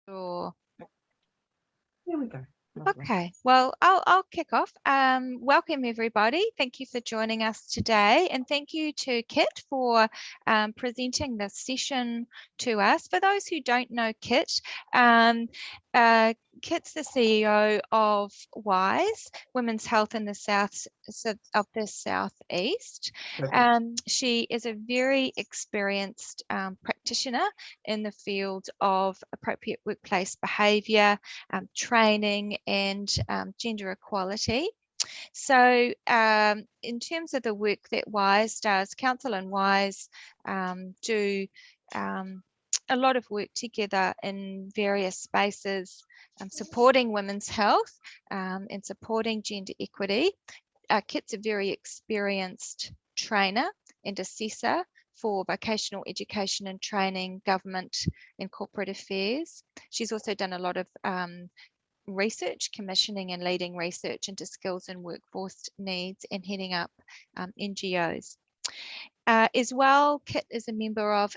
Sure. There we go. Lovely. Okay, well, I'll kick off. Welcome everybody. Thank you for joining us today, and thank you to Kit for presenting this session to us. For those who don't know Kit, Kit's the CEO of WISE, Women's Health in the South of the Southeast. She is a very experienced practitioner in the field of appropriate workplace behaviour, training and gender equality. So in terms of the work that WISE does, Council and WISE do a lot of work together in various spaces, supporting women's health and supporting gender equity. Kit's a very experienced trainer and assessor for vocational education and training, government and corporate affairs. She's also done a lot of research, commissioning and leading research into skills and workforce needs and heading up NGOs. As well, Kit is a member of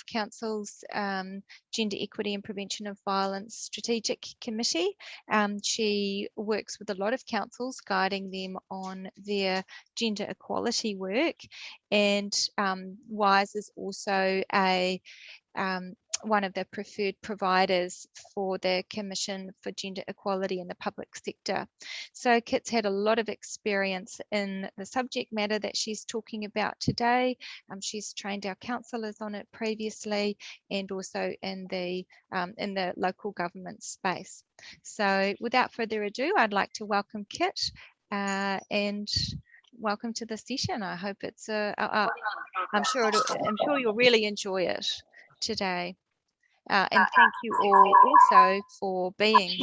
Council's Gender Equity and Prevention of Violence Strategic Committee. She works with a lot of councils, guiding them on their gender equality work. And WISE is also one of the preferred providers for the Commission for Gender Equality in the public sector. So Kit's had a lot of experience in the subject matter that she's talking about today. She's trained our councillors on it previously, and also in the local government space. So without further ado, I'd like to welcome Kit and welcome to the session. I hope it's I'm sure you'll really enjoy it today. And thank you all also for being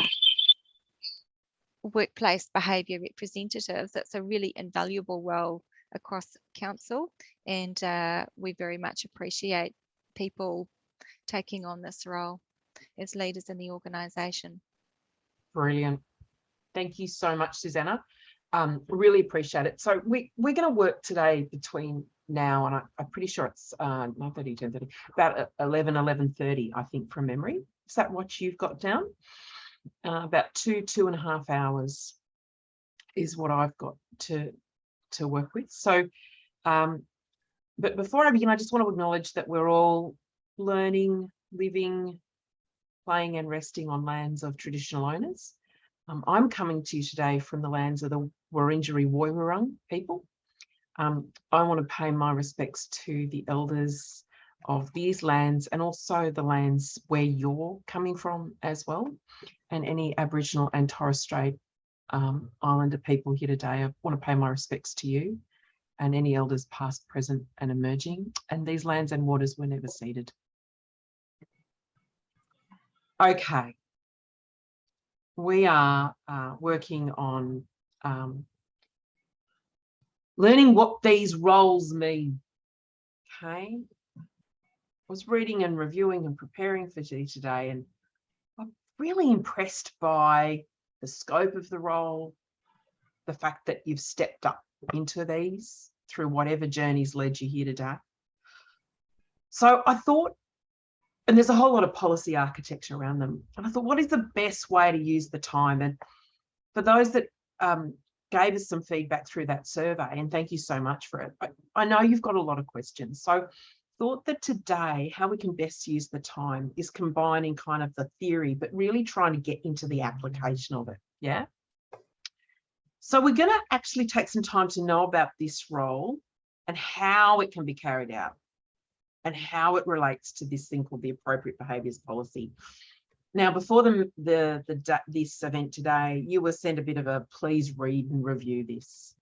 workplace behaviour representatives. It's a really invaluable role across council, and we very much appreciate people taking on this role as leaders in the organisation. Brilliant. Thank you so much, Susanna. Really appreciate it. So we're going to work today between now and I'm pretty sure it's 9:30, 10:30, about 11:30, I think, from memory. Is that what you've got down? About 2.5 hours is what I've got to work with. So, but before I begin, I just want to acknowledge that we're all learning, living, playing and resting on lands of traditional owners. I'm coming to you today from the lands of the Wurundjeri Woiwurrung people. I want to pay my respects to the elders of these lands and also the lands where you're coming from as well, and any Aboriginal and Torres Strait Islander people here today. I want to pay my respects to you and any elders past, present and emerging, and these lands and waters were never ceded. Okay. We are working on learning what these roles mean. Okay. I was reading and reviewing and preparing for today, and I'm really impressed by the scope of the role, the fact that you've stepped up into these through whatever journey's led you here today. So I thought, and there's a whole lot of policy architecture around them, and I thought, what is the best way to use the time? And for those that gave us some feedback through that survey, and thank you so much for it, I know you've got a lot of questions. So thought that today, how we can best use the time is combining kind of the theory, but really trying to get into the application of it. Yeah. So we're going to actually take some time to know about this role and how it can be carried out and how it relates to this thing called the appropriate behaviours policy. Now, before this event today, you were sent a bit of a please read and review this,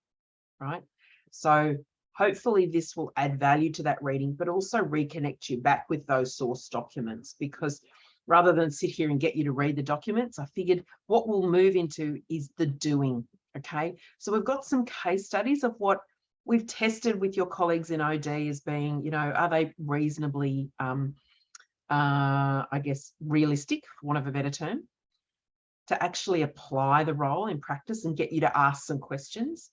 right? So hopefully this will add value to that reading, but also reconnect you back with those source documents, because rather than sit here and get you to read the documents, I figured what we'll move into is the doing, okay? So we've got some case studies of what we've tested with your colleagues in OD as being, you know, are they reasonably, I guess, realistic, for want of a better term, to actually apply the role in practice and get you to ask some questions.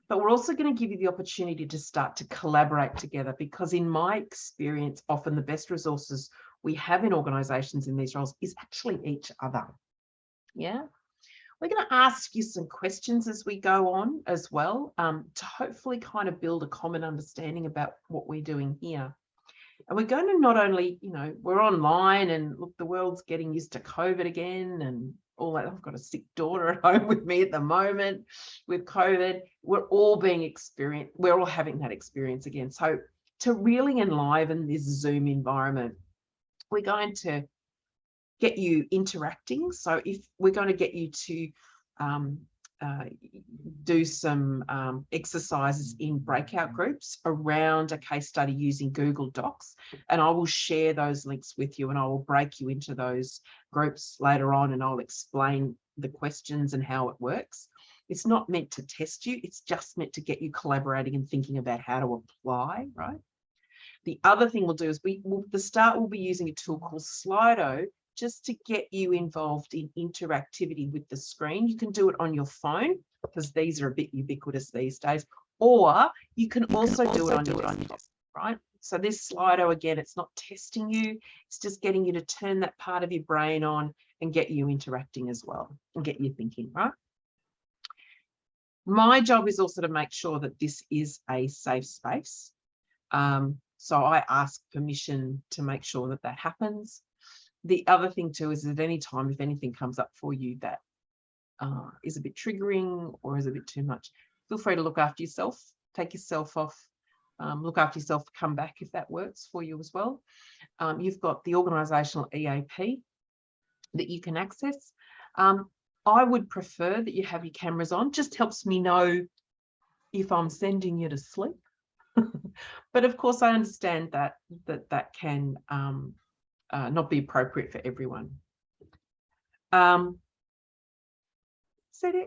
But we're also going to give you the opportunity to start to collaborate together, because in my experience, often the best resources we have in organisations in these roles is actually each other. Yeah. We're going to ask you some questions as we go on as well, to hopefully kind of build a common understanding about what we're doing here. And we're going to not only, we're online and look, the world's getting used to COVID again and all that. I've got a sick daughter at home with me at the moment with COVID. We're all we're all having that experience again. So to really enliven this Zoom environment, we're going to get you interacting. So if we're going to get you to do some exercises in breakout groups around a case study using Google Docs, and I will share those links with you, and I will break you into those groups later on, and I'll explain the questions and how it works. It's not meant to test you, it's just meant to get you collaborating and thinking about how to apply, right? The other thing we'll do is we'll be using a tool called Slido, just to get you involved in interactivity with the screen. You can do it on your phone because these are a bit ubiquitous these days, or you can also do it on your desktop, right? So this Slido, again, it's not testing you, it's just getting you to turn that part of your brain on and get you interacting as well and get you thinking, right? My job is also to make sure that this is a safe space. So I ask permission to make sure that that happens. The other thing too is at any time, if anything comes up for you that is a bit triggering or is a bit too much, feel free to look after yourself, take yourself off, look after yourself, come back if that works for you as well. You've got the organisational EAP that you can access. I would prefer that you have your cameras on, just helps me know if I'm sending you to sleep. But of course, I understand that can not be appropriate for everyone. Is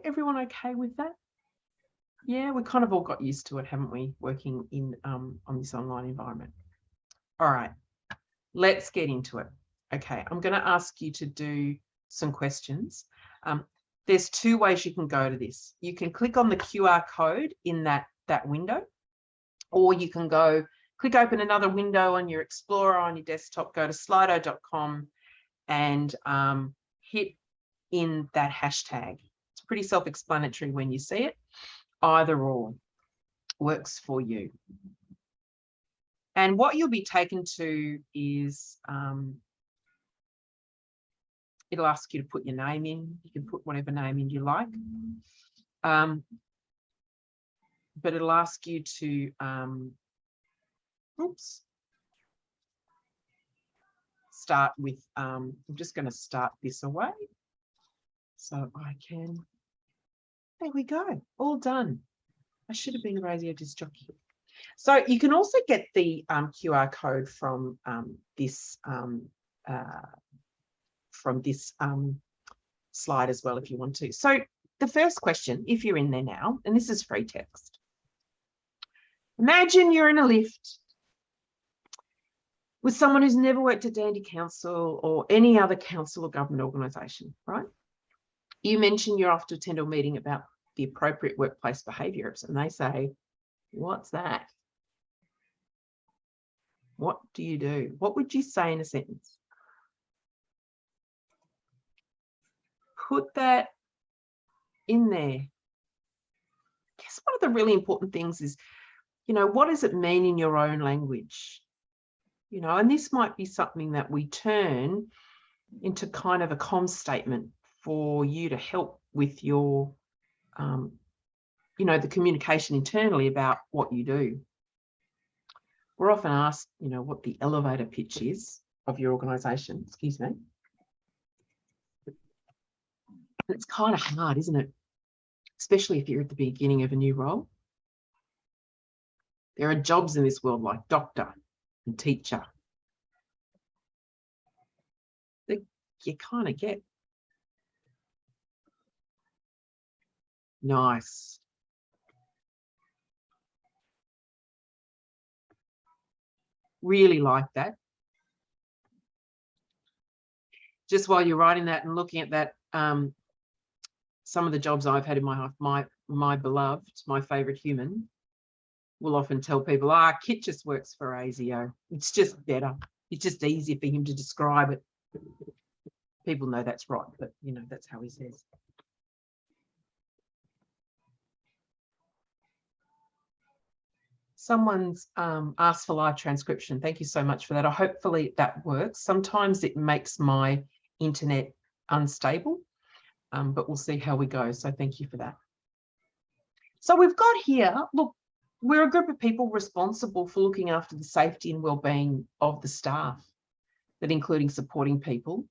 everyone okay with that? Yeah, we kind of all got used to it, haven't we, working in on this online environment. All right, let's get into it. Okay, I'm going to ask you to do some questions. There's two ways you can go to this. You can click on the QR code in that window, or you can click open another window on your Explorer on your desktop, go to slido.com and hit in that hashtag. It's pretty self-explanatory when you see it. Either or works for you. And what you'll be taken to is, it'll ask you to put your name in. You can put whatever name in you like. But it'll ask you to, start with, I'm just going to start this away so I can, there we go, all done. I should have been a radio disc jockey. So you can also get the QR code from this slide as well if you want to. So the first question, if you're in there now, and this is free text. Imagine you're in a lift with someone who's never worked at Dandy Council or any other council or government organisation, right? You mention you're off to attend a meeting about the appropriate workplace behaviours, and they say, what's that? What do you do? What would you say in a sentence? Put that in there. I guess one of the really important things is, what does it mean in your own language? And this might be something that we turn into kind of a comm statement for you to help with your, the communication internally about what you do. We're often asked, what the elevator pitch is of your organisation. Excuse me. It's kind of hard, isn't it? Especially if you're at the beginning of a new role. There are jobs in this world like doctor and teacher that you kind of get. Nice. Really like that. Just while you're writing that and looking at that, some of the jobs I've had in my life, my beloved, my favourite human, will often tell people, Kit just works for ASIO. It's just better. It's just easier for him to describe it. People know that's right, but you know, that's how he says. Someone's asked for live transcription. Thank you so much for that. Hopefully that works. Sometimes it makes my internet unstable, but we'll see how we go. So thank you for that. So we've got here, look, we're a group of people responsible for looking after the safety and well-being of the staff, that including supporting people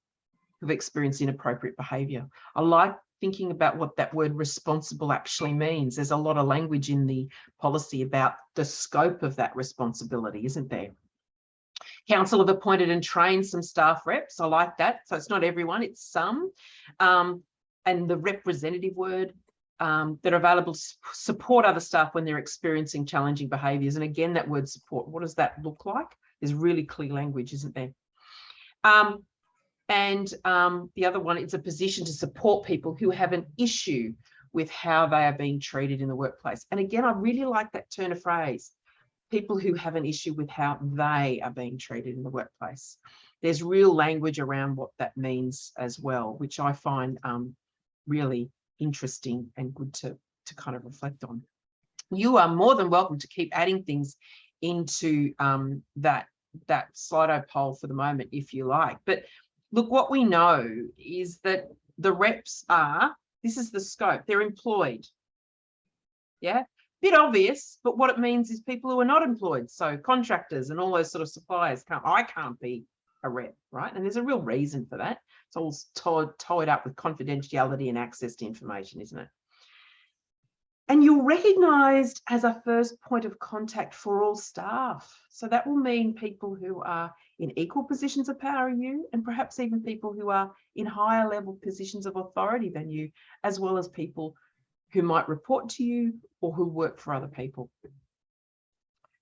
who've experienced inappropriate behaviour. I like thinking about what that word responsible actually means. There's a lot of language in the policy about the scope of that responsibility, isn't there? Council have appointed and trained some staff reps. I like that. So it's not everyone, it's some. And the representative word, that are available to support other staff when they're experiencing challenging behaviours. And again, that word support, what does that look like? There's really clear language, isn't there? The other one, it's a position to support people who have an issue with how they are being treated in the workplace. And again, I really like that turn of phrase, people who have an issue with how they are being treated in the workplace. There's real language around what that means as well, which I find really interesting and good to kind of reflect on. You are more than welcome to keep adding things into that Slido poll for the moment, if you like. But look, what we know is that the reps are, this is the scope, they're employed. Yeah, bit obvious, but what it means is people who are not employed, so contractors and all those sort of suppliers I can't be a rep, right? And there's a real reason for that. It's all tied up with confidentiality and access to information, isn't it? And you're recognised as a first point of contact for all staff. So that will mean people who are in equal positions of power as you, and perhaps even people who are in higher level positions of authority than you, as well as people who might report to you or who work for other people.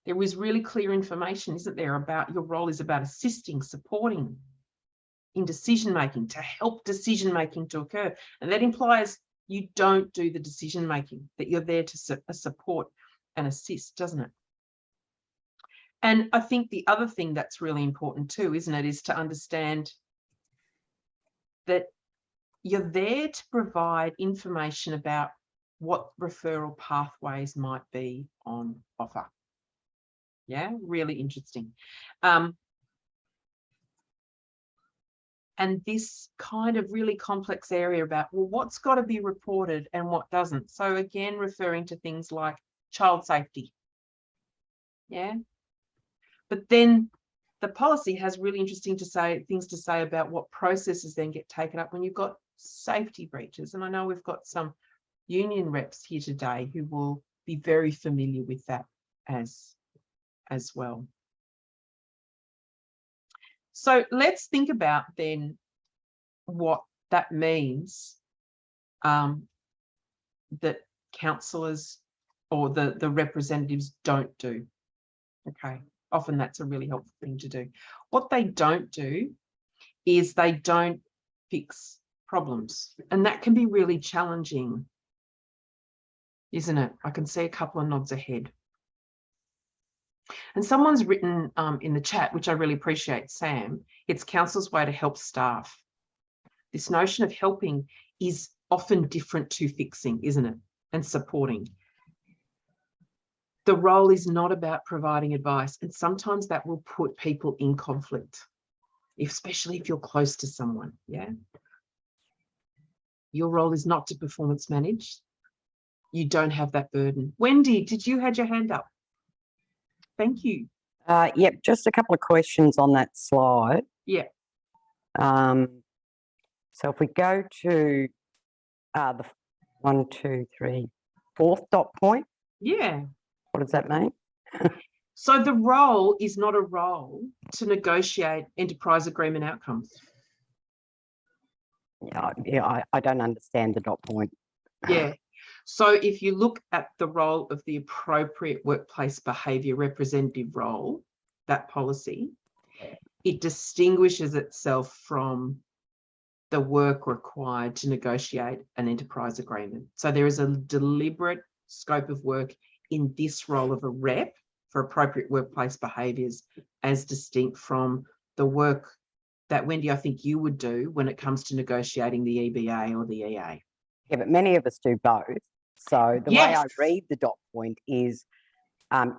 There is really clear information, isn't there, about your role is about assisting, supporting in decision-making, to help decision-making to occur. And that implies you don't do the decision-making, that you're there to support and assist, doesn't it? And I think the other thing that's really important too, isn't it, is to understand that you're there to provide information about what referral pathways might be on offer. Yeah, really interesting. And this kind of really complex area about, well, what's got to be reported and what doesn't. So again, referring to things like child safety. Yeah. But then the policy has really interesting things to say about what processes then get taken up when you've got safety breaches. And I know we've got some union reps here today who will be very familiar with that as well. So let's think about then what that means that councillors or the representatives don't do. Okay, often that's a really helpful thing to do. What they don't do is they don't fix problems, and that can be really challenging, isn't it? I can see a couple of nods ahead. And someone's written in the chat, which I really appreciate, Sam, it's council's way to help staff. This notion of helping is often different to fixing, isn't it? And supporting. The role is not about providing advice, and sometimes that will put people in conflict, especially if you're close to someone, yeah? Your role is not to performance manage. You don't have that burden. Wendy, did you have your hand up? Thank you. Yep, just a couple of questions on that slide. Yeah. So if we go to the 1, 2, 3, 4th dot point. Yeah. What does that mean? So the role is not a role to negotiate enterprise agreement outcomes. Yeah, I don't understand the dot point. Yeah. So if you look at the role of the appropriate workplace behaviour representative role, that policy, it distinguishes itself from the work required to negotiate an enterprise agreement. So there is a deliberate scope of work in this role of a rep for appropriate workplace behaviours as distinct from the work that, Wendy, I think you would do when it comes to negotiating the EBA or the EA. Yeah, but many of us do both. So the way I Yes. read the dot point is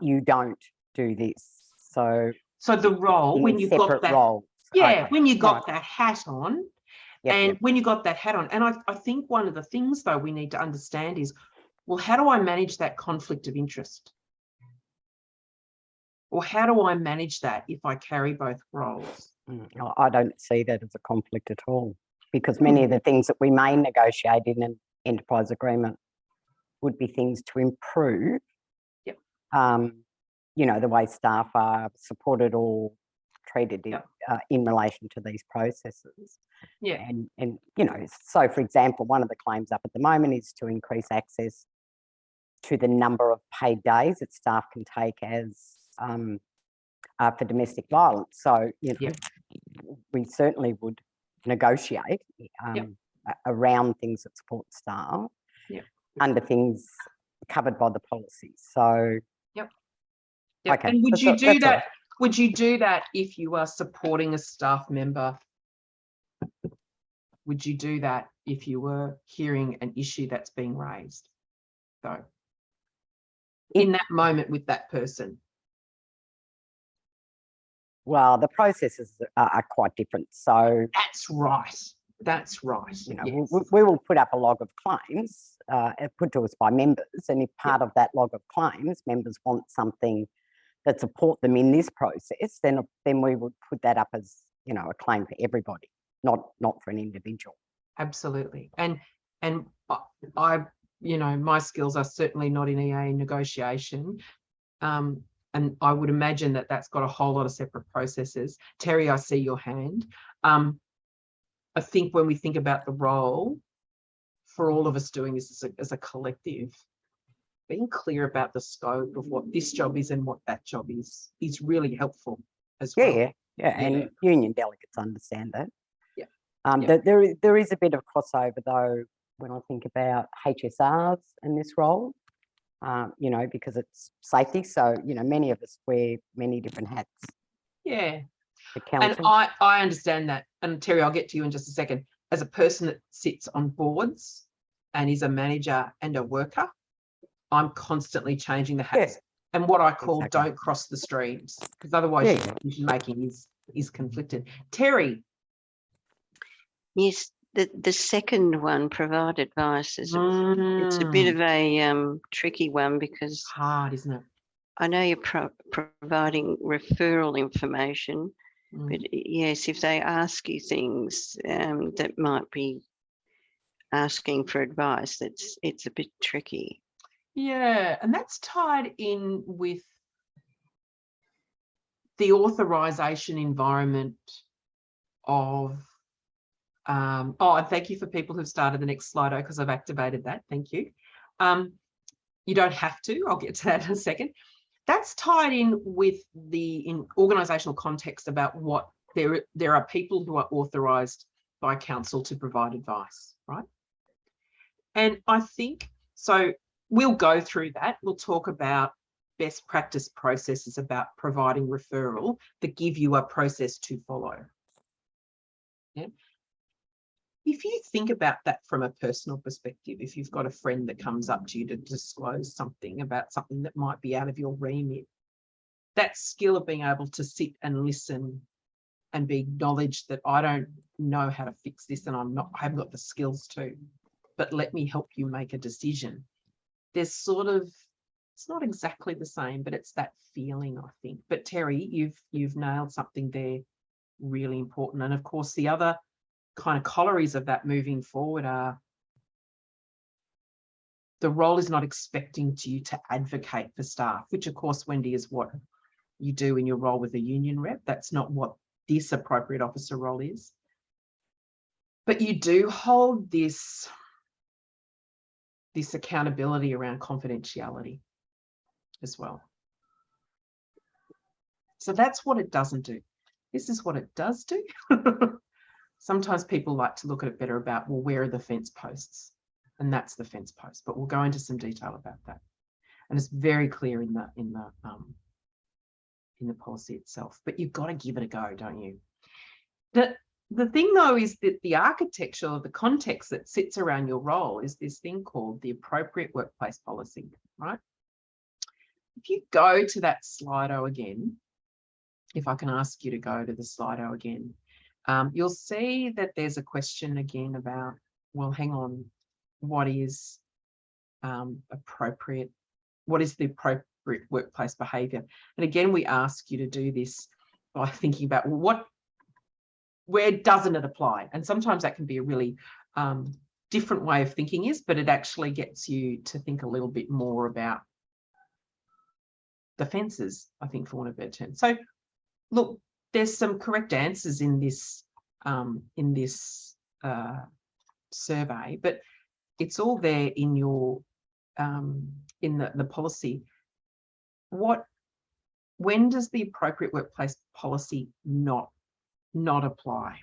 you don't do this. So the role, when you've got separate that, roles. yeah, Okay, when you got right. that hat on, Yep, and yep. when you got that hat on, and I think one of the things, though, we need to understand is, well, how do I manage that conflict of interest? Or how do I manage that if I carry both roles? I don't see that as a conflict at all, because many of the things that we may negotiate in an enterprise agreement would be things to improve, Yep. You know, the way staff are supported or treated Yep. in relation to these processes. Yeah. And you know, so for example, one of the claims up at the moment is to increase access to the number of paid days that staff can take as for domestic violence. So, you know, Yep. we certainly would negotiate Yep. around things that support staff Yep. under things covered by the policy. So, Yep. Yep. okay. And would you do that's that? all. Would you do that if you are supporting a staff member? Would you do that if you were hearing an issue that's being raised, though, in that moment with that person? Well, the processes are quite different. So That's right. That's right. you know, Yes. we will put up a log of claims put to us by members, and if part of that log of claims, members want something that support them in this process, then we would put that up as, you know, a claim for everybody, not for an individual. Absolutely. And I, you know, my skills are certainly not in EA negotiation. And I would imagine that that's got a whole lot of separate processes. Terry, I see your hand. I think when we think about the role for all of us doing this as a collective, being clear about the scope of what this job is and what that job is really helpful as well. Yeah. And union delegates understand that. Yeah. There is a bit of crossover though when I think about HSRs in this role. You know, because it's safety. So, you know, many of us wear many different hats. Yeah. The council. And I understand that. And Terry, I'll get to you in just a second. As a person that sits on boards and is a manager and a worker, I'm constantly changing the hats. And what I call don't cross the streams, because otherwise your decision making is conflicted. Terry. Yes, the second one, provide advice, is it's a bit of a tricky one, because hard, isn't it? I know you're providing referral information, but yes, if they ask you things that might be asking for advice, it's a bit tricky. Yeah, and that's tied in with the authorization environment of and thank you for people who've started the next Slido, because I've activated that. Thank you. You don't have to. I'll get to that in a second. That's tied in with the organisational context about what there are people who are authorised by council to provide advice, right? And I think, so we'll go through that. We'll talk about best practice processes about providing referral that give you a process to follow. Yeah. If you think about that from a personal perspective, if you've got a friend that comes up to you to disclose something about something that might be out of your remit, that skill of being able to sit and listen and be acknowledged that I don't know how to fix this and I haven't got the skills to, but let me help you make a decision. There's sort of, it's not exactly the same, but it's that feeling, I think. But Terry, you've nailed something there really important. And of course, the other kind of corollaries of that moving forward are the role is not expecting you to advocate for staff, which of course, Wendy, is what you do in your role with a union rep. That's not what this appropriate officer role is. But you do hold this accountability around confidentiality as well. So that's what it doesn't do. This is what it does do. Sometimes people like to look at it better about, well, where are the fence posts? And that's the fence post, but we'll go into some detail about that. And it's very clear in the the policy itself, but you've got to give it a go, don't you? The thing though is that the architecture or the context that sits around your role is this thing called the appropriate workplace policy, right? If you go to that Slido again, if I can ask you to go to the Slido again, you'll see that there's a question again about, well, hang on, what is appropriate? What is the appropriate workplace behaviour? And again, we ask you to do this by thinking about, well, where doesn't it apply? And sometimes that can be a really different way of thinking but it actually gets you to think a little bit more about the fences, I think, for want of a better term. So look, there's some correct answers in this survey, but it's all there in your in the policy. When does the appropriate workplace policy not apply?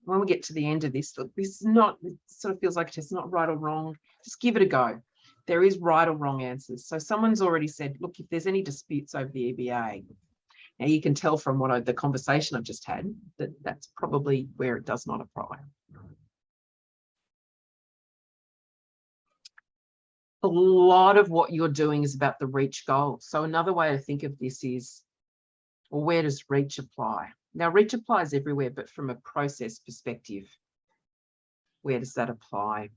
When we get to the end of this, look, this is not, it sort of feels like it's not right or wrong. Just give it a go. There is right or wrong answers. So someone's already said, look, if there's any disputes over the EBA, now you can tell from the conversation I've just had that that's probably where it does not apply. A lot of what you're doing is about the reach goal. So another way to think of this is, well, where does reach apply? Now, reach applies everywhere, but from a process perspective, where does that apply?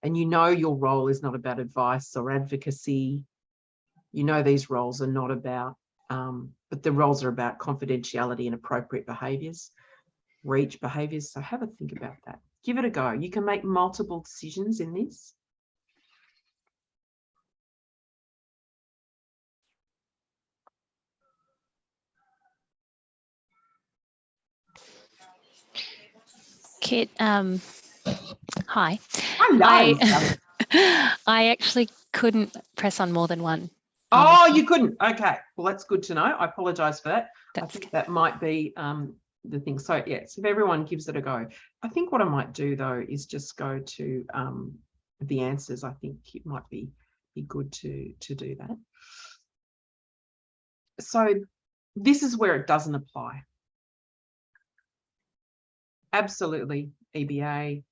And you know your role is not about advice or advocacy. You know these roles are not about, but the roles are about confidentiality and appropriate behaviours, reach behaviours. So have a think about that. Give it a go. You can make multiple decisions in this. Kit, hi. Hello. I actually couldn't press on more than one. Oh, you couldn't. Okay. Well, that's good to know. I apologise for that. I think Okay. that might be the thing. So yes, if everyone gives it a go. I think what I might do though is just go to the answers. I think it might be good to do that. So this is where it doesn't apply. Absolutely, EBA.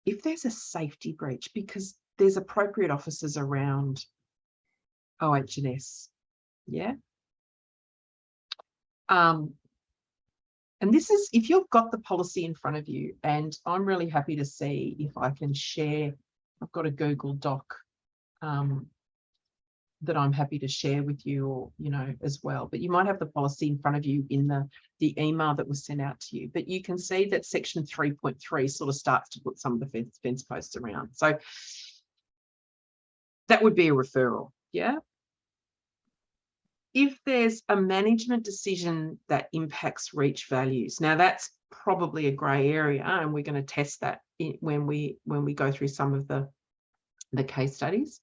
If there's a safety breach, because there's appropriate officers around OH&S, yeah. And this is if you've got the policy in front of you, and I'm really happy to see if I can share. I've got a Google Doc that I'm happy to share with you, or as well. But you might have the policy in front of you in the email that was sent out to you. But you can see that section 3.3 sort of starts to put some of the fence posts around. So that would be a referral, yeah. If there's a management decision that impacts reach values, now that's probably a grey area, and we're going to test that when we go through some of the case studies.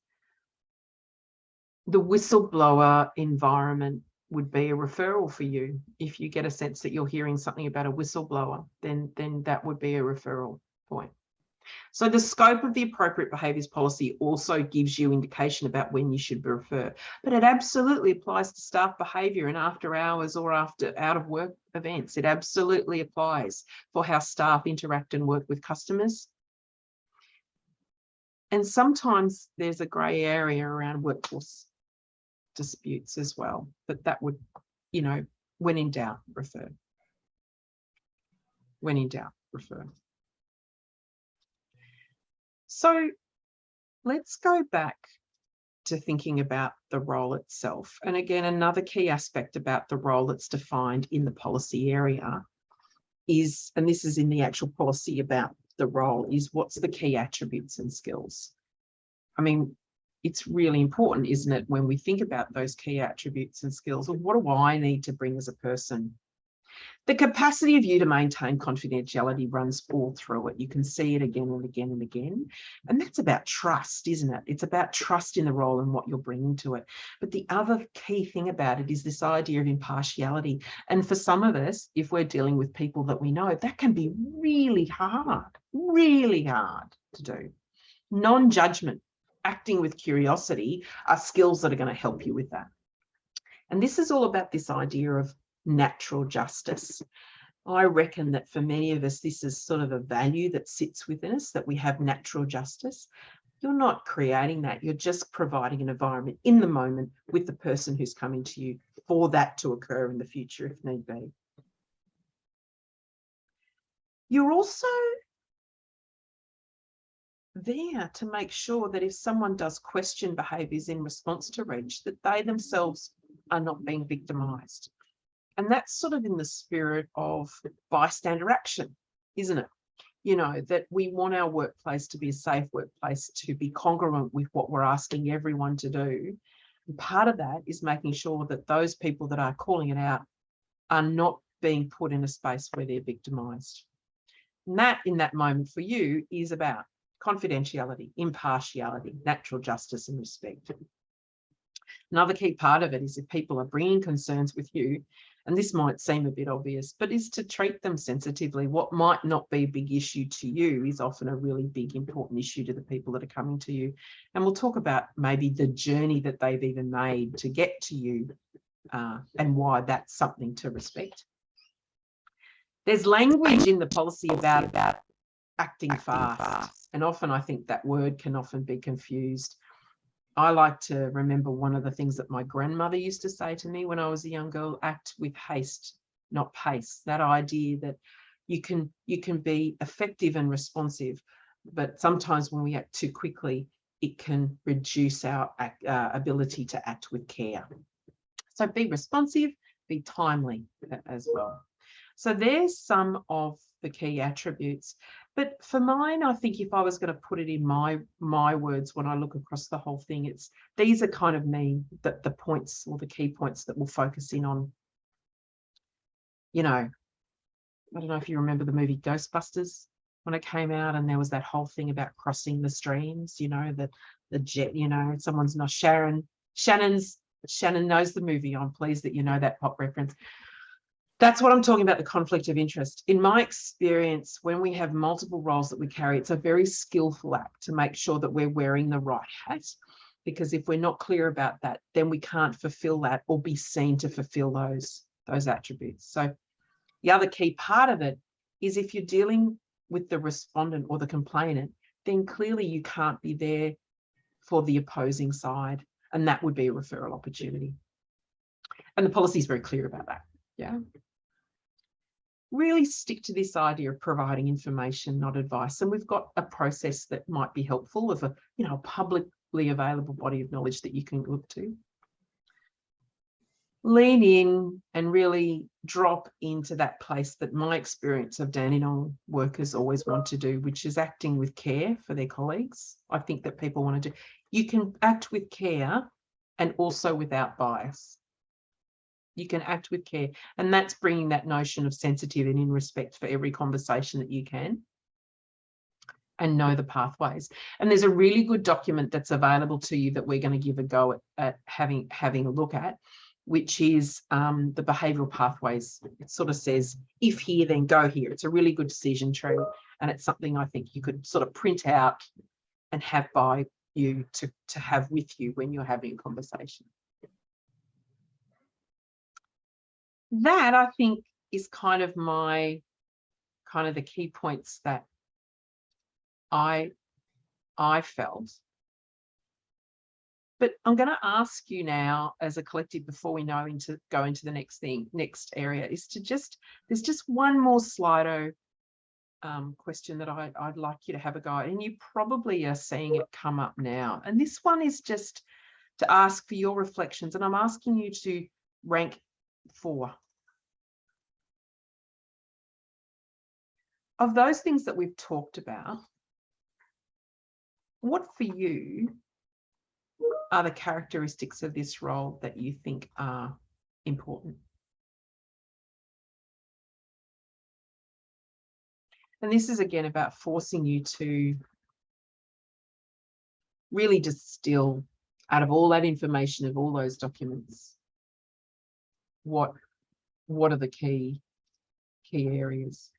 The whistleblower environment would be a referral for you. If you get a sense that you're hearing something about a whistleblower, then that would be a referral point. So the scope of the appropriate behaviours policy also gives you indication about when you should refer, but it absolutely applies to staff behaviour and after hours or after out of work events. It absolutely applies for how staff interact and work with customers. And sometimes there's a grey area around workforce disputes as well, but that would, when in doubt, refer. When in doubt, refer. So let's go back to thinking about the role itself. And again, another key aspect about the role that's defined in the policy area is, and this is in the actual policy about the role, is what's the key attributes and skills. I mean, it's really important, isn't it, when we think about those key attributes and skills, of what do I need to bring as a person? The capacity of you to maintain confidentiality runs all through it. You can see it again and again and again. And that's about trust, isn't it? It's about trust in the role and what you're bringing to it. But the other key thing about it is this idea of impartiality. And for some of us, if we're dealing with people that we know, that can be really hard to do. non-judgment, acting with curiosity are skills that are going to help you with that. And this is all about this idea of natural justice. I reckon that for many of us, this is sort of a value that sits within us, that we have natural justice. You're not creating that. You're just providing an environment in the moment with the person who's coming to you for that to occur in the future if need be. You're also there to make sure that if someone does question behaviours in response to reach, that they themselves are not being victimised. And that's sort of in the spirit of bystander action, isn't it? You know, that we want our workplace to be a safe workplace, to be congruent with what we're asking everyone to do. And part of that is making sure that those people that are calling it out are not being put in a space where they're victimised. And that, in that moment for you, is about confidentiality, impartiality, natural justice and respect. Another key part of it is if people are bringing concerns with you, and this might seem a bit obvious, but is to treat them sensitively. What might not be a big issue to you is often a really big, important issue to the people that are coming to you. And we'll talk about maybe the journey that they've even made to get to you and why that's something to respect. There's language in the policy about acting fast. And often I think that word can often be confused. I like to remember one of the things that my grandmother used to say to me when I was a young girl: act with haste, not pace. That idea that you can be effective and responsive, but sometimes when we act too quickly, it can reduce our ability to act with care. So be responsive, be timely as well. So there's some of the key attributes. But for mine, I think if I was going to put it in my words when I look across the whole thing, these are kind of the points or the key points that we'll focus in on. You know, I don't know if you remember the movie Ghostbusters when it came out, and there was that whole thing about crossing the streams, you know, the jet, you know, someone's not Shannon knows the movie. I'm pleased that you know that pop reference. That's what I'm talking about, the conflict of interest. In my experience, when we have multiple roles that we carry, it's a very skillful act to make sure that we're wearing the right hat, because if we're not clear about that, then we can't fulfill that or be seen to fulfill those attributes. So the other key part of it is if you're dealing with the respondent or the complainant, then clearly you can't be there for the opposing side, and that would be a referral opportunity. And the policy is very clear about that. Yeah. Really stick to this idea of providing information, not advice. And we've got a process that might be helpful of a publicly available body of knowledge that you can look to. Lean in and really drop into that place that my experience of Dandenong workers always want to do, which is acting with care for their colleagues. I think that people want to do. You can act with care and also without bias. You can act with care, and that's bringing that notion of sensitivity and respect for every conversation that you can, and know the pathways. And there's a really good document that's available to you that we're going to give a go at having a look at, which is the behavioural pathways. It sort of says, if here, then go here. It's a really good decision tree, and it's something I think you could sort of print out and have by you to have with you when you're having a conversation. That, I think, is kind of the key points that I felt. But I'm going to ask you now as a collective, before we go into the next area, is to there's just one more Slido question that I'd like you to have a go at, and you probably are seeing it come up now. And this one is just to ask for your reflections, and I'm asking you to rank 4. Of those things that we've talked about, what for you are the characteristics of this role that you think are important? And this is again about forcing you to really distill out of all that information, of all those documents, what are the key areas?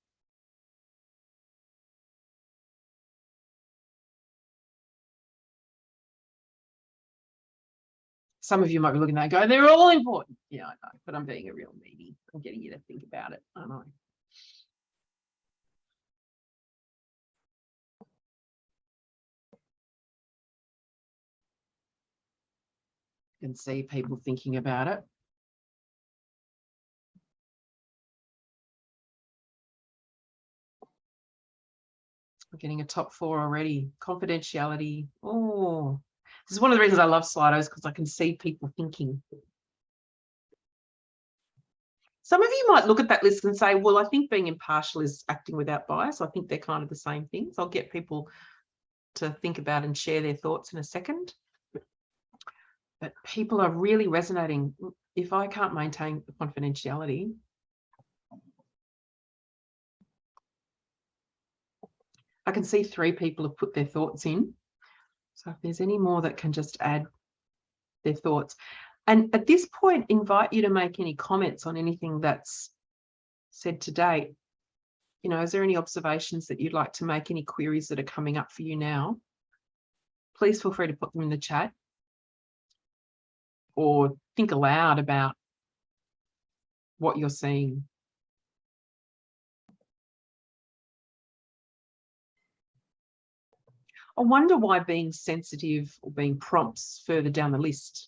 some of you might be looking at that and go, they're all important. Yeah, I know, but I'm being a real meaty. I'm getting you to think about it. I know. You can see people thinking about it. We're getting a top 4 already. Confidentiality. Oh, this is one of the reasons I love Slidos, because I can see people thinking. Some of you might look at that list and say, well, I think being impartial is acting without bias. I think they're kind of the same things. I'll get people to think about and share their thoughts in a second. But people are really resonating. If I can't maintain confidentiality, I can see 3 people have put their thoughts in. So if there's any more that can just add their thoughts. And at this point, invite you to make any comments on anything that's said today. You know, is there any observations that you'd like to make, any queries that are coming up for you now? Please feel free to put them in the chat or think aloud about what you're seeing. I wonder why being sensitive or being prompts further down the list.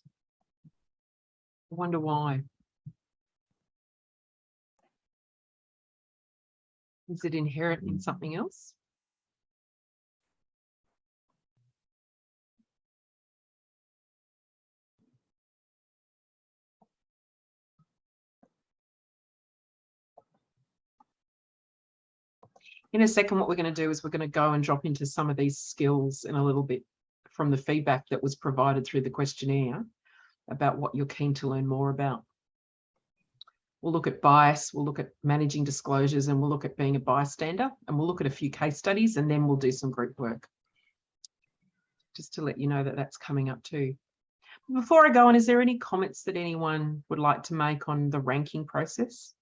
I wonder why. Is it inherent in something else? In a second, what we're going to do is we're going to go and drop into some of these skills in a little bit from the feedback that was provided through the questionnaire about what you're keen to learn more about. We'll look at bias, we'll look at managing disclosures, and we'll look at being a bystander, and we'll look at a few case studies, and then we'll do some group work. Just to let you know that that's coming up too. Before I go on, is there any comments that anyone would like to make on the ranking process?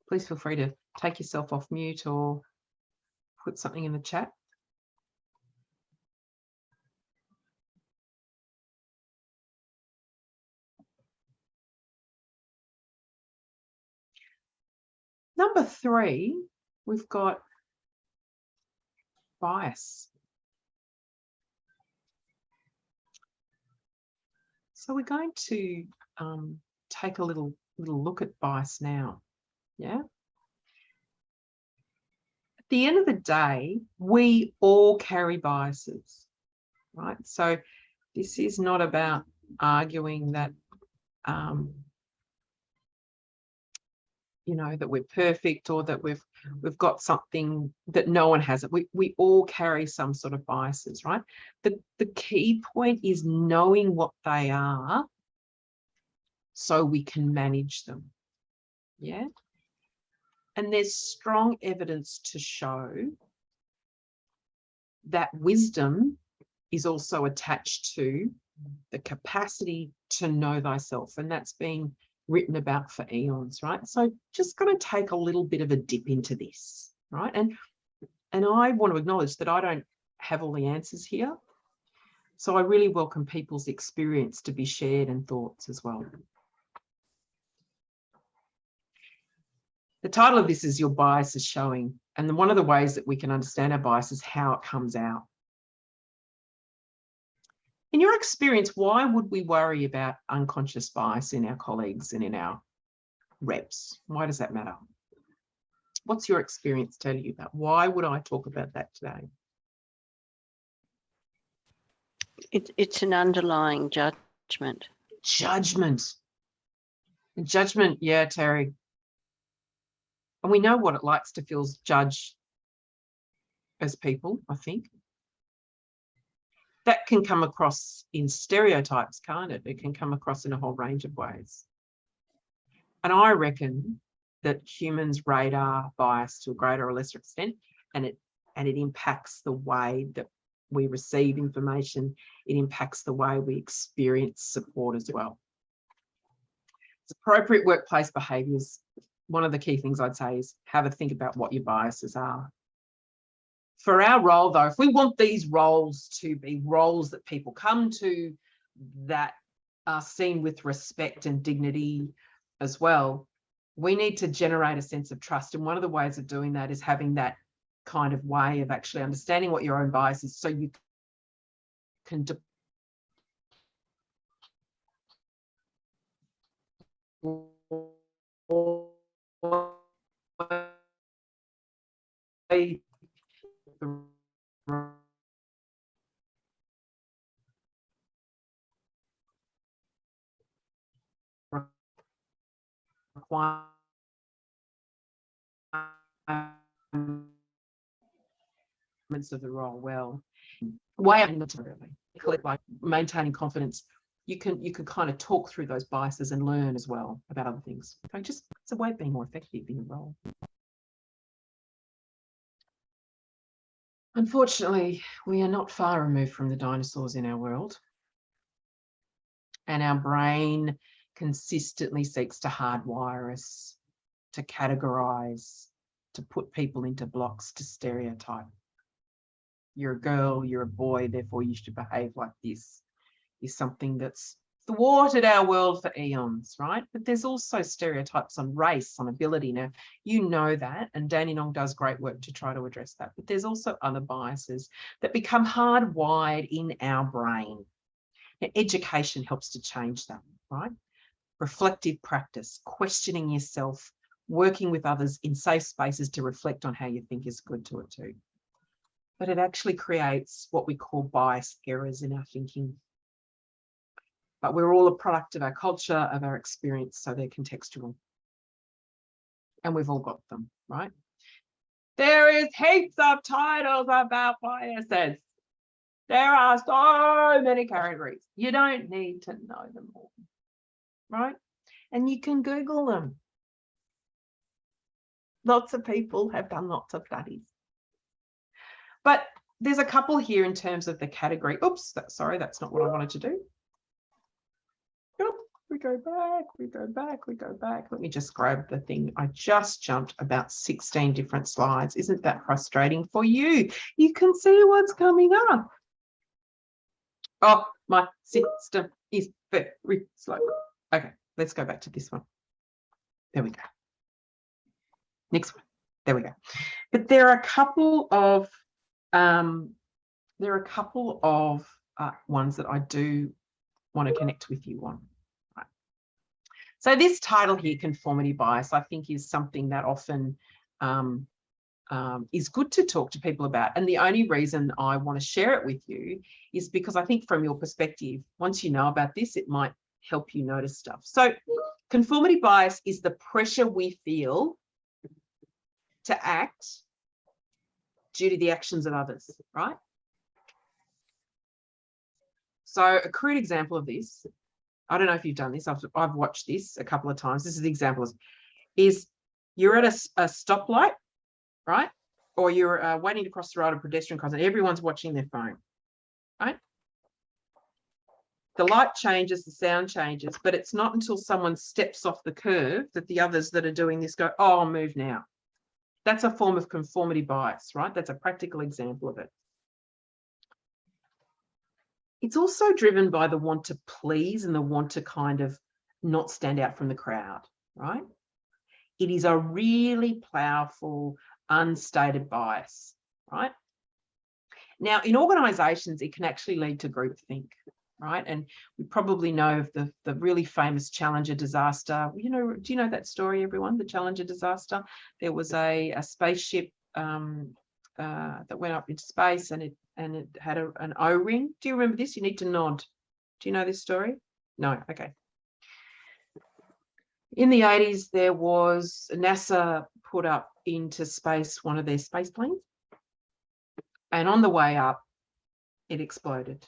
Please feel free to take yourself off mute or put something in the chat. Number 3, we've got bias. So we're going to take a little look at bias now. Yeah. At the end of the day, we all carry biases, right? So this is not about arguing that, you know, that we're perfect or that we've got something that no one has. We all carry some sort of biases, right? The key point is knowing what they are so we can manage them. Yeah. And there's strong evidence to show that wisdom is also attached to the capacity to know thyself. And that's been written about for eons, right? So just going to take a little bit of a dip into this, right? And I want to acknowledge that I don't have all the answers here. So I really welcome people's experience to be shared and thoughts as well. The title of this is Your Bias is Showing. And one of the ways that we can understand our bias is how it comes out. In your experience, why would we worry about unconscious bias in our colleagues and in our reps? Why does that matter? What's your experience tell you about? Why would I talk about that today? It's an underlying judgment. Judgment. Judgment, yeah, Terry. And we know what it likes to feel judged as people, I think. That can come across in stereotypes, can't it? It can come across in a whole range of ways. And I reckon that humans radar bias to a greater or lesser extent, and it impacts the way that we receive information. It impacts the way we experience support as well. It's appropriate workplace behaviours. One of the key things I'd say is have a think about what your biases are. For our role, though, if we want these roles to be roles that people come to, that are seen with respect and dignity as well, we need to generate a sense of trust. And one of the ways of doing that is having that kind of way of actually understanding what your own bias is, so you can requirements of the role well. Way by maintaining confidence, you can kind of talk through those biases and learn as well about other things. So just it's a way of being more effective in your role. Unfortunately, we are not far removed from the dinosaurs in our world, and our brain consistently seeks to hardwire us, to categorize, to put people into blocks, to stereotype. You're a girl, you're a boy, therefore you should behave like this, is something that's thwarted our world for eons, right? But there's also stereotypes on race, on ability. Now, you know that, and Dandenong does great work to try to address that. But there's also other biases that become hardwired in our brain. Now, education helps to change that, right? Reflective practice, questioning yourself, working with others in safe spaces to reflect on how you think is good to it too. But it actually creates what we call bias errors in our thinking. But we're all a product of our culture, of our experience, so they're contextual. And we've all got them, right? There is heaps of titles about biases. There are so many categories. You don't need to know them all, right? And you can Google them. Lots of people have done lots of studies. But there's a couple here in terms of the category. Oops, sorry, that's not what I wanted to do. We go back, we go back, we go back. Let me just grab the thing. I just jumped about 16 different slides. Isn't that frustrating for you? You can see what's coming up. Oh, my system is very slow. Okay, let's go back to this one. There we go. Next one. There we go. But there are a couple of ones that I do want to connect with you on. Right. So this title here, conformity bias, I think is something that often is good to talk to people about. And the only reason I want to share it with you is because I think from your perspective, once you know about this, it might help you notice stuff. So conformity bias is the pressure we feel to act due to the actions of others, right? So a crude example of this, I don't know if you've done this, I've watched this a couple of times. This is the example, is you're at a stoplight, right? Or you're waiting to cross the road, a pedestrian crossing, everyone's watching their phone, right? The light changes, the sound changes, but it's not until someone steps off the curve that the others that are doing this go, oh, I'll move now. That's a form of conformity bias, right? That's a practical example of it. It's also driven by the want to please and the want to kind of not stand out from the crowd, right? It is a really powerful, unstated bias, right? Now, in organisations, it can actually lead to groupthink, right? And we probably know of the really famous Challenger disaster. You know, do you know that story, everyone? The Challenger disaster. There was a spaceship that went up into space, and it had an O-ring. Do you remember this? You need to nod. Do you know this story? No. Okay. In the 80s, there was NASA put up into space one of their space planes, and on the way up, it exploded.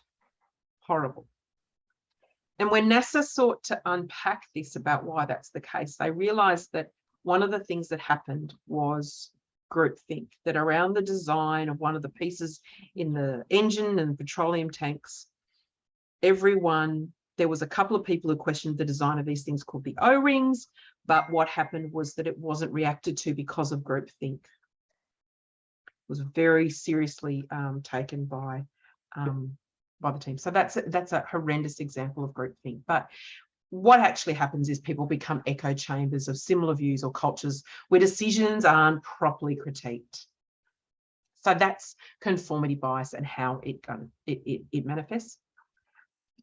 Horrible. And when NASA sought to unpack this about why that's the case, they realized that one of the things that happened was groupthink, that around the design of one of the pieces in the engine and petroleum tanks, there was a couple of people who questioned the design of these things called the O-rings, but what happened was that it wasn't reacted to because of groupthink. It was very seriously taken by by the team. So that's a horrendous example of groupthink. But what actually happens is people become echo chambers of similar views or cultures where decisions aren't properly critiqued. So that's conformity bias and how it manifests.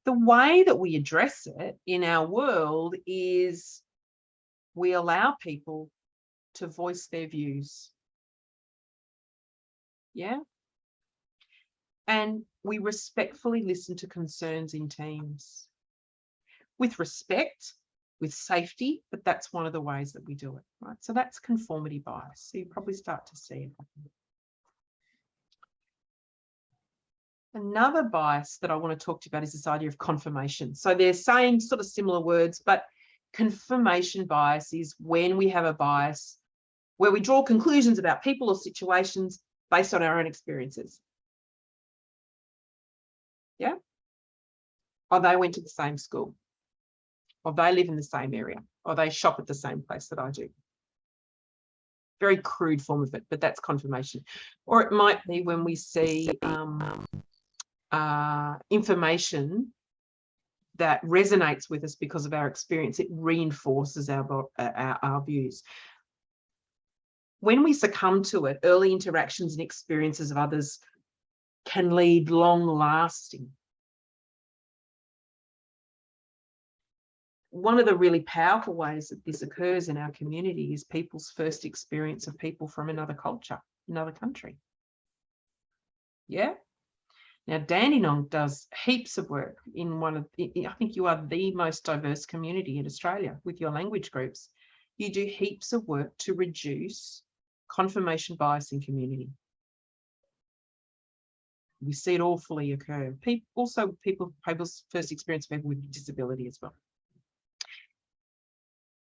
The way that we address it in our world is we allow people to voice their views. Yeah. And we respectfully listen to concerns in teams with respect, with safety, but that's one of the ways that we do it, right? So that's conformity bias. So you probably start to see it. Another bias that I want to talk to you about is this idea of confirmation. So they're saying sort of similar words, but confirmation bias is when we have a bias where we draw conclusions about people or situations based on our own experiences. Yeah? Or they went to the same school, or they live in the same area, or they shop at the same place that I do. Very crude form of it, but that's confirmation. Or it might be when we see information that resonates with us because of our experience, it reinforces our views. When we succumb to it, early interactions and experiences of others can lead long-lasting. One of the really powerful ways that this occurs in our community is people's first experience of people from another culture, another country. Yeah? Now, Dandenong does heaps of work in I think you are the most diverse community in Australia with your language groups. You do heaps of work to reduce confirmation bias in community. We see it awfully occur. People's first experience of people with disability as well.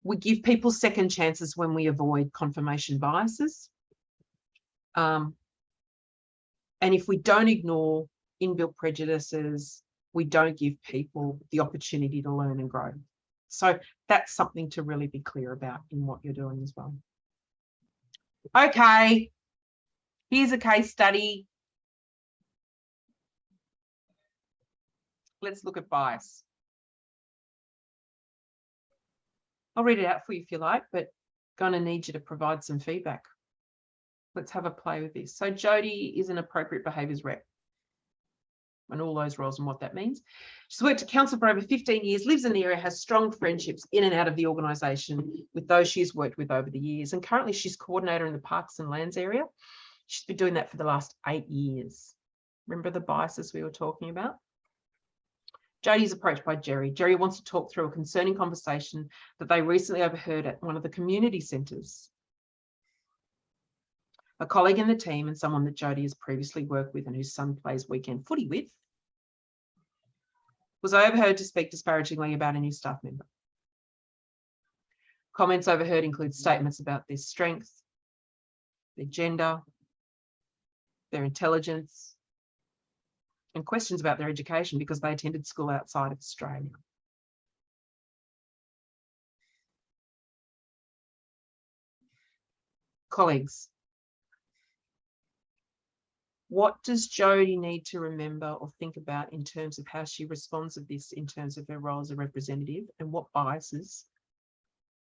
We give people second chances when we avoid confirmation biases. And if we don't ignore inbuilt prejudices, we don't give people the opportunity to learn and grow. So that's something to really be clear about in what you're doing as well. Okay, here's a case study. Let's look at bias. I'll read it out for you if you like, but going to need you to provide some feedback. Let's have a play with this. So Jody is an appropriate behaviours rep and all those roles and what that means. She's worked at council for over 15 years, lives in the area, has strong friendships in and out of the organisation with those she's worked with over the years. And currently she's coordinator in the Parks and Lands area. She's been doing that for the last 8 years. Remember the biases we were talking about? Jodie's approached by Jerry. Jerry wants to talk through a concerning conversation that they recently overheard at one of the community centres. A colleague in the team and someone that Jodie has previously worked with and whose son plays weekend footy with was overheard to speak disparagingly about a new staff member. Comments overheard include statements about their strength, their gender, their intelligence, and questions about their education because they attended school outside of Australia. Colleagues, what does Jodie need to remember or think about in terms of how she responds to this in terms of her role as a representative, and what biases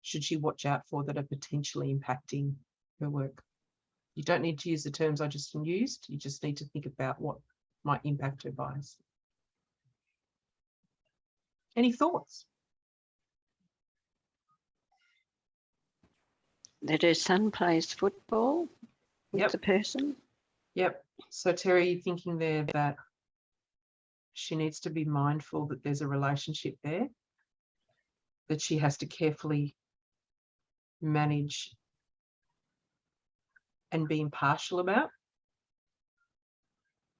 should she watch out for that are potentially impacting her work? You don't need to use the terms I just used. You just need to think about what might impact her bias. Any thoughts? That her son plays football with the person? Yep. So Terry, thinking there that she needs to be mindful that there's a relationship there that she has to carefully manage and be impartial about.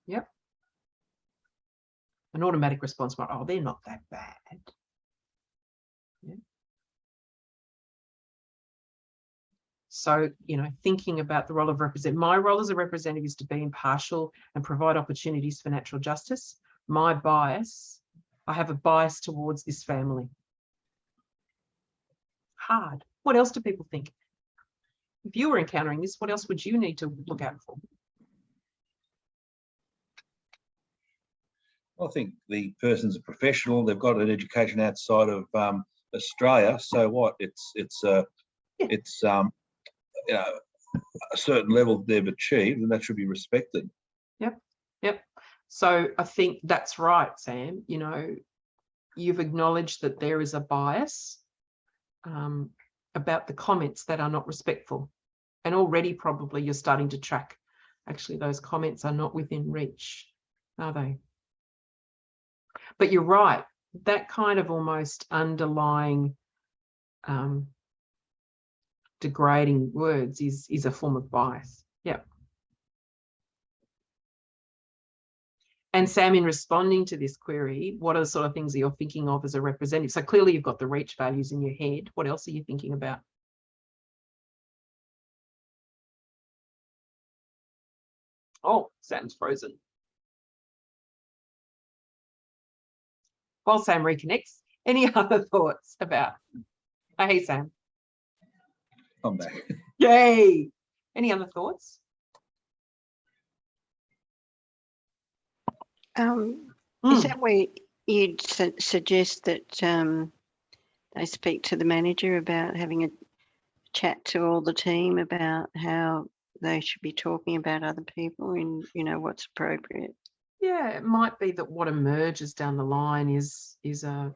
Yep. An automatic response might, oh, they're not that bad. Yeah. So, thinking about the role of my role as a representative is to be impartial and provide opportunities for natural justice. My bias, I have a bias towards this family. Hard. What else do people think? If you were encountering this, what else would you need to look out for? I think the person's a professional. They've got an education outside of Australia. So what? It's you know, a certain level they've achieved, and that should be respected. Yep. So I think that's right, Sam. You know, you've acknowledged that there is a bias about the comments that are not respectful, and already probably you're starting to track. Actually, those comments are not within reach, are they? But you're right. That kind of almost underlying degrading words is a form of bias. Yep. And Sam, in responding to this query, what are the sort of things that you're thinking of as a representative? So clearly you've got the reach values in your head. What else are you thinking about? Oh, Sam's frozen. While Sam reconnects, any other thoughts about? Oh, hey, Sam. I'm back. Yay. Any other thoughts? Is that where you'd suggest that they speak to the manager about having a chat to all the team about how they should be talking about other people and, you know, what's appropriate? Yeah, it might be that what emerges down the line is a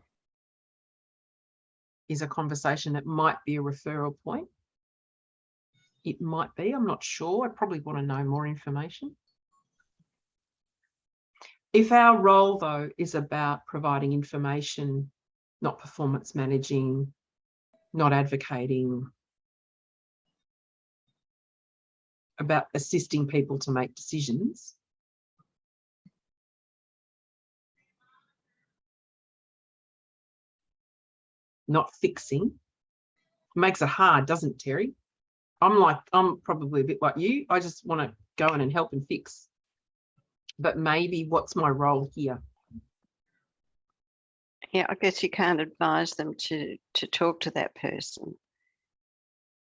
conversation that might be a referral point. It might be, I'm not sure. I probably want to know more information. If our role, though, is about providing information, not performance managing, not advocating, about assisting people to make decisions, not fixing, makes it hard, doesn't it, Terry? I'm probably a bit like you. I just want to go in and help and fix. But maybe what's my role here? Yeah, I guess you can't advise them to talk to that person.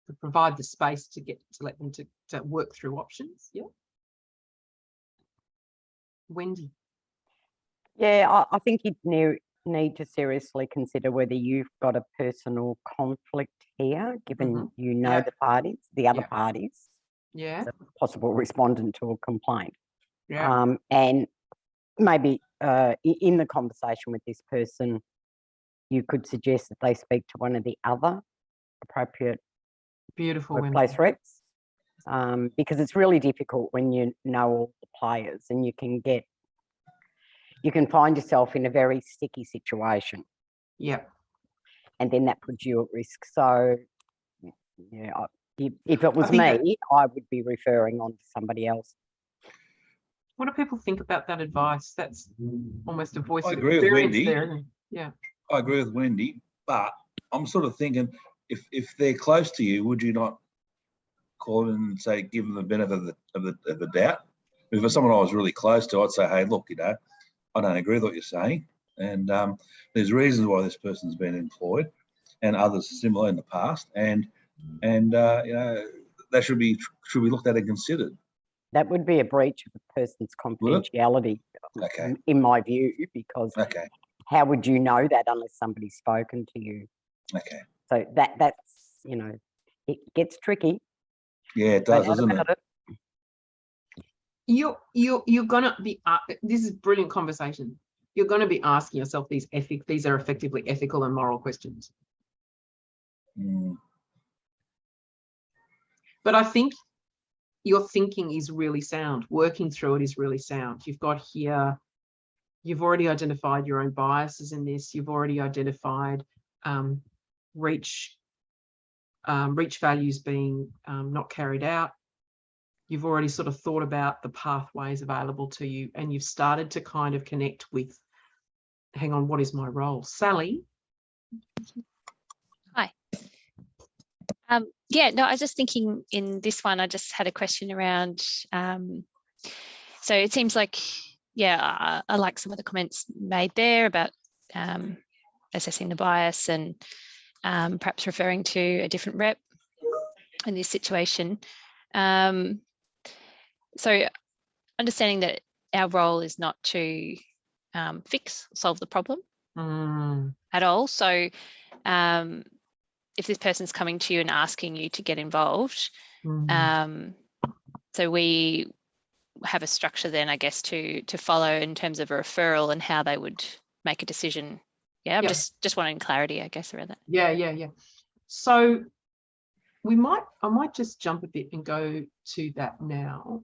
To provide the space to let them to work through options. Yeah. Wendy. Yeah, I think you'd need to seriously consider whether you've got a personal conflict here, given you know the parties, the other parties. Yeah. As a possible respondent to a complaint. Yeah. And maybe in the conversation with this person, you could suggest that they speak to one of the other appropriate workplace reps, because it's really difficult when you know all the players, and you can find yourself in a very sticky situation. Yeah. And then that puts you at risk. So, yeah, if it was me, I would be referring on to somebody else. What do people think about that advice? That's almost a voice of agree with Wendy. there. Yeah. I agree with Wendy, but I'm sort of thinking, if they're close to you, would you not call in and say, give them the benefit of the doubt? If it was someone I was really close to, I'd say, hey, look, you know, I don't agree with what you're saying, and there's reasons why this person's been employed, and others similar in the past, and you know, that should be looked at and considered. That would be a breach of a person's confidentiality, in my view, because how would you know that unless somebody's spoken to you? Okay. So that's, you know, it gets tricky. Yeah, it does, doesn't it? You're gonna be. This is brilliant conversation. You're going to be asking yourself these are effectively ethical and moral questions. But I think your thinking is really sound. Working through it is really sound. You've got here, you've already identified your own biases in this. You've already identified reach values being not carried out. You've already sort of thought about the pathways available to you, and you've started to kind of connect with, hang on, what is my role? Sally? Hi. Yeah, no, I was just thinking in this one, I just had a question around, so it seems like, yeah, I like some of the comments made there about assessing the bias and perhaps referring to a different rep in this situation. So understanding that our role is not to solve the problem Mm, at all. So if this person's coming to you and asking you to get involved, so we have a structure then, I guess, to follow in terms of a referral and how they would make a decision. Yeah, I'm just wanting clarity, I guess, around that. Yeah. So I might just jump a bit and go to that now.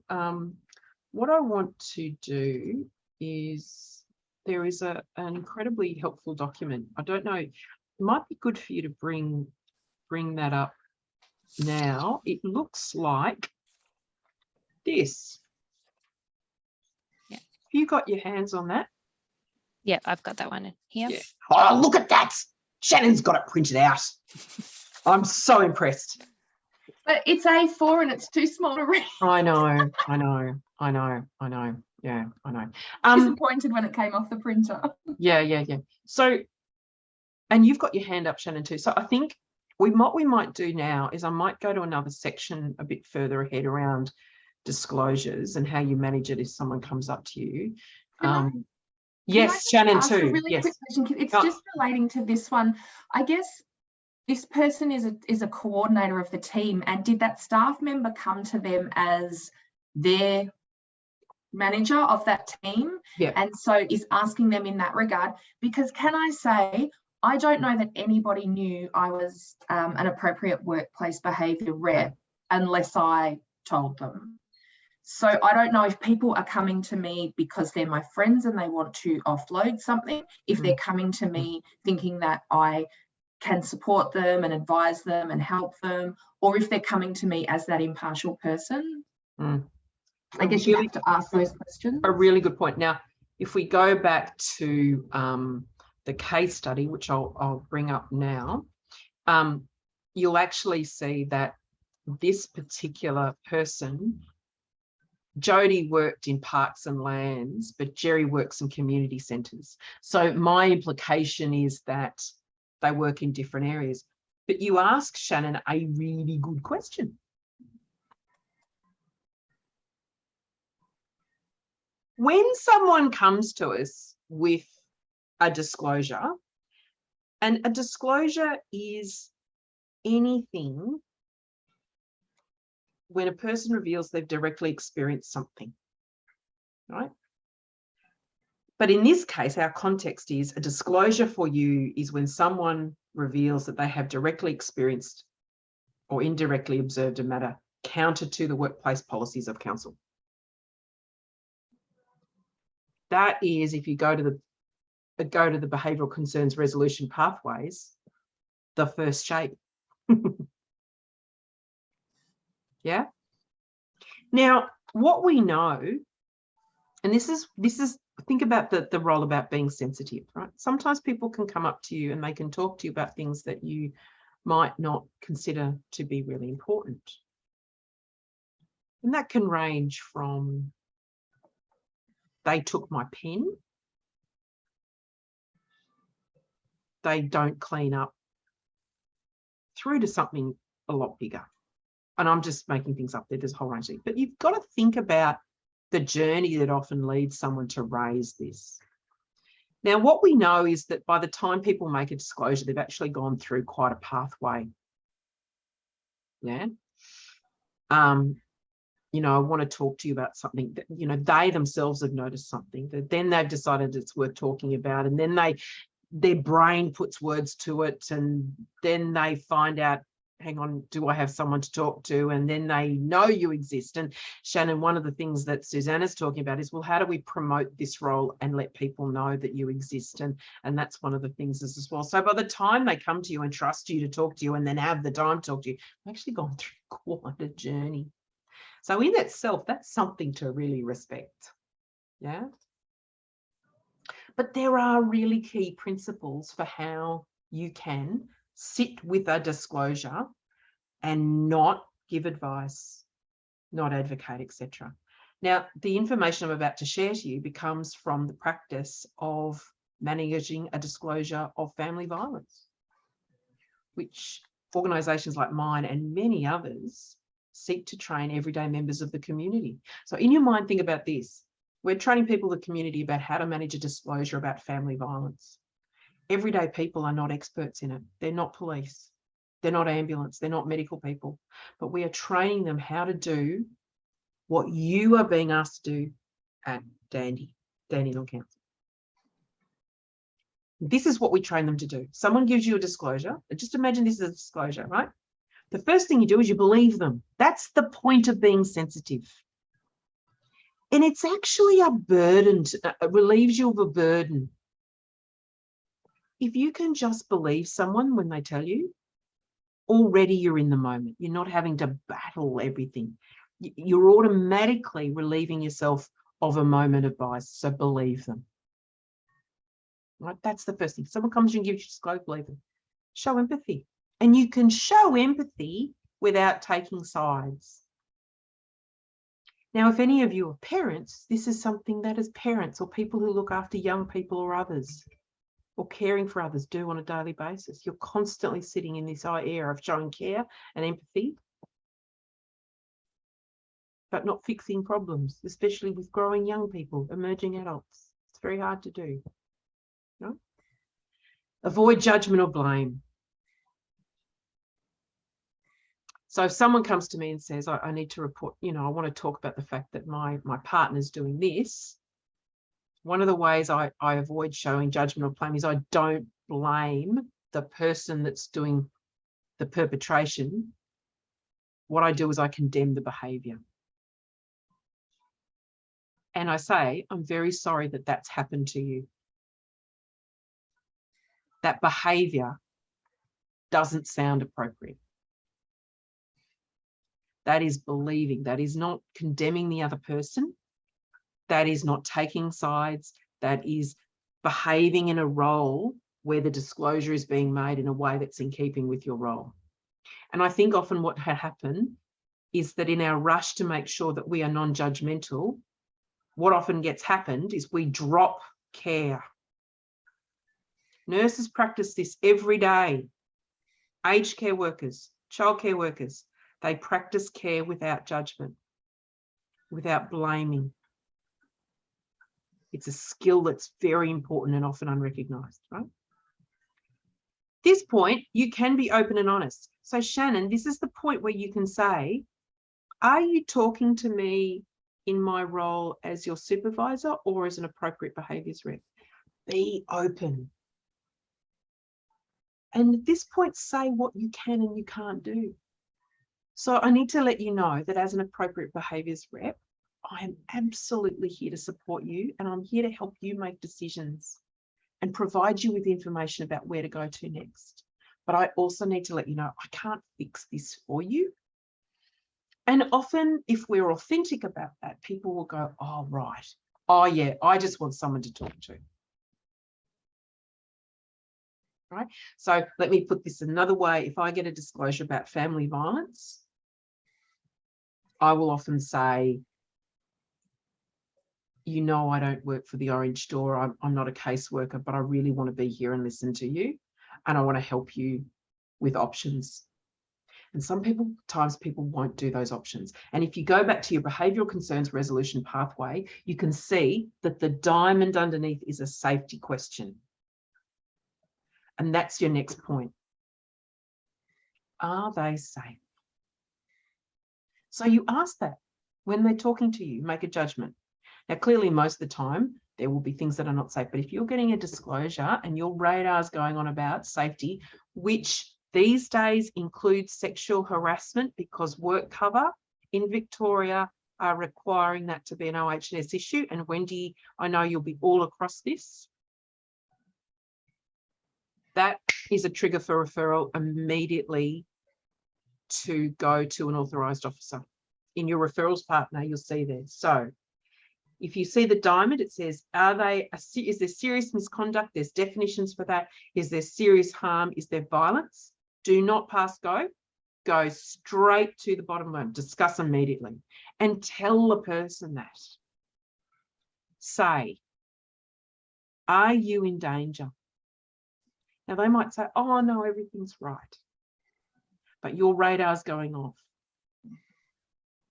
What I want to do is, there is an incredibly helpful document. I don't know, it might be good for you to bring that up now. It looks like this. Yeah. Have you got your hands on that? Yeah, I've got that one in here. Yeah. Oh, look at that. Shannon's got it printed out. I'm so impressed. But it's A4 and it's too small to read. I know. Yeah, I know. Disappointed when it came off the printer. Yeah. So, and you've got your hand up, Shannon, too. So I think what we might do now is I might go to another section a bit further ahead around disclosures and how you manage it if someone comes up to you. Yes, Shannon too. A really quick question. It's just relating to this one. I guess this person is a coordinator of the team, and did that staff member come to them as their manager of that team? Yeah. And so is asking them in that regard? Because can I say, I don't know that anybody knew I was an appropriate workplace behaviour rep unless I told them. So I don't know if people are coming to me because they're my friends and they want to offload something, if they're coming to me thinking that I can support them and advise them and help them, or if they're coming to me as that impartial person. I guess you have to ask those questions. A really good point. Now, if we go back to the case study, which I'll bring up now, you'll actually see that this particular person, Jody, worked in parks and lands, but Jerry works in community centres. So my implication is that they work in different areas. But you ask Shannon a really good question. When someone comes to us with a disclosure, and a disclosure is anything when a person reveals they've directly experienced something, right? But in this case, our context is a disclosure for you is when someone reveals that they have directly experienced or indirectly observed a matter counter to the workplace policies of council. That is, if you go to the behavioural concerns resolution pathways, the first shape. Yeah. Now, what we know, and this is think about the role about being sensitive, right? Sometimes people can come up to you and they can talk to you about things that you might not consider to be really important. And that can range from, they took my pen, they don't clean up, through to something a lot bigger. And I'm just making things up there, there's a whole range of things. But you've got to think about the journey that often leads someone to raise this. Now, what we know is that by the time people make a disclosure, they've actually gone through quite a pathway. Yeah. You know, I want to talk to you about something that, you know, they themselves have noticed something that then they've decided it's worth talking about. And then their brain puts words to it, and then they find out, hang on, do I have someone to talk to? And then they know you exist. And Shannon, one of the things that Susanna's talking about is, well, how do we promote this role and let people know that you exist? And that's one of the things as well. So by the time they come to you and trust you to talk to you and then have the time to talk to you, they've actually gone through quite a journey. So in itself, that's something to really respect. Yeah. But there are really key principles for how you can sit with a disclosure and not give advice, not advocate, etc. Now, the information I'm about to share to you comes from the practice of managing a disclosure of family violence, which organisations like mine and many others seek to train everyday members of the community. So in your mind, think about this. We're training people in the community about how to manage a disclosure about family violence. Everyday people are not experts in it. They're not police. They're not ambulance. They're not medical people. But we are training them how to do what you are being asked to do at Dandenong Council. This is what we train them to do. Someone gives you a disclosure. Just imagine this is a disclosure, right? The first thing you do is you believe them. That's the point of being sensitive. And it's actually a burden, it relieves you of a burden. If you can just believe someone when they tell you, already you're in the moment. You're not having to battle everything. You're automatically relieving yourself of a moment of bias. So believe them. Right? That's the first thing. Someone comes and gives you disclosure, believe them. Show empathy. And you can show empathy without taking sides. Now, if any of you are parents, this is something that as parents or people who look after young people or others or caring for others do on a daily basis. You're constantly sitting in this area of showing care and empathy, but not fixing problems, especially with growing young people, emerging adults. It's very hard to do. No? Avoid judgment or blame. So if someone comes to me and says, I need to report, I want to talk about the fact that my partner's doing this, one of the ways I avoid showing judgment or blame is I don't blame the person that's doing the perpetration. What I do is I condemn the behaviour. And I say, I'm very sorry that that's happened to you. That behaviour doesn't sound appropriate. That is believing. That is not condemning the other person. That is not taking sides. That is behaving in a role where the disclosure is being made in a way that's in keeping with your role. And I think often what happens is that in our rush to make sure that we are non-judgmental, what often gets happened is we drop care. Nurses practice this every day. Aged care workers, childcare workers, they practice care without judgment, without blaming. It's a skill that's very important and often unrecognised, right? At this point, you can be open and honest. So Shannon, this is the point where you can say, are you talking to me in my role as your supervisor or as an appropriate behaviours rep? Be open. And at this point, say what you can and you can't do. So I need to let you know that as an appropriate behaviours rep, I am absolutely here to support you and I'm here to help you make decisions and provide you with information about where to go to next. But I also need to let you know I can't fix this for you. And often if we're authentic about that, people will go, oh, right. Oh, yeah, I just want someone to talk to. Right? So let me put this another way. If I get a disclosure about family violence, I will often say, I don't work for the Orange Door. I'm not a caseworker, but I really want to be here and listen to you. And I want to help you with options. And sometimes people won't do those options. And if you go back to your behavioural concerns resolution pathway, you can see that the diamond underneath is a safety question. And that's your next point. Are they safe? So you ask that when they're talking to you, make a judgment. Now, clearly, most of the time, there will be things that are not safe. But if you're getting a disclosure and your radar's going on about safety, which these days includes sexual harassment because work cover in Victoria are requiring that to be an OHS issue. And Wendy, I know you'll be all across this. That is a trigger for referral immediately to go to an authorised officer. In your referrals partner, you'll see there. So if you see the diamond, it says, is there serious misconduct? There's definitions for that. Is there serious harm? Is there violence? Do not pass go. Go straight to the bottom one. Discuss immediately. And tell the person that. Say, are you in danger? Now, they might say, oh, no, everything's right. But your radar's going off.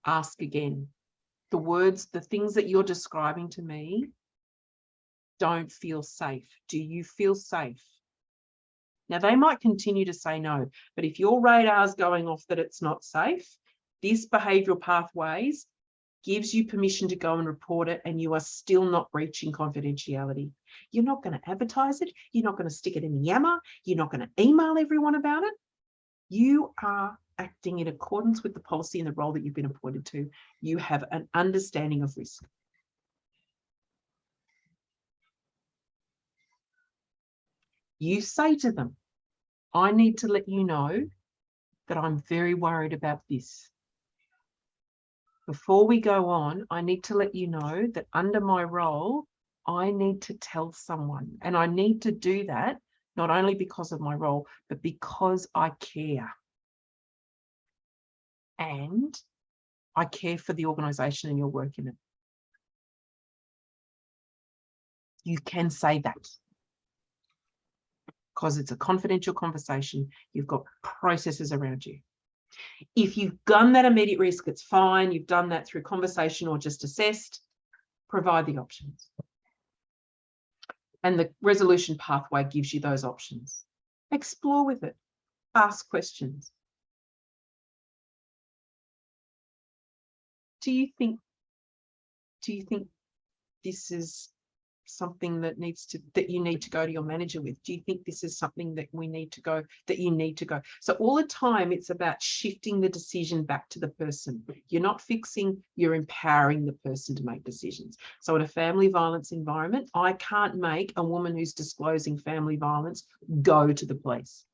Ask again. the words, the things that you're describing to me don't feel safe. Do you feel safe? Now, they might continue to say no, but if your radar's going off that it's not safe, this behavioural pathways gives you permission to go and report it, and you are still not breaching confidentiality. You're not going to advertise it. You're not going to stick it in the Yammer. You're not going to email everyone about it. You are acting in accordance with the policy and the role that you've been appointed to. You have an understanding of risk. You say to them, I need to let you know that I'm very worried about this. Before we go on, I need to let you know that under my role, I need to tell someone. And I need to do that not only because of my role, but because I care. And I care for the organisation and your work in it. You can say that. Because it's a confidential conversation, you've got processes around you. If you've done that immediate risk, it's fine. You've done that through conversation or just assessed, provide the options. And the resolution pathway gives you those options. Explore with it. Ask questions. Do you think this is something that you need to go to your manager with? Do you think this is something that you need to go? So all the time it's about shifting the decision back to the person. You're not fixing, you're empowering the person to make decisions. So in a family violence environment, I can't make a woman who's disclosing family violence go to the police.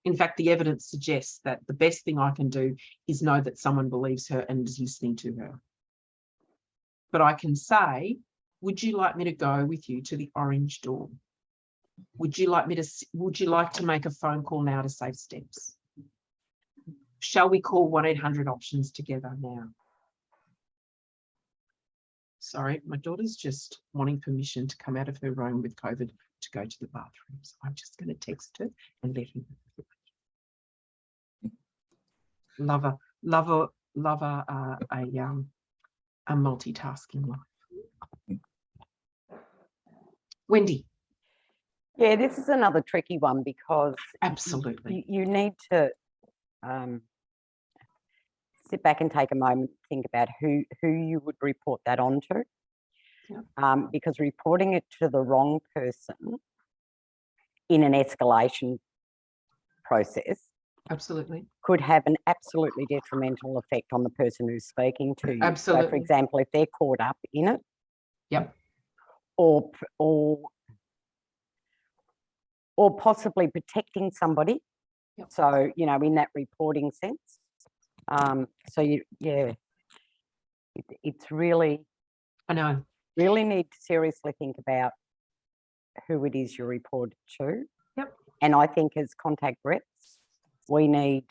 In fact, the evidence suggests that the best thing I can do is know that someone believes her and is listening to her. But I can say, would you like me to go with you to the orange door? Would you like to make a phone call now to Safe Steps? Shall we call 1-800 options together now? Sorry, my daughter's just wanting permission to come out of her room with COVID to go to the bathroom. So I'm just going to text her and let her know. Love a multitasking life. Wendy. Yeah, this is another tricky one because absolutely you need to sit back and take a moment to think about who you would report that on to. Yeah. Because reporting it to the wrong person in an escalation process absolutely could have an absolutely detrimental effect on the person who's speaking to you. Absolutely. So, for example, if they're caught up in it, yep, or possibly protecting somebody. Yep. So, you know, in that reporting sense. It's really, I know, really need to seriously think about who it is you report to. Yep. And I think as contact reps, we need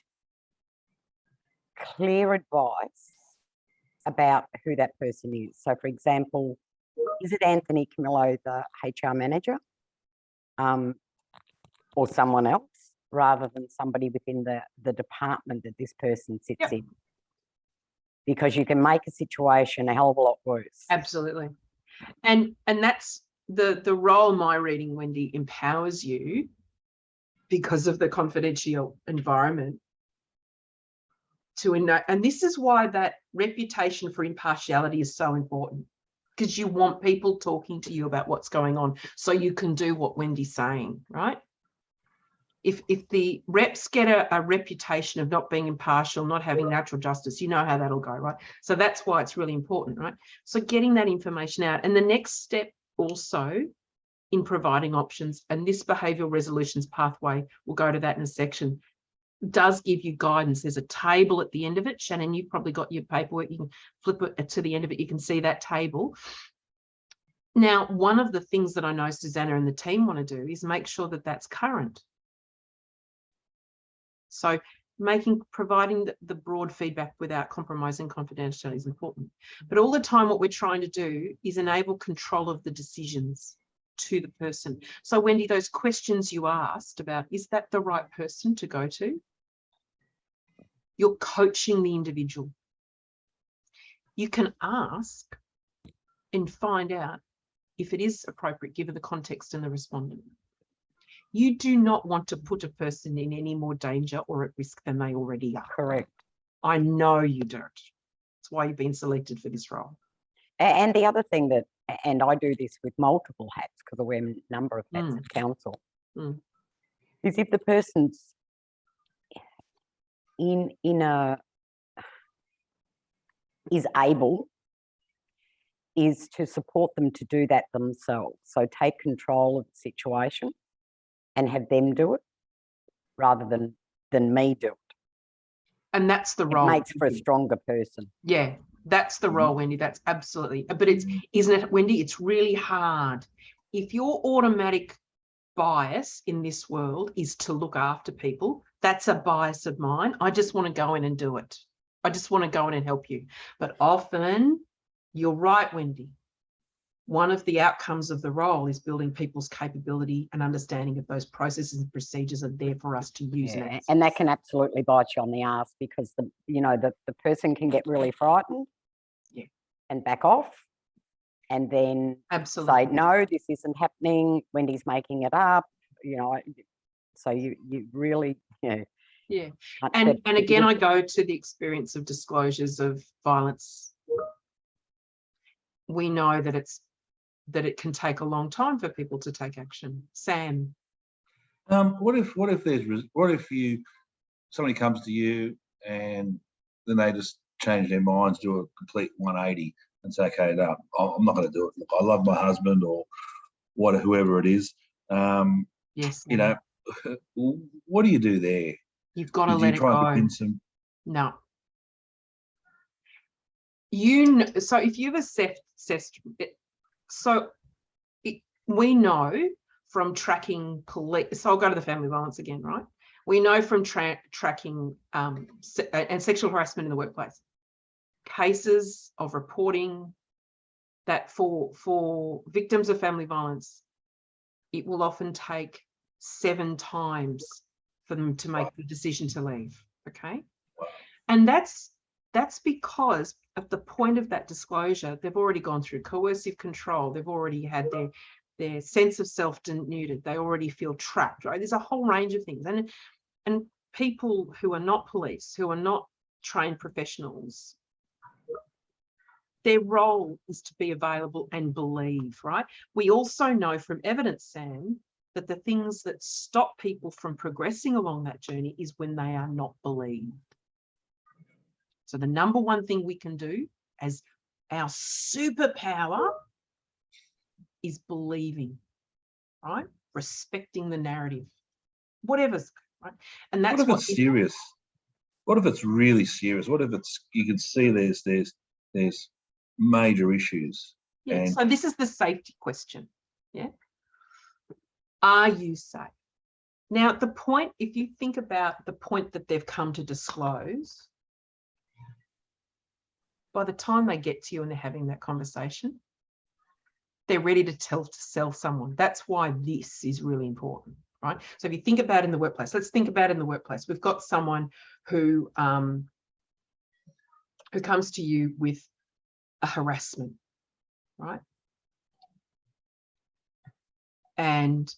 clear advice about who that person is. So, for example, is it Anthony Camillo, the HR manager, or someone else, rather than somebody within the department that this person sits yep. in? Because you can make a situation a hell of a lot worse. Absolutely. And that's the role my reading, Wendy, empowers you because of the confidential environment and this is why that reputation for impartiality is so important, because you want people talking to you about what's going on so you can do what Wendy's saying, right? If the reps get a reputation of not being impartial, not having natural justice, you know how that'll go, right? So that's why it's really important, right? So getting that information out. And the next step also in providing options, and this behavioural resolutions pathway, we'll go to that in a section, does give you guidance. There's a table at the end of it. Shannon, you've probably got your paperwork. You can flip it to the end of it. You can see that table. Now, one of the things that I know Susanna and the team want to do is make sure that that's current. So providing the broad feedback without compromising confidentiality is important. But all the time, what we're trying to do is enable control of the decisions to the person. So Wendy, those questions you asked about, is that the right person to go to? You're coaching the individual. You can ask and find out if it is appropriate given the context and the respondent. You do not want to put a person in any more danger or at risk than they already are. Correct. I know you don't. That's why you've been selected for this role. And the other thing that, and I do this with multiple hats because I wear a number of hats at council, is if the person's is able, is to support them to do that themselves. So take control of the situation and have them do it rather than me do it. And that's the role. It makes for a stronger person. Yeah, that's the role, Wendy. That's absolutely. But it's, isn't it, Wendy? It's really hard. If your automatic bias in this world is to look after people, that's a bias of mine. I just want to go in and do it. I just want to go in and help you. But often, you're right, Wendy. One of the outcomes of the role is building people's capability and understanding of those processes and procedures are there for us to use. Yeah, and that can absolutely bite you on the ass because the person can get really frightened, and back off, and then say no, this isn't happening. Wendy's making it up, So you really, yeah. And again, I go to the experience of disclosures of violence. We know that it can take a long time for people to take action. Sam. What if somebody comes to you and then they just change their minds, do a complete 180 and say, okay, no, I'm not going to do it. Look, I love my husband or whoever it is. Yes. What do you do there? You've got to let it go. Try and convince them? No. So if you've assessed it, we know from tracking police, so I'll go to the family violence again, right? We know from tracking and sexual harassment in the workplace, cases of reporting that for victims of family violence, it will often take 7 times for them to make the decision to leave, okay? And that's because at the point of that disclosure, they've already gone through coercive control. They've already had their sense of self denuded. They already feel trapped, right? There's a whole range of things. And people who are not police, who are not trained professionals, their role is to be available and believe, right? We also know from evidence, Sam, that the things that stop people from progressing along that journey is when they are not believed. So the number one thing we can do as our superpower is believing, right? Respecting the narrative, whatever's, right? And that's what if it's serious? What if it's really serious? What if you can see there's major issues? Yeah. So this is the safety question. Yeah. Are you safe? Now, the point, if you think about the point that they've come to disclose, by the time they get to you and they're having that conversation, they're ready to sell someone. That's why this is really important, right? So if you think about in the workplace, let's think about in the workplace. We've got someone who comes to you with a harassment, right? And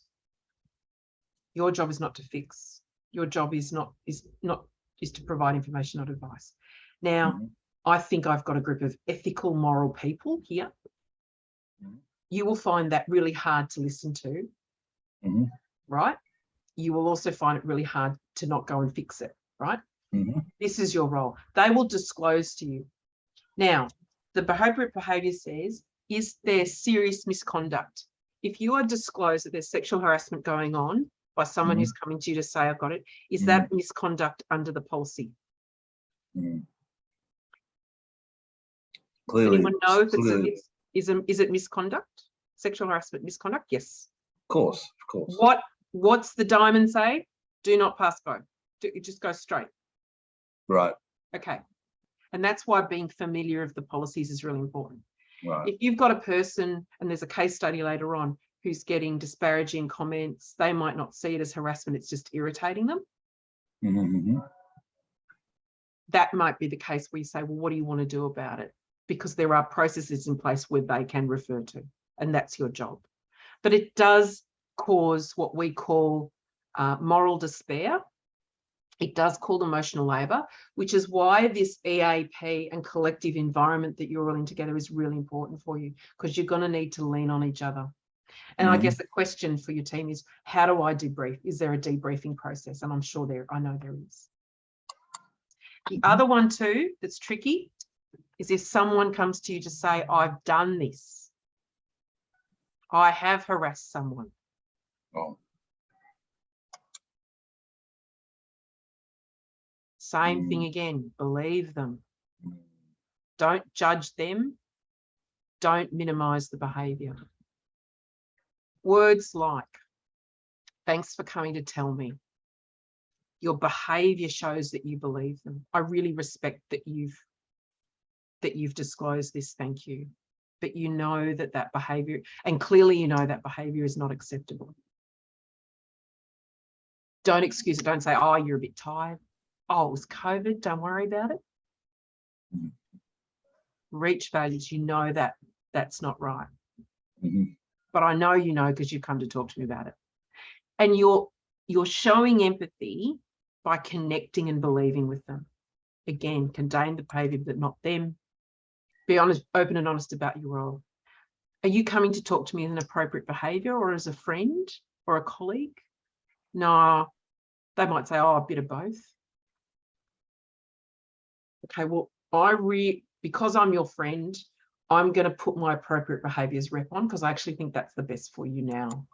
your job is not to fix. Your job is to provide information, not advice. Now, I think I've got a group of ethical, moral people here. You will find that really hard to listen to, right? You will also find it really hard to not go and fix it, right? This is your role. They will disclose to you. Now, the behaviour says, is there serious misconduct? If you are disclosed that there's sexual harassment going on by someone who's coming to you to say, I've got it, is that misconduct under the policy? Clearly. Anyone know if it's is it misconduct? Sexual harassment misconduct? Yes. Of course. What's the diamond say? Do not pass go. Just go straight. Right. Okay. And that's why being familiar of the policies is really important. Right. If you've got a person, and there's a case study later on, who's getting disparaging comments, they might not see it as harassment, it's just irritating them. that might be the case where you say, well, what do you want to do about it? Because there are processes in place where they can refer to, and that's your job. But it does cause what we call moral despair. It does cause emotional labour, which is why this EAP and collective environment that you're all in together is really important for you, because you're going to need to lean on each other. And I guess the question for your team is, how do I debrief? Is there a debriefing process? And I'm sure I know there is. The other one too that's tricky is if someone comes to you to say, I've done this. I have harassed someone. Oh. Same thing again, believe them. Don't judge them. Don't minimise the behaviour. Words like, thanks for coming to tell me. Your behaviour shows that you believe them. I really respect that you've disclosed this, thank you. But you know that behaviour, and clearly you know that behaviour is not acceptable. Don't excuse it. Don't say, oh, you're a bit tired. Oh, it was COVID. Don't worry about it. Reach values. You know that that's not right. But I know you know because you've come to talk to me about it. And you're showing empathy by connecting and believing with them. Again, contain the behaviour, but not them. Be honest, open and honest about your role. Are you coming to talk to me as an appropriate behaviour or as a friend or a colleague? No, they might say, oh, a bit of both. Okay, well, because I'm your friend, I'm going to put my appropriate behaviours rep on because I actually think that's the best for you now.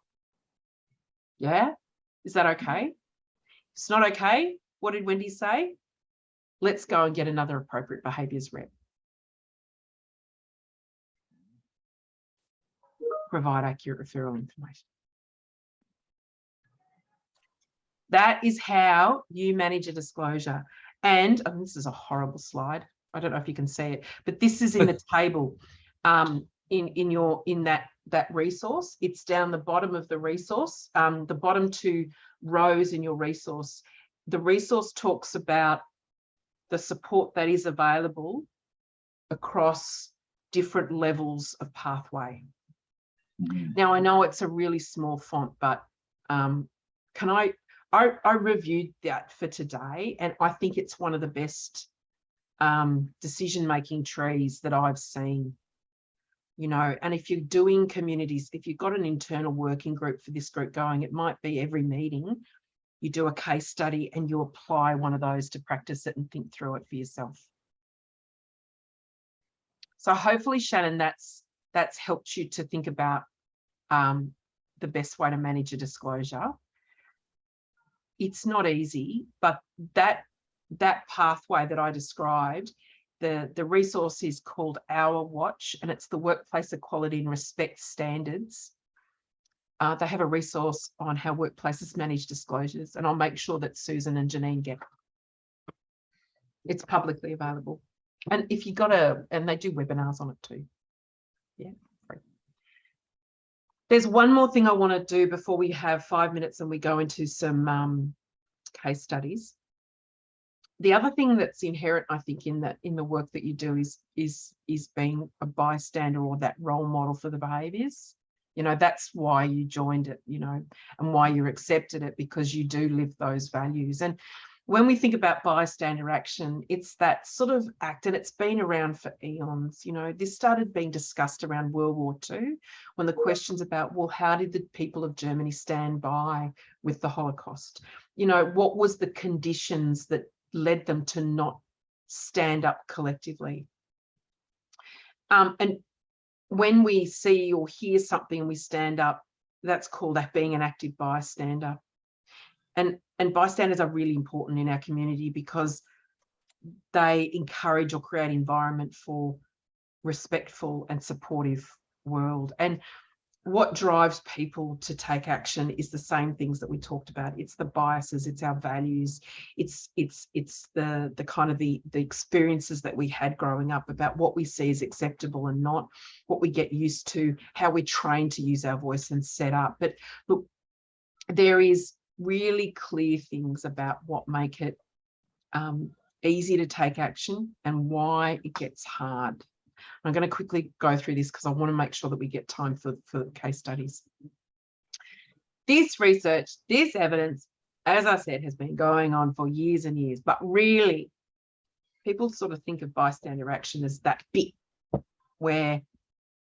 Yeah? Is that okay? If it's not okay, what did Wendy say? Let's go and get another appropriate behaviours rep. Provide accurate referral information. That is how you manage a disclosure. And this is a horrible slide. I don't know if you can see it, but this is in the table in that resource. It's down the bottom of the resource, the bottom two rows in your resource. The resource talks about the support that is available across different levels of pathway. Now, I know it's a really small font, but I reviewed that for today, and I think it's one of the best decision-making trees that I've seen. You know, and if you're doing communities, if you've got an internal working group for this group going, it might be every meeting you do a case study and you apply one of those to practice it and think through it for yourself. So hopefully, Shannon, that's helped you to think about the best way to manage a disclosure. It's not easy, but that pathway that I described, the resource is called Our Watch, and it's the Workplace Equality and Respect Standards. They have a resource on how workplaces manage disclosures, and I'll make sure that Susan and Janine get it. It's publicly available. And if you and they do webinars on it too. Yeah. Great. There's one more thing I want to do before we have 5 minutes and we go into some case studies. The other thing that's inherent, I think, in the work that you do is being a bystander or that role model for the behaviours. You know, that's why you joined it, you know, and why you accepted it, because you do live those values. And when we think about bystander action, it's that sort of act, and it's been around for eons. You know, this started being discussed around World War II, when the questions about, well, how did the people of Germany stand by with the Holocaust? You know, what was the conditions that led them to not stand up collectively? And when we see or hear something and we stand up, that's called that being an active bystander. And bystanders are really important in our community because they encourage or create environment for respectful and supportive world. And what drives people to take action is the same things that we talked about. It's the biases, it's our values, it's the kind of the experiences that we had growing up about what we see as acceptable and not, what we get used to, how we're trained to use our voice and set up. But look, there is really clear things about what make it easy to take action and why it gets hard. I'm going to quickly go through this because I want to make sure that we get time for case studies. This research, this evidence, as I said, has been going on for years and years, but really people sort of think of bystander action as that bit where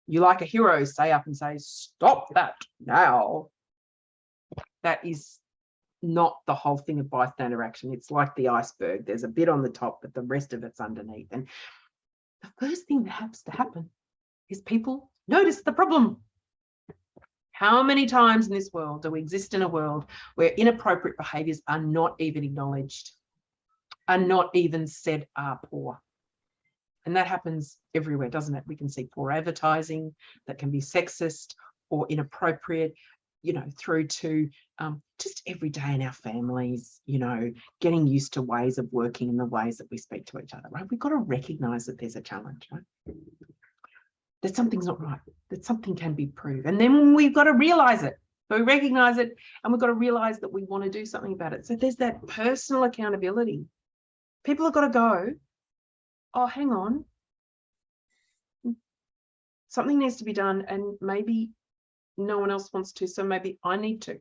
you, like a hero, stay up and say, stop that now. That is not the whole thing of bystander action. It's like the iceberg. There's a bit on the top, but the rest of it's underneath. And the first thing that has to happen is people notice the problem. How many times in this world do we exist in a world where inappropriate behaviours are not even acknowledged, are not even said are poor? And that happens everywhere, doesn't it? We can see poor advertising that can be sexist or inappropriate, you know, through to just every day in our families, you know, getting used to ways of working and the ways that we speak to each other, right? We've got to recognise that there's a challenge, right? That something's not right, that something can be improved. And then we've got to realise it. So we recognise it and we've got to realise that we want to do something about it. So there's that personal accountability. People have got to go, oh, hang on, something needs to be done and maybe no one else wants to, so maybe I need to.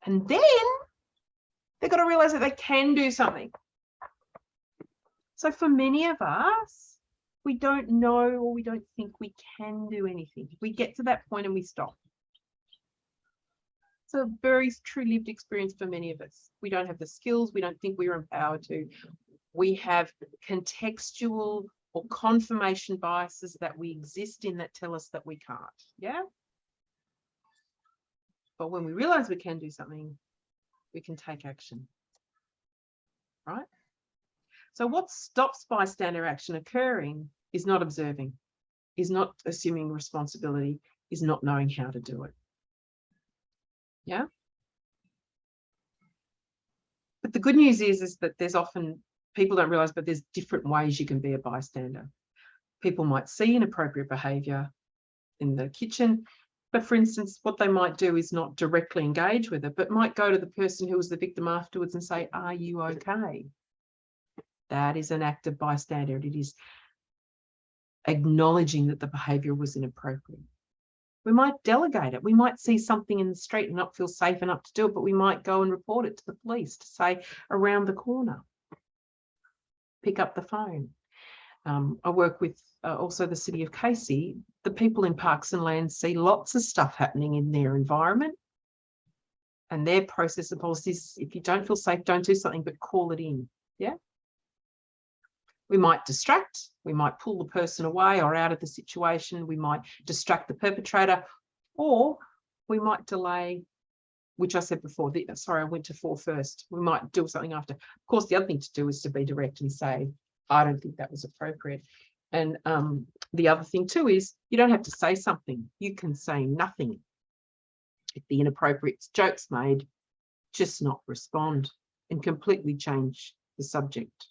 And then they've got to realise that they can do something. So for many of us, we don't know or we don't think we can do anything. We get to that point and we stop. It's a very true lived experience for many of us. We don't have the skills. We don't think we're empowered to. We have contextual or confirmation biases that we exist in that tell us that we can't. Yeah. But when we realize we can do something, we can take action. Right? So what stops bystander action occurring is not observing, is not assuming responsibility, is not knowing how to do it. Yeah. But the good news is that there's often, people don't realize, but there's different ways you can be a bystander. People might see inappropriate behavior in the kitchen, but for instance, what they might do is not directly engage with it, but might go to the person who was the victim afterwards and say, are you okay? That is an act of bystander. It is acknowledging that the behavior was inappropriate. We might delegate it. We might see something in the street and not feel safe enough to do it, but we might go and report it to the police to say around the corner. Pick up the phone. I work with also the City of Casey. The people in Parks and Lands see lots of stuff happening in their environment. And their process and policies, if you don't feel safe, don't do something, but call it in. Yeah. We might distract, we might pull the person away or out of the situation, we might distract the perpetrator, or we might delay, which I said before, sorry, I went to 4 first. We might do something after. Of course, the other thing to do is to be direct and say, I don't think that was appropriate. And the other thing too is you don't have to say something. You can say nothing. If the inappropriate joke's made, just not respond and completely change the subject.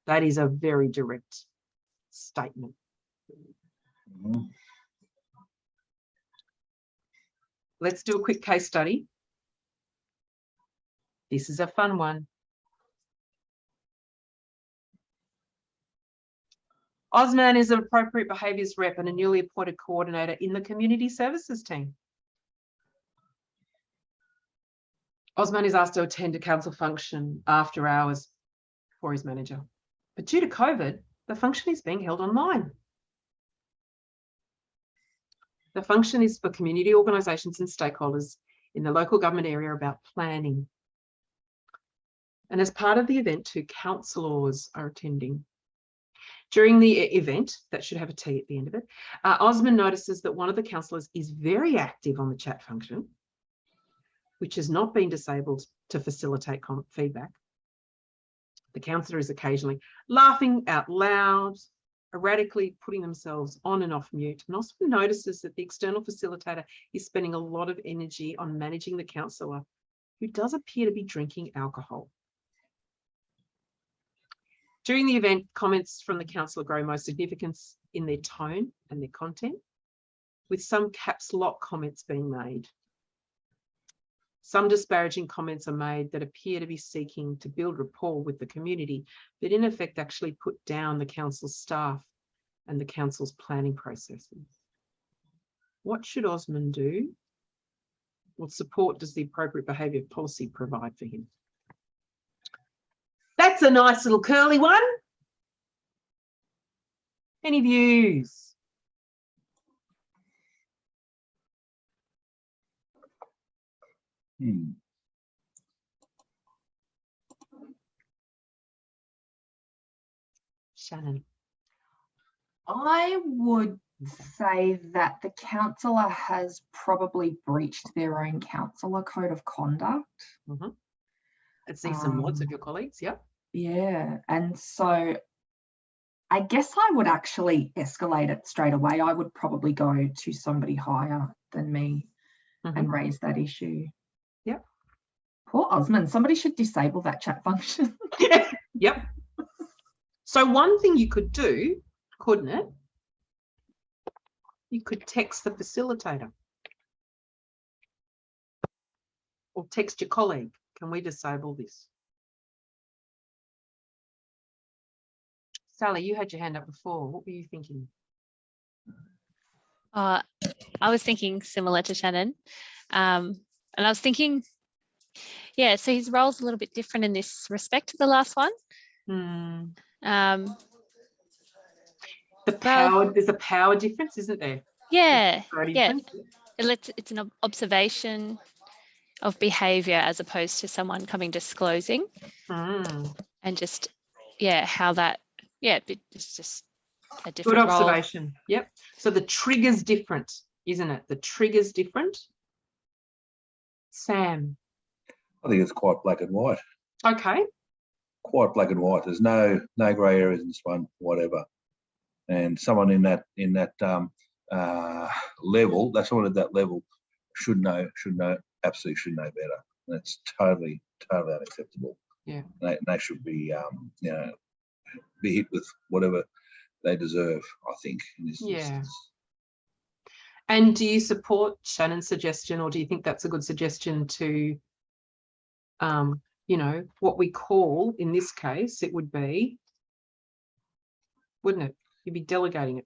That is a very direct statement. Mm-hmm. Let's do a quick case study. This is a fun one. Osman is an appropriate behaviours rep and a newly appointed coordinator in the community services team. Osman is asked to attend a council function after hours for his manager. But due to COVID, the function is being held online. The function is for community organisations and stakeholders in the local government area about planning. And as part of the event, 2 councillors are attending. During the event, that should have a T at the end of it, Osman notices that one of the councillors is very active on the chat function, which has not been disabled to facilitate feedback. The councillor is occasionally laughing out loud, erratically putting themselves on and off mute, and also notices that the external facilitator is spending a lot of energy on managing the councillor, who does appear to be drinking alcohol. During the event, comments from the councillor grow most significance in their tone and their content, with some caps lock comments being made. Some disparaging comments are made that appear to be seeking to build rapport with the community, but in effect actually put down the council's staff and the council's planning processes. What should Osman do? What support does the appropriate behaviour policy provide for him? That's a nice little curly one. Any views? Shannon. I would say that the councillor has probably breached their own councillor code of conduct. Let's see some nods of your colleagues. Yep. Yeah, and so I guess I would actually escalate it straight away. I would probably go to somebody higher than me and raise that issue. Yep. Poor Osman, somebody should disable that chat function. Yep. So one thing you could do, couldn't it? You could text the facilitator or text your colleague. Can we disable this? Sally, you had your hand up before. What were you thinking? I was thinking similar to Shannon. And I was thinking, yeah, so his role's a little bit different in this respect to the last one. The power, there's a power difference, isn't there? Yeah, Yeah. it's an observation of behaviour as opposed to someone coming disclosing and just, how that, it's just a different Good observation. role. Yep. So the trigger's different, isn't it? The trigger's different. Sam. I think it's quite black and white. Okay. Quite black and white. There's no grey areas in this one, whatever. And someone in that level, that's someone at that level should know, absolutely should know better. That's totally unacceptable. Yeah. They should be, be hit with whatever they deserve, I think, in this instance. And do you support Shannon's suggestion, or do you think that's a good suggestion to, what we call, in this case, it would be, wouldn't it? You'd be delegating it.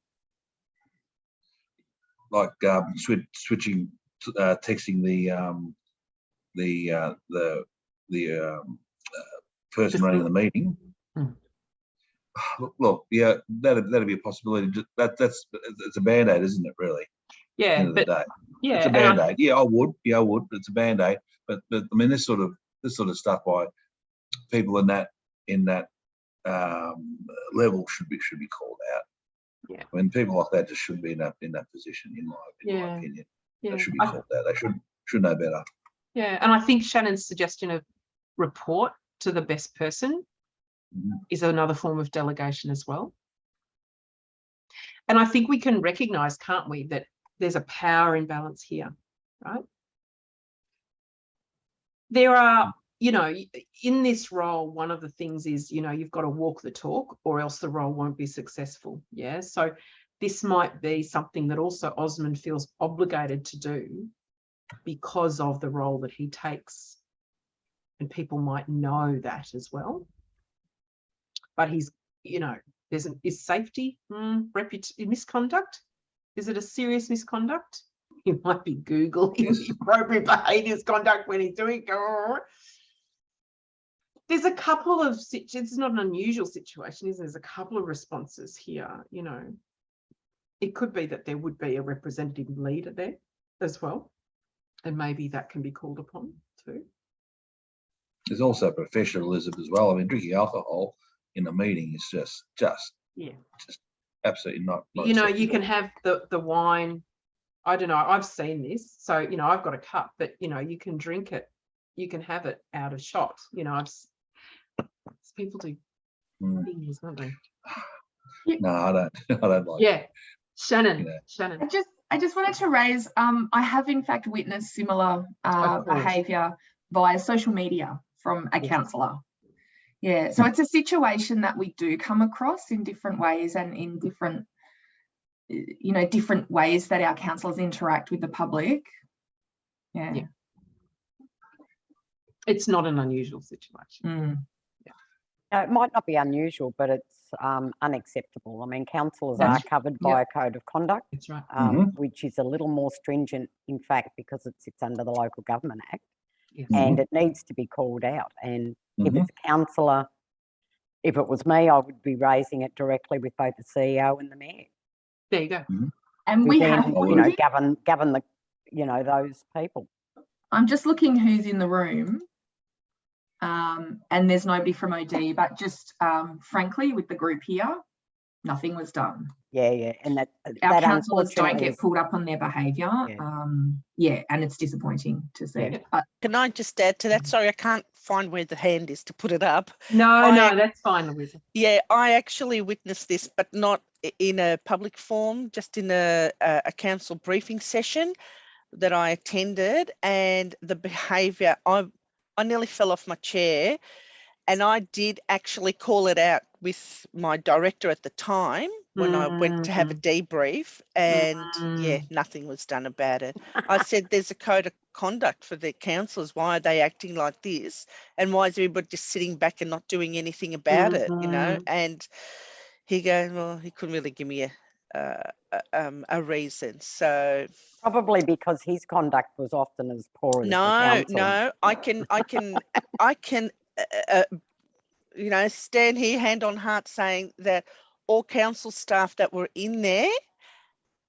Like switching, texting the person running the meeting. Look, yeah, that'd be a possibility. That's a band-aid, isn't it? Really? Yeah, End of the day. Yeah, it's a band-aid. I would. It's a band-aid. But I mean, this sort of stuff by people in that level should be called out. Yeah. I mean, people like that just shouldn't be in that position, in my opinion. Yeah. They should be called out. They should know better. Yeah, and I think Shannon's suggestion of report to the best person is another form of delegation as well. And I think we can recognise, can't we, that there's a power imbalance here, right? There are, in this role, one of the things is, you've got to walk the talk or else the role won't be successful. Yeah. So this might be something that also Osman feels obligated to do because of the role that he takes. And people might know that as well. But he's, is safety misconduct? Is it a serious misconduct? He might be Googling the appropriate behaviours conduct when he's doing. There's a couple of, it's not an unusual situation, is there? There's a couple of responses here, It could be that there would be a representative leader there as well. And maybe that can be called upon too. There's also professionalism as well. I mean, drinking alcohol in a meeting is just absolutely not you can have the wine. I don't know, I've seen this. So, I've got a cup, but you can drink it, you can have it out of shot. People do things, don't they? No, I don't like it. Shannon. I just wanted to raise, I have in fact witnessed similar behaviour via social media from a councillor. Yeah, so it's a situation that we do come across in different ways and in different, different ways that our councillors interact with the public. Yeah. It's not an unusual situation. Mm. No, it might not be unusual, but it's unacceptable. I mean, councillors are That's- covered by a code of conduct, That's right. which is a little more stringent, in fact, because it sits under the Local Government Act, Yes. and it needs to be called out. And if Mhm. it's a councillor, if it was me, I would be raising it directly with both the CEO and the mayor. There you go. And Who we then, have, you know, govern the, you know, those people. I'm just looking who's in the room. And there's nobody from OD, but just frankly, with the group here, nothing was done. Yeah, and that Our that councillors don't unfortunately get is, pulled up on their behaviour. Yeah, and it's disappointing to see. Yeah. But Can I just add to that? Sorry, I can't find where the hand is to put it up. No, that's fine, Louisa. Yeah, I actually witnessed this, but not in a public forum, just in a council briefing session that I attended, and the behaviour, I nearly fell off my chair, and I did actually call it out with my director at the time when I went to have a debrief, and yeah, nothing was done about it. I said, there's a code of conduct for the councillors. Why are they acting like this? And why is everybody just sitting back and not doing anything about it, you know? And he goes, well, he couldn't really give me a reason. So probably because his conduct was often as poor as the council. no, I can you know, stand here hand on heart saying that all council staff that were in there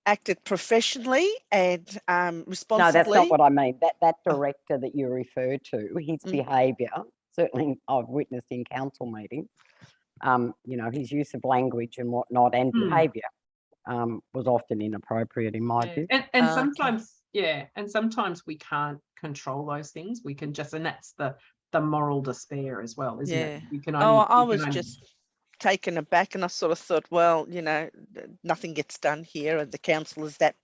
acted professionally and responsibly. No, that's not what I mean. That director that you refer to, his behaviour, certainly I've witnessed in council meetings, you know, his use of language and whatnot and behaviour was often inappropriate in my view. And sometimes, and sometimes we can't control those things. We can just, and that's the moral despair as well, isn't it? You can only, I was just taken aback, and I sort of thought, well, you know, nothing gets done here, and the council is that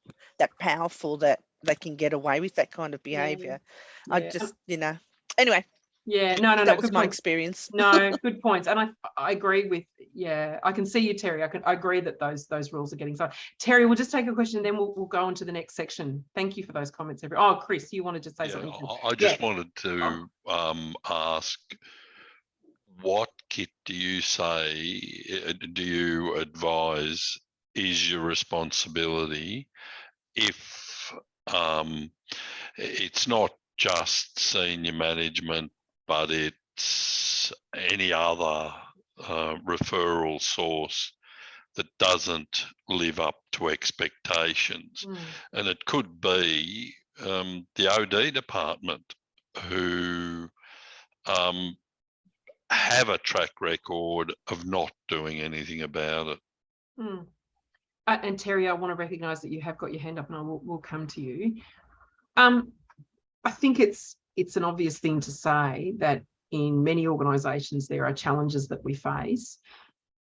powerful that they can get away with that kind of behaviour. I just, you know, anyway. Yeah, no, that was good my points. experience. No, good points, and I agree with. Yeah, I can see you, Terry. I agree that those rules are getting so. Terry, we'll just take a question, and then we'll go on to the next section. Thank you for those comments, everyone. Oh, Chris, you wanted to say something? I just wanted to ask, what kit do you say? Do you advise is your responsibility if it's not just senior management, but it's any other referral source that doesn't live up to expectations? And it could be the OD department, who have a track record of not doing anything about it. And Terry, I want to recognise that you have got your hand up, and we'll come to you. I think it's an obvious thing to say that in many organisations there are challenges that we face.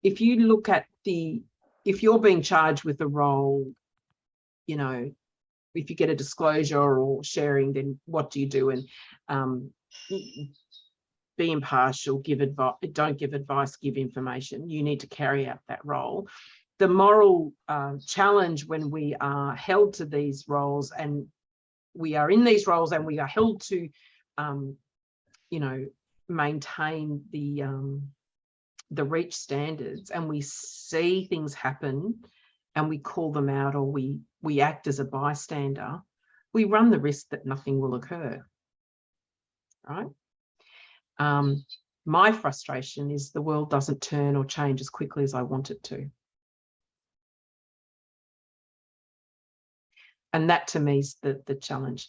If you look at if you're being charged with a role, you know, if you get a disclosure or sharing, then what do you do? And be impartial, give advice, don't give advice, give information. You need to carry out that role. The moral challenge when we are held to these roles, and we are in these roles and we are held to, you know, maintain the reach standards, and we see things happen and we call them out, or we act as a bystander, we run the risk that nothing will occur, right? My frustration is the world doesn't turn or change as quickly as I want it to. And that to me is the challenge.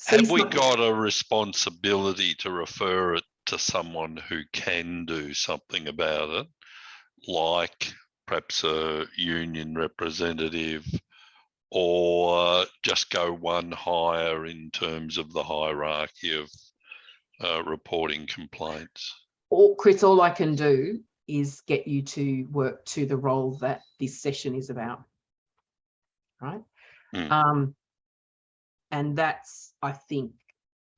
Have we got a responsibility to refer it to someone who can do something about it, like perhaps a union representative, or just go one higher in terms of the hierarchy of reporting complaints? Chris, all I can do is get you to work to the role that this session is about, right? And that's, I think,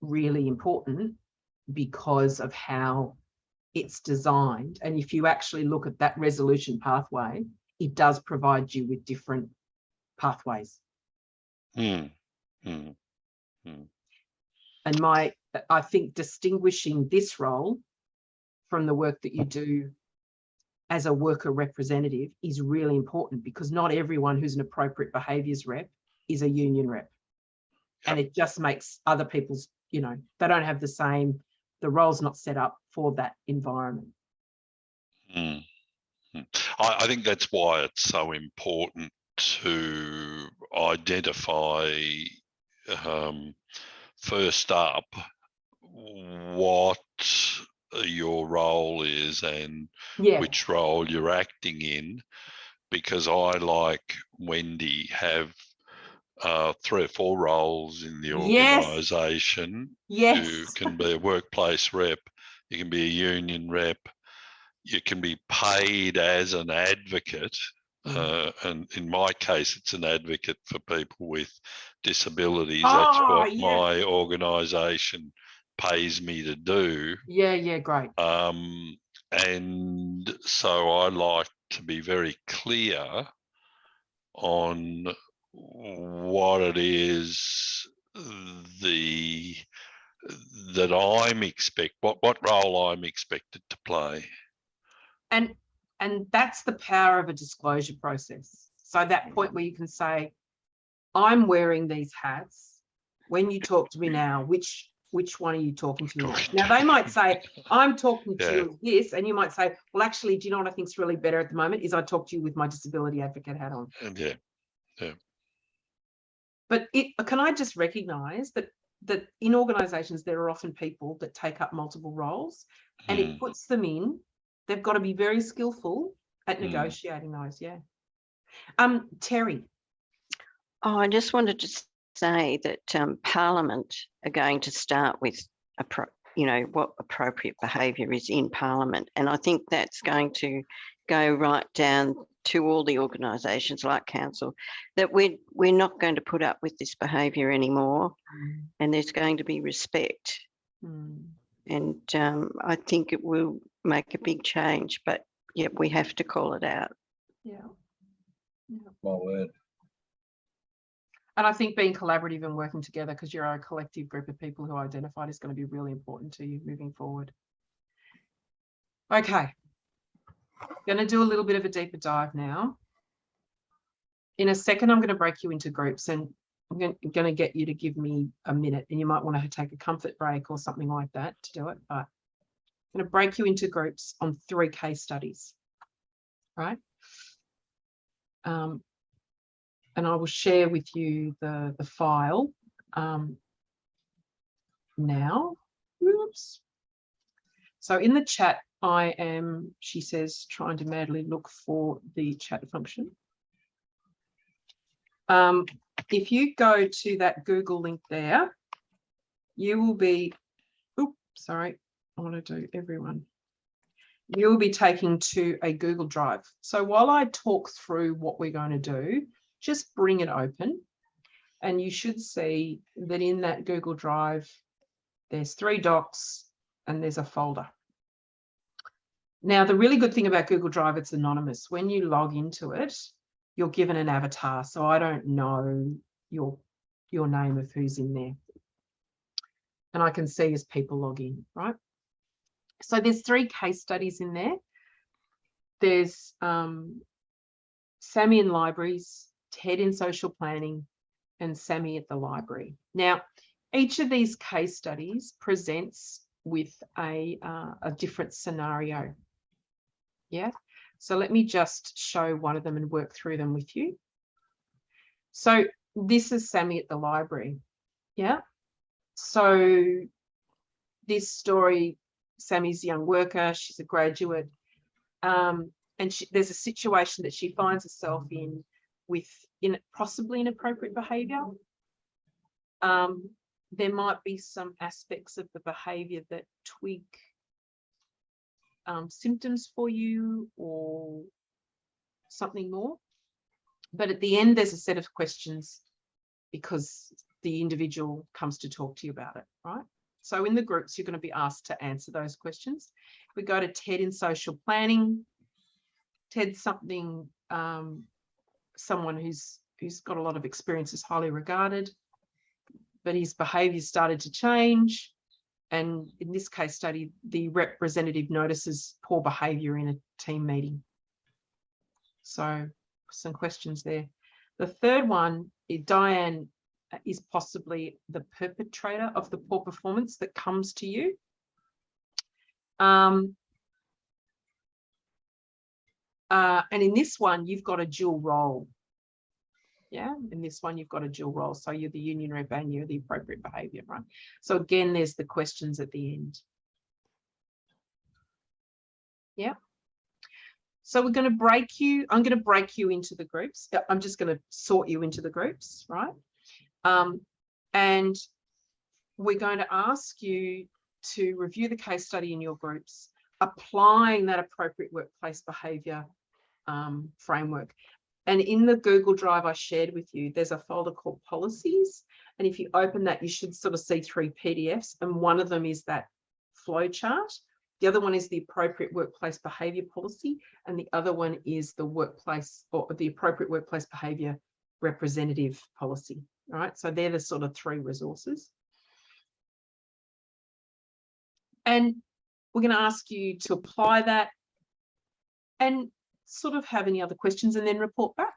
really important because of how it's designed. And if you actually look at that resolution pathway, it does provide you with different pathways. And I think distinguishing this role from the work that you do as a worker representative is really important, because not everyone who's an appropriate behaviours rep is a union rep. And it just makes other people's, they don't have the role's not set up for that environment. I think that's why it's so important to identify first up what your role is and which role you're acting in, because I, like Wendy, have 3 or 4 roles in the organisation. You can be a workplace rep, you can be a union rep, you can be paid as an advocate. And in my case, it's an advocate for people with disabilities. That's what my organisation pays me to do. Great. And so I like to be very clear on what it is that what role I'm expected to play. And that's the power of a disclosure process. So that point where you can say, I'm wearing these hats. When you talk to me now, which one are you talking to me? Now they might say, I'm talking to you this, and you might say, well, actually, do you know what I think is really better at the moment is I talk to you with my disability advocate hat on. But can I just recognise that in organisations there are often people that take up multiple roles, and it puts them in. They've got to be very skillful at negotiating those. Terry. Oh, I just wanted to say that Parliament are going to start with what appropriate behaviour is in Parliament, and I think that's going to go right down to all the organisations like council, that we're not going to put up with this behaviour anymore, and there's going to be respect. And I think it will make a big change, but we have to call it out. My word. And I think being collaborative and working together, because you're a collective group of people who are identified, is going to be really important to you moving forward. Okay. Going to do a little bit of a deeper dive now. In a second, I'm going to break you into groups, and I'm going to get you to give me a minute, and you might want to take a comfort break or something like that to do it. But I'm going to break you into groups on 3 case studies, right? And I will share with you the file now. Oops. So in the chat, I am, she says, trying to madly look for the chat function. If you go to that Google link there, you will be, oops, sorry, I want to do everyone. You will be taken to a Google Drive. So while I talk through what we're going to do, just bring it open, and you should see that in that Google Drive, there's 3 docs and there's a folder. Now, the really good thing about Google Drive, it's anonymous. When you log into it, you're given an avatar, so I don't know your name of who's in there. And I can see as people log in, right? So there's 3 case studies in there. There's Sammy in libraries, Ted in social planning, and Sammy at the library. Now, each of these case studies presents with a different scenario. So let me just show one of them and work through them with you. So this is Sammy at the library. So this story, Sammy's a young worker, she's a graduate, and there's a situation that she finds herself in with possibly inappropriate behaviour. There might be some aspects of the behaviour that tweak symptoms for you or something more. But at the end, there's a set of questions because the individual comes to talk to you about it, right? So in the groups, you're going to be asked to answer those questions. If we go to Ted in social planning, Ted's someone who's got a lot of experience, is highly regarded. but his behaviour started to change. And in this case study, the representative notices poor behaviour in a team meeting. So some questions there. The third one is Diane is possibly the perpetrator of the poor performance that comes to you. And in this one, you've got a dual role. Yeah, in this one, you've got a dual role. So you're the union rep and you're the appropriate behaviour, right? So again, there's the questions at the end. Yeah. So we're going to break you. I'm going to break you into the groups. I'm just going to sort you into the groups, right? And we're going to ask you to review the case study in your groups, applying that appropriate workplace behaviour framework. And in the Google Drive I shared with you, there's a folder called policies. And if you open that, you should sort of see 3 PDFs. And one of them is that flow chart. The other one is the appropriate workplace behaviour policy. And the other one is the workplace or the appropriate workplace behaviour representative policy. All right. So they're the sort of 3 resources. And we're going to ask you to apply that and sort of have any other questions and then report back.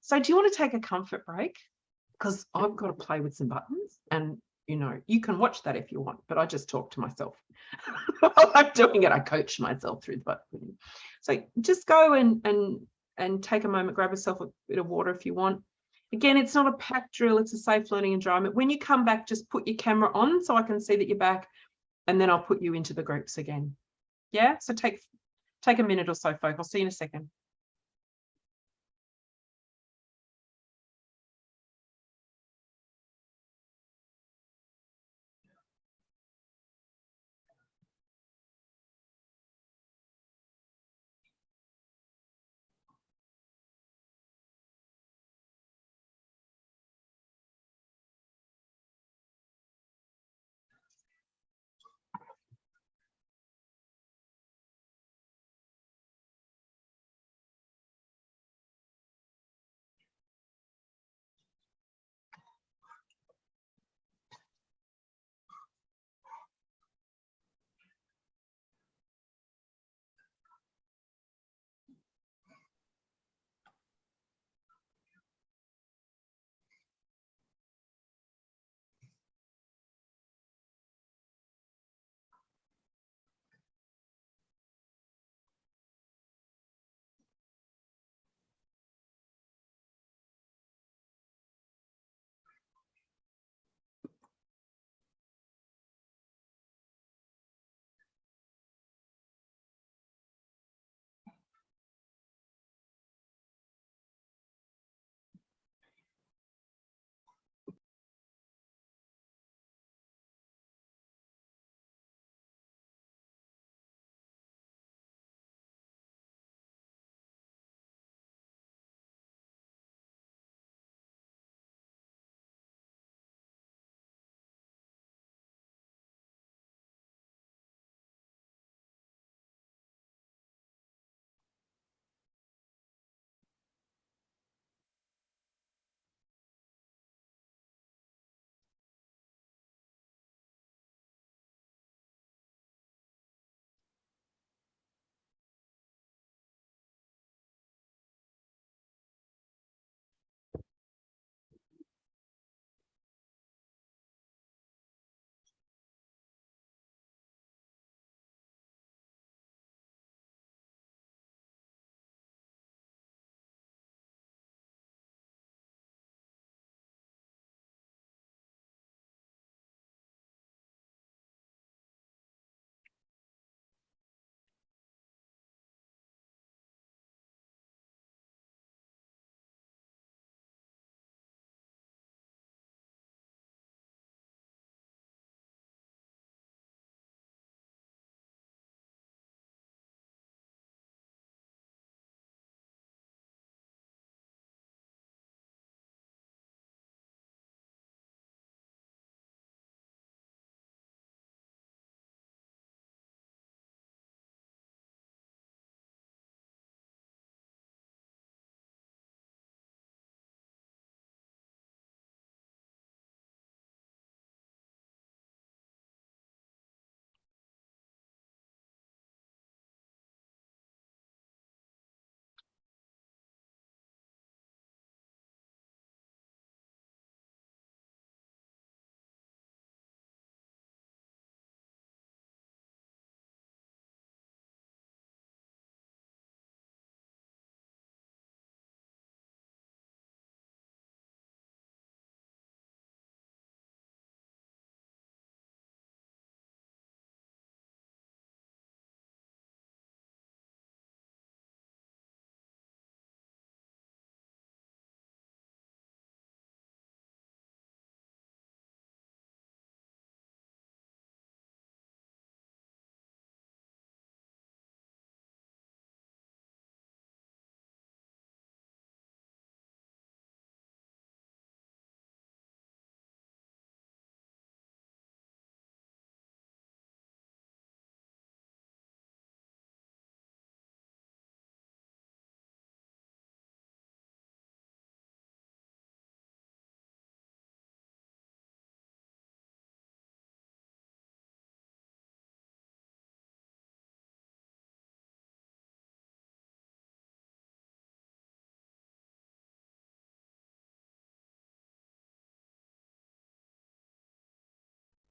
So do you want to take a comfort break? Because I've got to play with some buttons and, you know, you can watch that if you want, but I just talk to myself. While I'm doing it, I coach myself through the button. So just go and take a moment, grab yourself a bit of water if you want. Again, it's not a pack drill, it's a safe learning environment. When you come back, just put your camera on so I can see that you're back, and then I'll put you into the groups again. Yeah, so take a minute or so, folk. I'll see you in a second.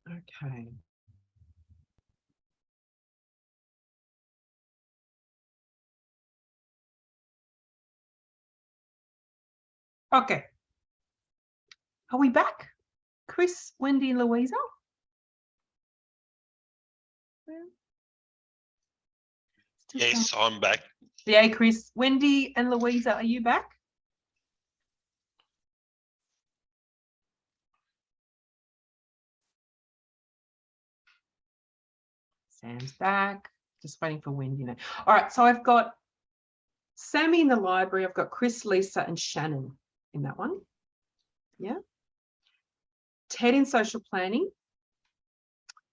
Okay. Okay. Are we back? Chris, Wendy, Louisa? Yes, I'm back. Yeah, Chris, Wendy and Louisa, are you back? Sam's back. Just waiting for Wendy now. All right, so I've got Sammy in the library. I've got Chris, Lisa, and Shannon in that one. Yeah. Ted in social planning.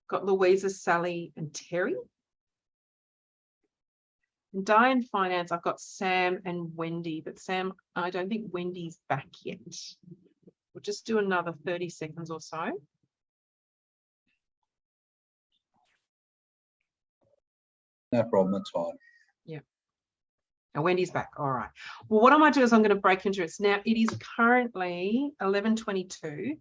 Got Louisa, Sally, and Terry. And Di in finance, I've got Sam and Wendy, but Sam, I don't think Wendy's back yet. We'll just do another 30 seconds or so. No problem, that's fine. Yeah. Now Wendy's back. All right. Well, what I might do is I'm going to break into it. Now it is currently 11:22.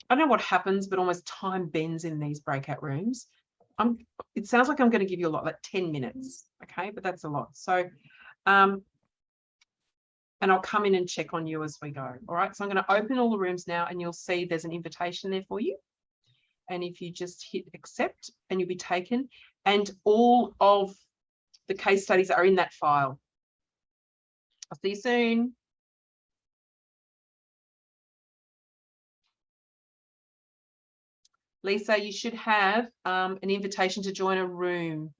I don't know what happens, but almost time bends in these breakout rooms. It sounds like I'm going to give you a lot, like 10 minutes. Okay, but that's a lot. So, and I'll come in and check on you as we go. All right. So I'm going to open all the rooms now, and you'll see there's an invitation there for you. And if you just hit accept, and you'll be taken, and all of the case studies are in that file. I'll see you soon. Lisa, you should have an invitation to join a room.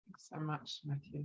Thanks so much, Matthew.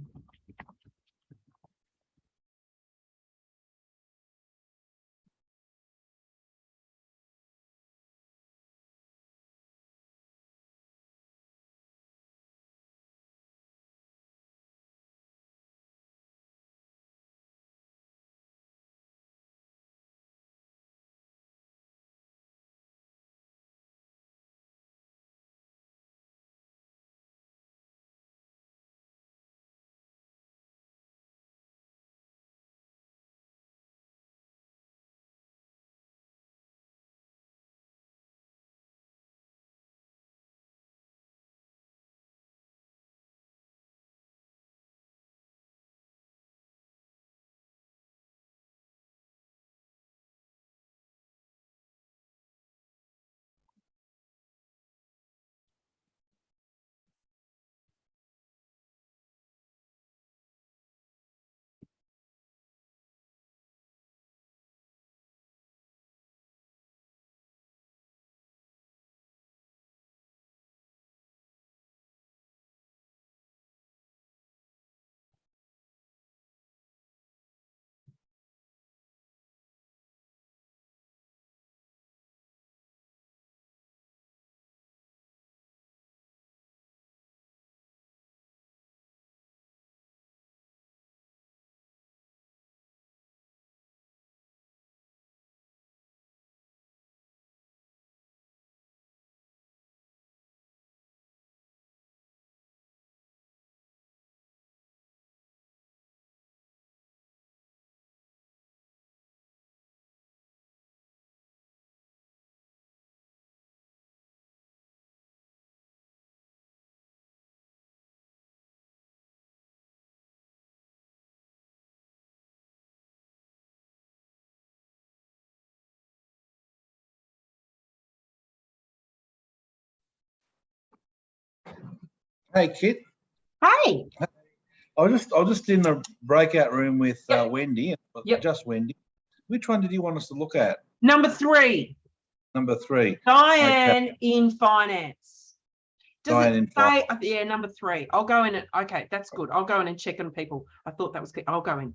Hey, Kit. Hey. I was just in the breakout room with Yep. Wendy. Yep. Just Wendy. Which one did you want us to look at? Number 3. Number 3. Diane in finance. Does Diane it in say, five. yeah, number 3. I'll go in and, okay, that's good. I'll go in and check on people. I thought that was good. I'll go in.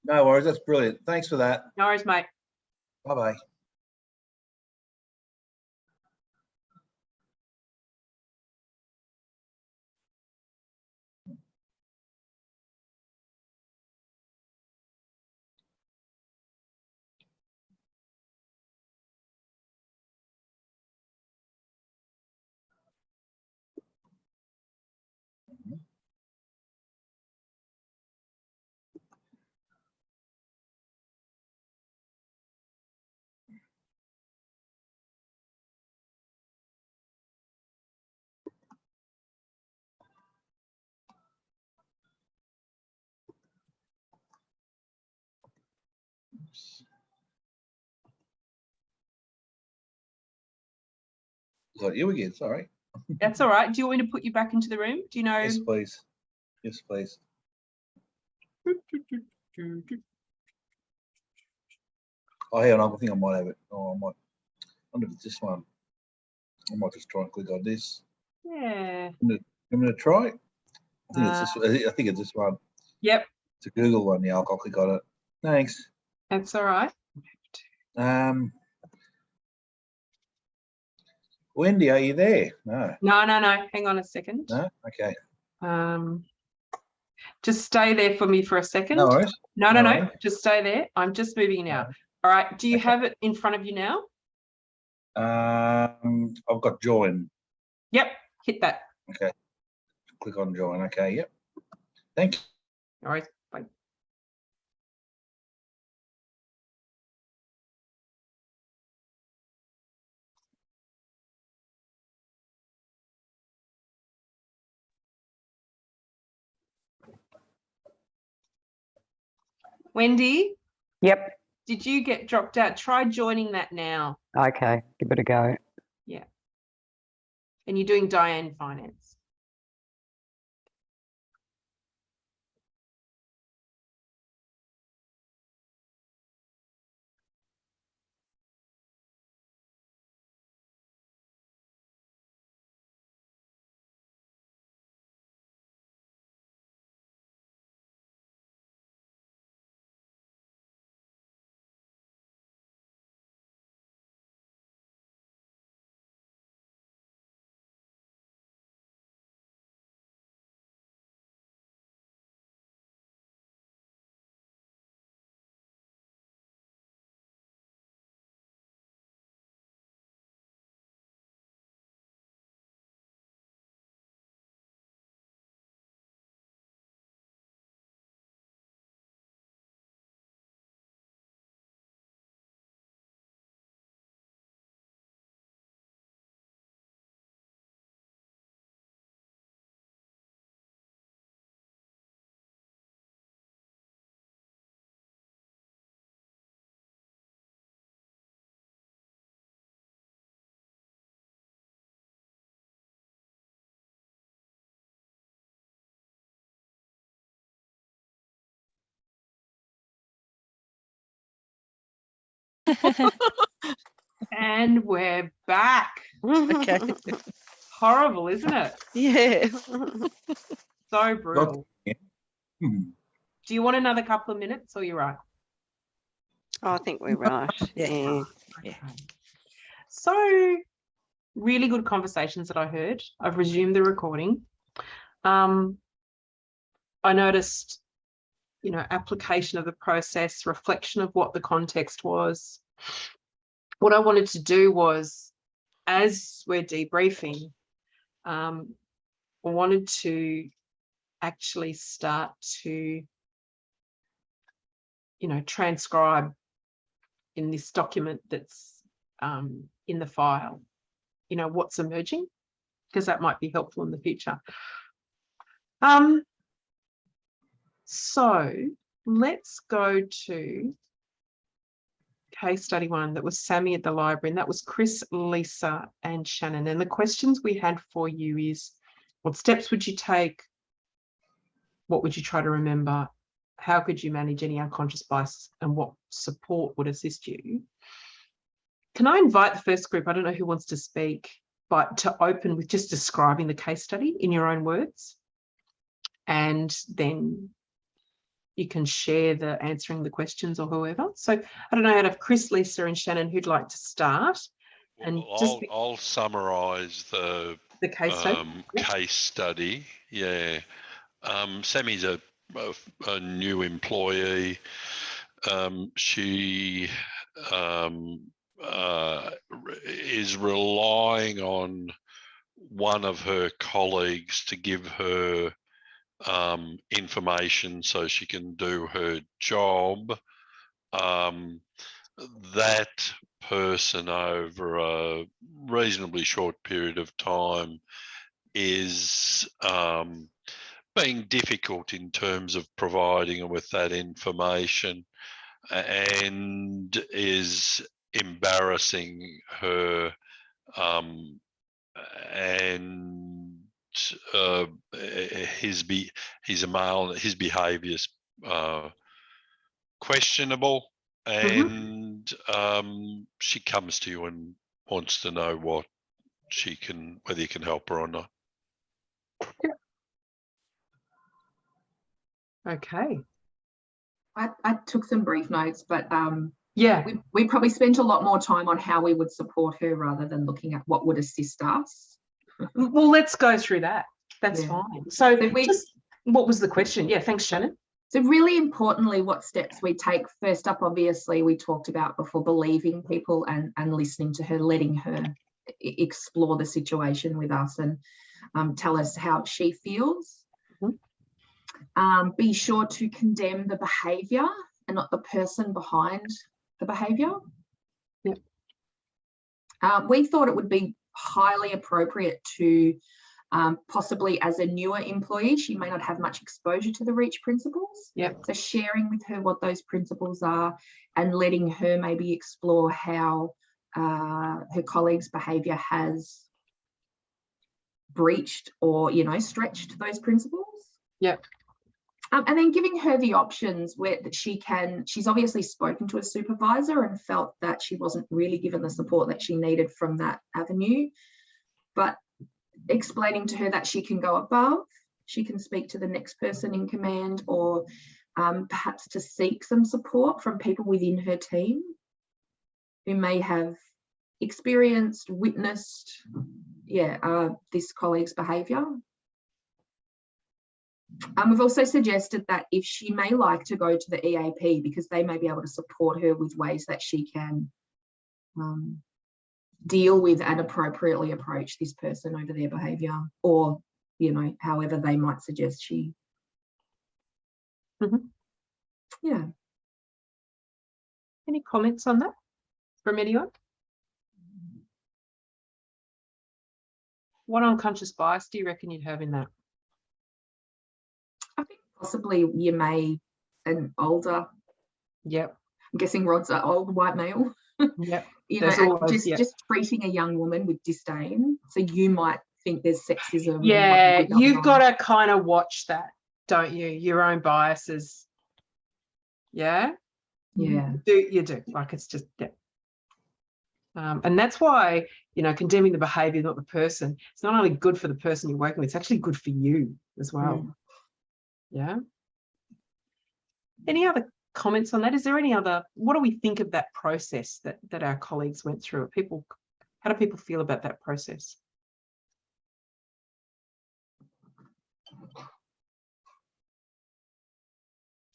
No worries, that's brilliant. Thanks for that. No worries, mate. Bye-bye. Oops. Got you again, sorry. That's all right. Do you want me to put you back into the room? Do you know? Yes, please. Yes, please. Oh, hang on, I think I might have it. Oh, I might. I wonder if it's this one. I might just try and click on this. Yeah. I'm gonna try. I think it's this. I think it's this one. Yep. It's a Google one. Yeah, I'll click on it. Thanks. That's all right. Wendy, are you there? No. No. Hang on a second. No. Okay. Just stay there for me for a second. No worries. No. worries. Just stay there. I'm just moving now. No. All right. Do you Okay. have it in front of you now? I've got join. Yep. Hit that. Okay. Click on join. Okay. Yep. Thank you. All right. Bye. Wendy, Yep. did you get dropped out? Try joining that now. Okay. Give it a go. Yeah. And you're doing Diane Finance. And we're back. Okay. Horrible, isn't it? Yeah. So brutal. Hmm. Do you want another couple of minutes or you're right? I think we're right. Yeah. Yeah. So really good conversations that I heard. I've resumed the recording. I noticed, application of the process, reflection of what the context was. What I wanted to do was, as we're debriefing, I wanted to actually start to, transcribe in this document that's in the file, what's emerging, because that might be helpful in the future. So let's go to case study 1. That was Sammy at the library, and that was Chris, Lisa, and Shannon. And the questions we had for you is, what steps would you take? What would you try to remember? How could you manage any unconscious bias, and what support would assist you? Can I invite the first group? I don't know who wants to speak. but to open with just describing the case study in your own words, and then you can share the answering the questions or whoever. So I don't know, out of Chris, Lisa and Shannon, who'd like to start? And Well, I'll summarise the case study. case study. Yeah. Sammy's a new employee. She is relying on one of her colleagues to give her information so she can do her job. That person, over a reasonably short period of time, is being difficult in terms of providing her with that information, and is embarrassing her, and he's a male, his behaviour's questionable, and she comes to you and wants to know whether you can help her or not. Okay. I took some brief notes, but yeah, we probably spent a lot more time on how we would support her rather than looking at what would assist us. Well, let's go through that. That's fine. So what was the question? Yeah, thanks, Shannon. So really importantly, what steps we take. First up, obviously, we talked about before, believing people and listening to her, letting her explore the situation with us and tell us how she feels. Be sure to condemn the behaviour and not the person behind the behaviour. Yep. We thought it would be highly appropriate to possibly, as a newer employee, she may not have much exposure to the REACH principles. Yep. So sharing with her what those principles are and letting her maybe explore how her colleagues' behaviour has breached or, stretched those principles. Yep. And then giving her the options where that she's obviously spoken to a supervisor and felt that she wasn't really given the support that she needed from that avenue, but explaining to her that she can go above, she can speak to the next person in command, or perhaps to seek some support from people within her team who may have experienced, witnessed, this colleague's behaviour. We've also suggested that if she may like to go to the EAP, because they may be able to support her with ways that she can deal with and appropriately approach this person over their behaviour, or, however they might suggest she. Yeah. Any comments on that from anyone? What unconscious bias do you reckon you'd have in that? I think possibly you may, an older. Yep. I'm guessing Rod's an old white male. Yep. Just treating a young woman with disdain. So you might think there's sexism. Yeah, you've got to kind of watch that, don't you? Your own biases. Yeah. Yeah. You do. Like, it's just, yeah. And that's why, condemning the behaviour, not the person. It's not only good for the person you're working with, it's actually good for you as well. Yeah. Any other comments on that? Is there any other, what do we think of that process that our colleagues went through? How do people feel about that process?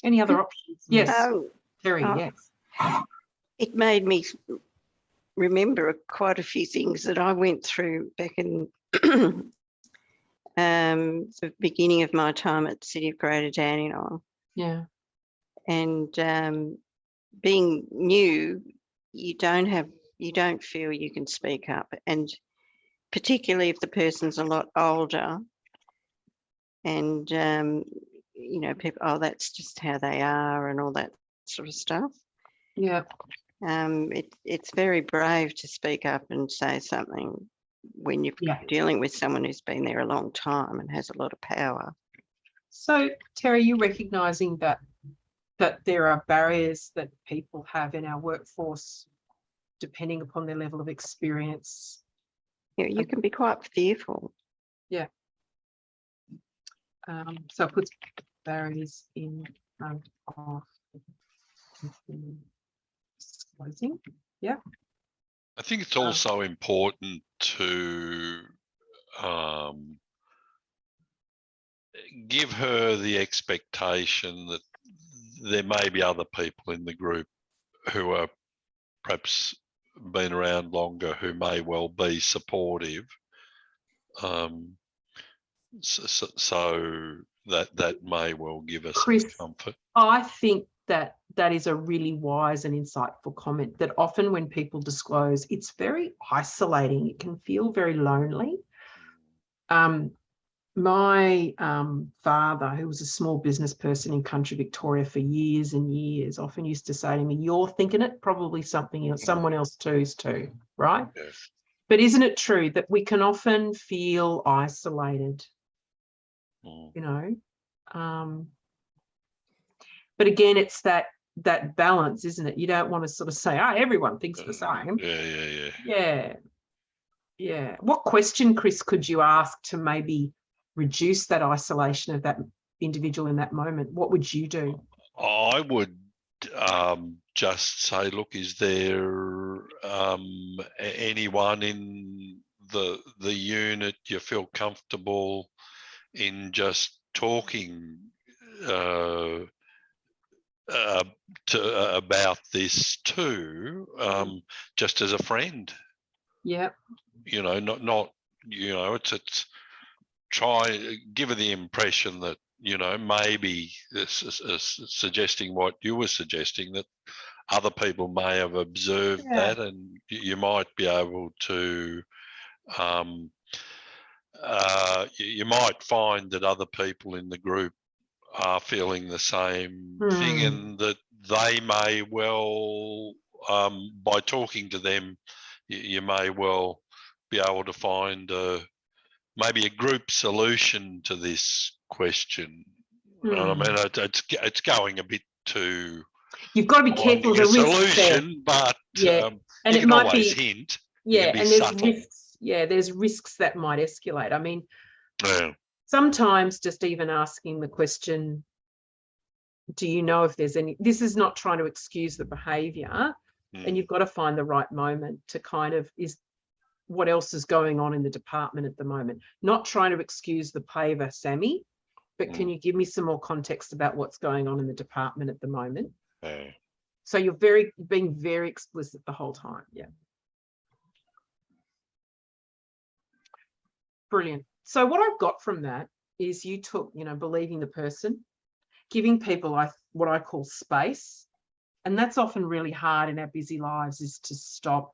Any other options? Yes. Terry, yes. It made me remember quite a few things that I went through back in the beginning of my time at the City of Greater Dandenong. Yeah. And being new, you don't feel you can speak up, and particularly if the person's a lot older, and people, oh, that's just how they are, and all that sort of stuff. Yeah. It's very brave to speak up and say something when you're dealing with someone who's been there a long time and has a lot of power. So, Terry, you recognising that there are barriers that people have in our workforce depending upon their level of experience You can be quite fearful. So it puts barriers in front of disclosing. Yeah. I think it's also important to give her the expectation that there may be other people in the group who are perhaps been around longer who may well be supportive. So that may well give us some Chris, comfort. I think that is a really wise and insightful comment, that often when people disclose, it's very isolating. It can feel very lonely. My father, who was a small business person in country Victoria for years and years, often used to say to me, "You're thinking it, probably something else, someone else too, right?" Yes. But isn't it true that we can often feel isolated? You know, but again, it's that balance, isn't it? You don't want to sort of say, "Oh, everyone thinks the same." Yeah. What question, Chris, could you ask to maybe reduce that isolation of that individual in that moment? What would you do? I would just say, look, is there anyone in the unit you feel comfortable in just talking about this too, just as a friend? Yeah. Not it's try give her the impression that maybe this is suggesting what you were suggesting, that other people may have observed that, and you might be able to you might find that other people in the group are feeling the same thing, and that they may well, by talking to them, you may well be able to find maybe a group solution to this question. I mean, it's going a bit too. You've got to be careful of the risks there. But and you it can might always be hint. and there's subtle. risks. Yeah, there's risks that might escalate. I mean, sometimes just even asking the question, do you know if there's any, this is not trying to excuse the behaviour, and you've got to find the right moment to kind of, is what else is going on in the department at the moment? Not trying to excuse the behaviour, Sammy, but can you give me some more context about what's going on in the department at the moment? So you're being very explicit the whole time. Yeah. Brilliant. So what I've got from that is you took, believing the person, giving people what I call space. And that's often really hard in our busy lives, is to stop.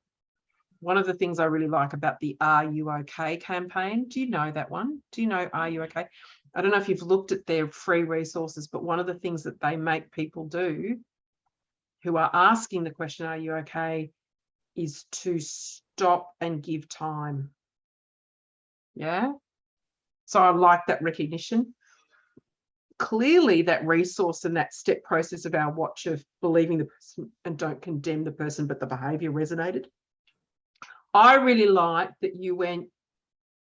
One of the things I really like about the Are You OK campaign, do you know that one? Do you know Are You OK? I don't know if you've looked at their free resources, but one of the things that they make people do who are asking the question, are you okay, is to stop and give time. Yeah. So I like that recognition. Clearly that resource and that step process of our watch of believing the person and don't condemn the person, but the behaviour resonated. I really like that you went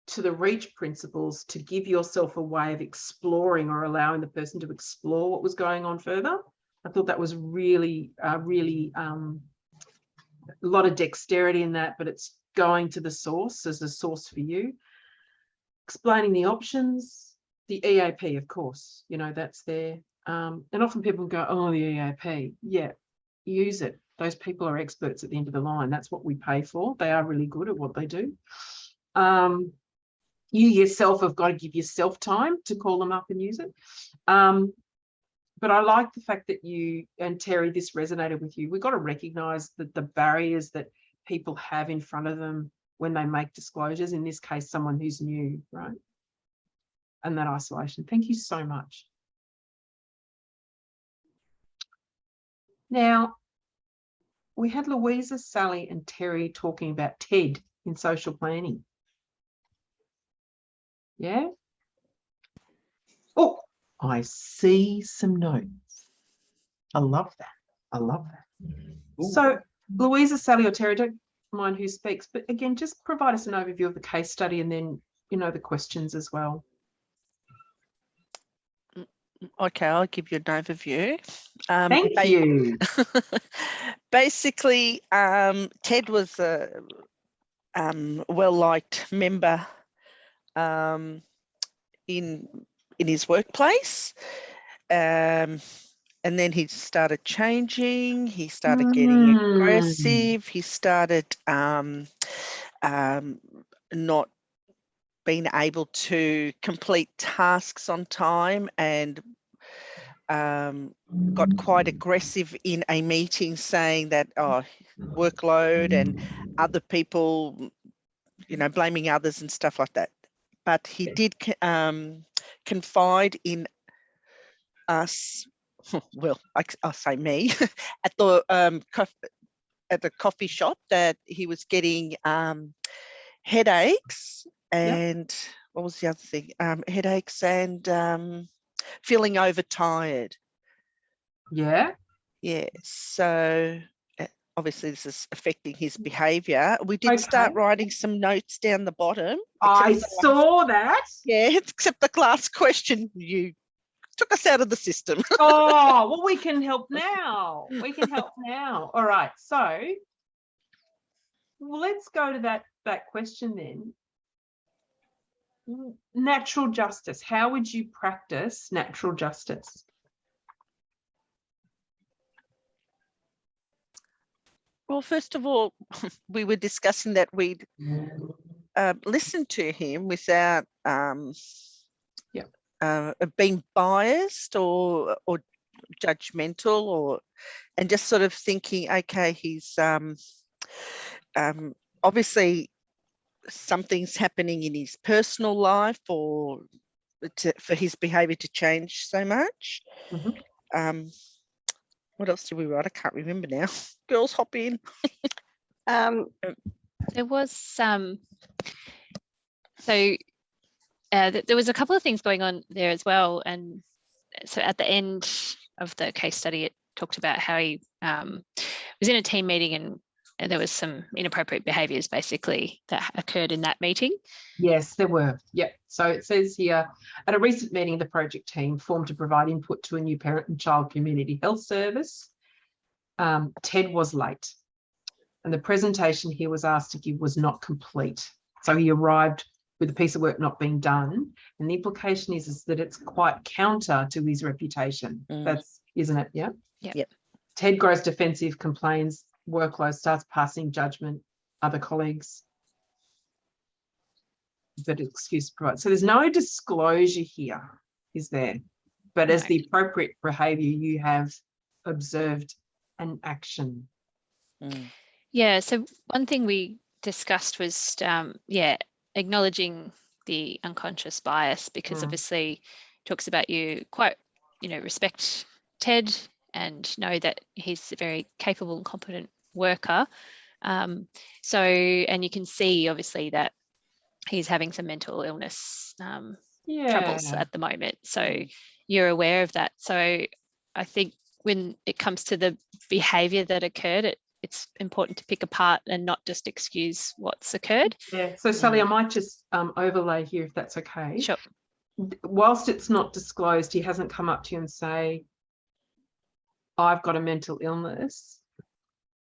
to the reach principles to give yourself a way of exploring or allowing the person to explore what was going on further. I thought that was really, a lot of dexterity in that, but it's going to the source as a source for you. Explaining the options, the EAP, of course, that's there. And often people go, oh, the EAP. Yeah, use it. Those people are experts at the end of the line. That's what we pay for. They are really good at what they do. You yourself have got to give yourself time to call them up and use it. But I like the fact that you, and Terry, this resonated with you. We've got to recognise that the barriers that people have in front of them when they make disclosures, in this case, someone who's new, right? And that isolation. Thank you so much. Now, we had Louisa, Sally and Terry talking about TED in social planning. Yeah? Oh, I see some notes. I love that. I love that. So, Louisa, Sally or Terry, mind who speaks, but again, just provide us an overview of the case study and then, you know, the questions as well. Okay, I'll give you an overview. Thank you. Basically, Ted was a well-liked member in his workplace, and then he started changing. He started getting aggressive. He started not being able to complete tasks on time, and got quite aggressive in a meeting, saying that workload and other people, you know, blaming others and stuff like that. But he did confide in us. Well, I'll say me at the coffee shop that he was getting headaches and what was the other thing? Headaches and feeling overtired. Yeah. Yeah. So obviously this is affecting his behaviour. We did start writing some notes down the bottom. I saw that. Yeah, except the last question, you took us out of the system. Oh, well, we can help now. We can help now. All right. So let's go to that question then. Natural justice. How would you practice natural justice? Well, first of all, we were discussing that we'd listen to him without being biased or judgmental, and just sort of thinking, okay, he's obviously something's happening in his personal life, or for his behaviour to change so much. What else did we write? I can't remember now. Girls, hop in. There was there was a couple of things going on there as well, and so at the end of the case study, it talked about how he was in a team meeting and there was some inappropriate behaviours basically that occurred in that meeting. Yes, there were. Yep. So it says here, at a recent meeting, the project team formed to provide input to a new parent and child community health service. Ted was late, and the presentation he was asked to give was not complete. So he arrived with a piece of work not being done, and the implication is that it's quite counter to his reputation. That's, isn't it? Yeah. Yep. Ted grows defensive, complains, workload, starts passing judgment, other colleagues. That excuse provided. So there's no disclosure here, is there? But as the appropriate behaviour, you have observed an action. Yeah. So one thing we discussed was, acknowledging the unconscious bias, because obviously talks about you quite, respect Ted and know that he's a very capable and competent worker. And you can see obviously that he's having some mental illness troubles at the moment. So you're aware of that. So I think when it comes to the behaviour that occurred, it's important to pick apart and not just excuse what's occurred. Yeah. So Sally, I might just overlay here if that's okay. Sure. Whilst it's not disclosed, he hasn't come up to you and say, I've got a mental illness.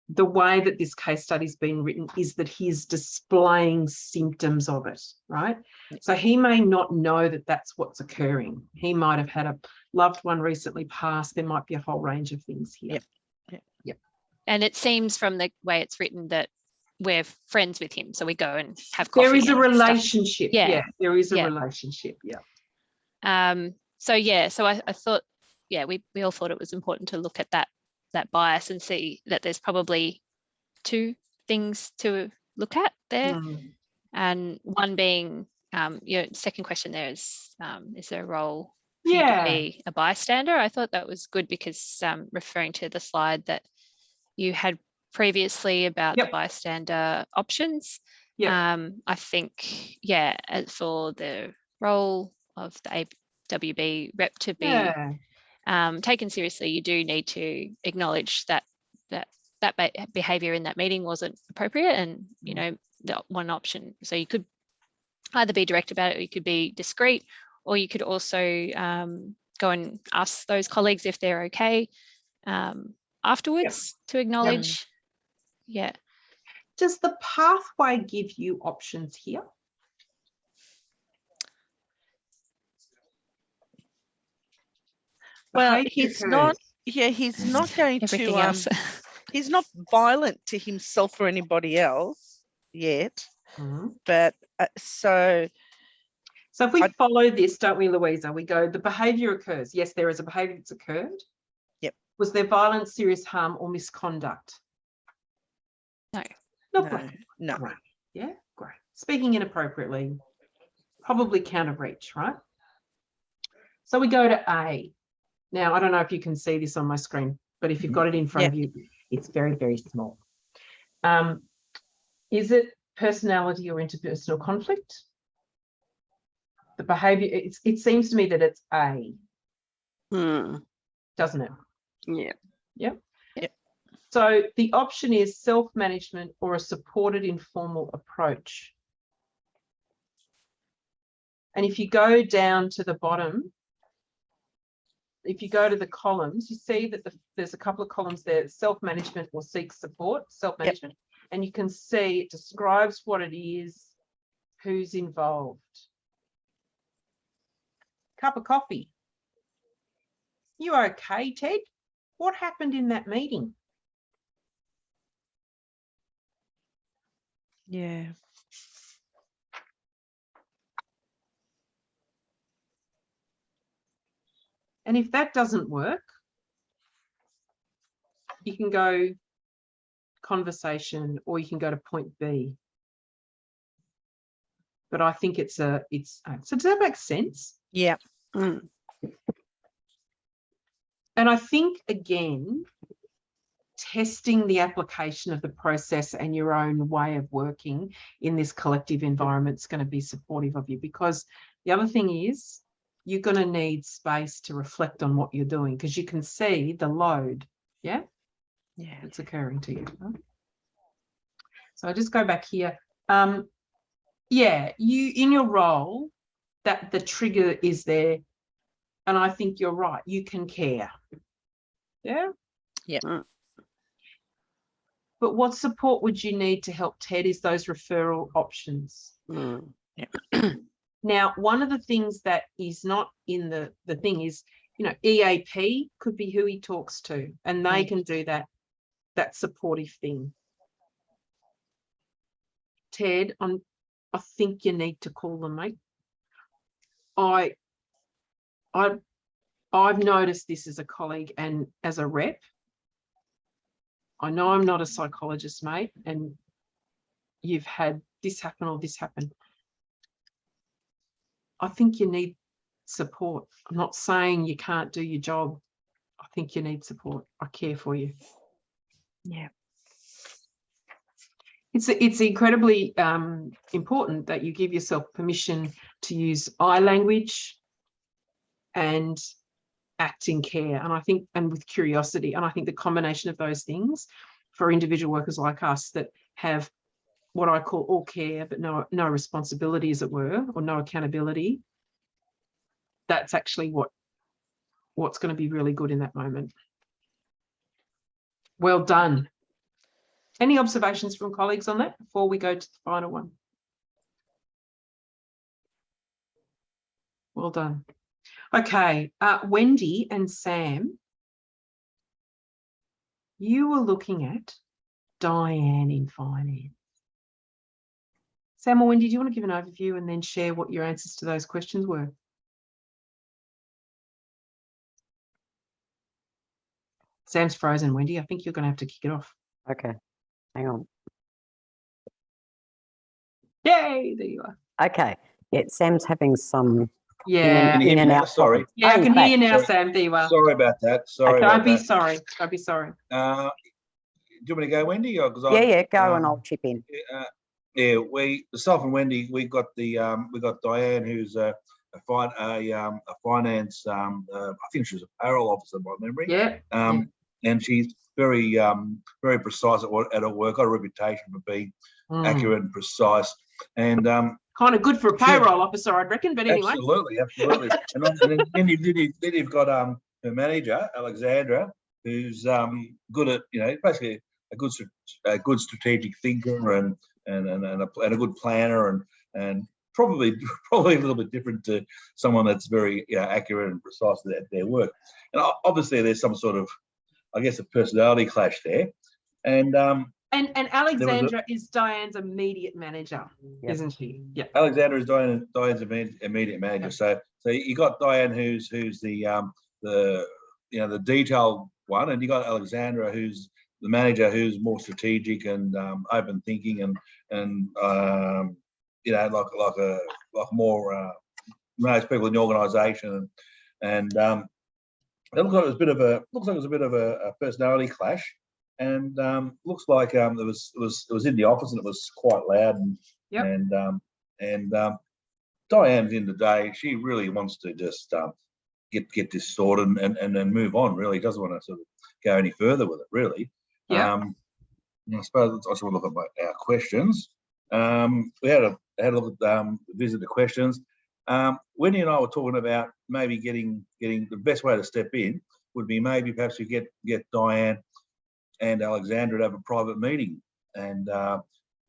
The way that this case study's been written is that he's displaying symptoms of it, right? So he may not know that that's what's occurring. He might have had a loved one recently pass. There might be a whole range of things here. Yep. And it seems from the way it's written that we're friends with him, so we go and have coffee. There is a relationship. Yeah, there is a relationship. Yeah. So I thought, we all thought it was important to look at that bias and see that there's probably two things to look at there. And one being, your second question there is there a role for you to be a bystander? I thought that was good because referring to the slide that you had previously about the bystander options, I think, for the role of the AWB rep to be taken seriously, you do need to acknowledge that that behavior in that meeting wasn't appropriate, and you know, the one option. So you could either be direct about it, or you could be discreet, or you could also go and ask those colleagues if they're okay afterwards to acknowledge. Yeah. Does the pathway give you options here? Well, Behaviour he's not. occurs. Yeah, he's not going Everything to. else. He's not violent to himself or anybody else yet. But so if we follow this, don't we, Louisa? We go, the behaviour occurs. Yes, there is a behaviour that's occurred. Yep. Was there violence, serious harm, or misconduct? No. No. Great. Yeah, great. Speaking inappropriately, probably counter-reach, right? So we go to A. Now, I don't know if you can see this on my screen, but if you've got it in front of you, it's very, very small. Is it personality or interpersonal conflict? The behaviour, it seems to me that it's A, doesn't it? Yeah. Yep. Yep. So the option is self-management or a supported informal approach. And if you go down to the bottom, if you go to the columns, you see that there's a couple of columns there, self-management or seek support, self-management. And you can see it describes what it is, who's involved. Cup of coffee. You okay, Ted? What happened in that meeting? Yeah. And if that doesn't work, you can go conversation, or you can go to point B. But I think so does that make sense? Yeah. And I think, again, testing the application of the process and your own way of working in this collective environment is going to be supportive of you, because the other thing is you're going to need space to reflect on what you're doing, because you can see the load, that's occurring to you. So I just go back here. You in your role, that the trigger is there, and I think you're right. You can care. Yeah. But what support would you need to help Ted is those referral options. Now, one of the things that is not in the thing is, you know, EAP could be who he talks to, and they can do that supportive thing. Ted, I think you need to call them, mate. I've noticed this as a colleague and as a rep. I know I'm not a psychologist, mate, and you've had this happen or this happen. I think you need support. I'm not saying you can't do your job. I think you need support. I care for you. Yeah. It's incredibly important that you give yourself permission to use I language and act in care, and I think, and with curiosity, and I think the combination of those things for individual workers like us that have what I call all care but no responsibility, as it were, or no accountability, that's actually what's going to be really good in that moment. Well done. Any observations from colleagues on that before we go to the final one? Well done. Okay, Wendy and Sam, you were looking at Diane in finance. Sam or Wendy, do you want to give an overview and then share what your answers to those questions were? Sam's frozen, Wendy. I think you're going to have to kick it off. Okay, hang on. Yay, there you are. Okay, yeah, Sam's having some Yeah. in and out. Sorry. Yeah, I Oh, can hear you back. now, Sam. There you are. Sorry about that. Sorry Don't about be that. sorry. Don't be sorry. Do you want me to go, Wendy? Or, Yeah, go and I'll chip in. Myself and Wendy, we got Diane, who's a finance. I think she was a payroll officer by memory. Yeah. and she's very very precise at her work. Got a reputation for being accurate and precise, and kind of good for a payroll officer, I'd reckon. But anyway, absolutely. And then you've got her manager, Alexandra, who's good at, you know, basically a good strategic thinker and a good planner, and probably a little bit different to someone that's very, you know, accurate and precise at their work. And obviously there's some sort of, I guess, a personality clash there. And Alexandra is Diane's immediate manager, isn't she? Yeah. Alexandra is Diane's immediate manager. So you got Diane, who's the you know, the detailed one, and you got Alexandra, who's the manager, who's more strategic and open thinking and you know, like more knows people in the organisation, and it looks like it was a bit of a personality clash. And looks like it was in the office, and it was quite loud. And Diane, at the end of the day, she really wants to just get this sorted and move on. Really doesn't want to sort of go any further with it. Really. Yeah. I suppose I should look at our questions. We had a look at visit the questions. Wendy and I were talking about maybe getting the best way to step in would be maybe perhaps you get Diane and Alexandra to have a private meeting and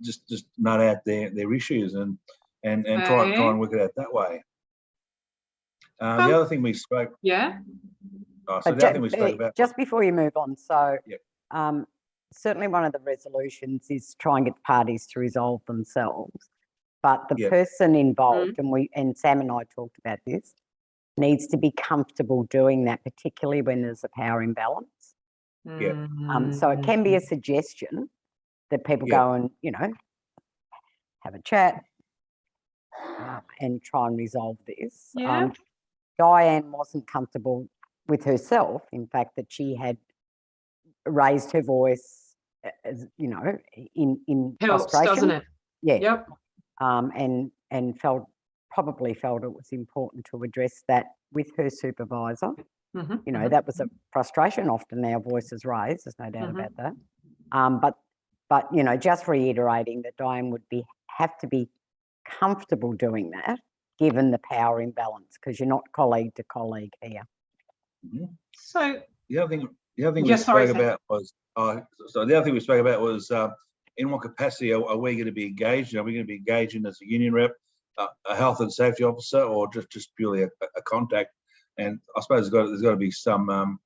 just nut out their issues and try and work it out that way. The other thing we spoke. Yeah. So the other thing we spoke about. Just before you move on, so certainly one of the resolutions is try and get the parties to resolve themselves. But the person involved, and Sam and I talked about this, needs to be comfortable doing that, particularly when there's a power imbalance. So it can be a suggestion that people go and, you know, have a chat and try and resolve this. Diane wasn't comfortable with herself, in fact, that she had raised her voice, as, you know, in helps, frustration. doesn't it? Yeah. Yep. And probably felt it was important to address that with her supervisor. You know, that was a frustration. Often our voices raised, there's no doubt about that. But you know, just reiterating that Diane would have to be comfortable doing that, given the power imbalance, because you're not colleague to colleague here. So the other thing we spoke about was the other thing we spoke about was in what capacity are we going to be engaged? Are we going to be engaging as a union rep, a health and safety officer, or just purely a contact? And I suppose there's got to be some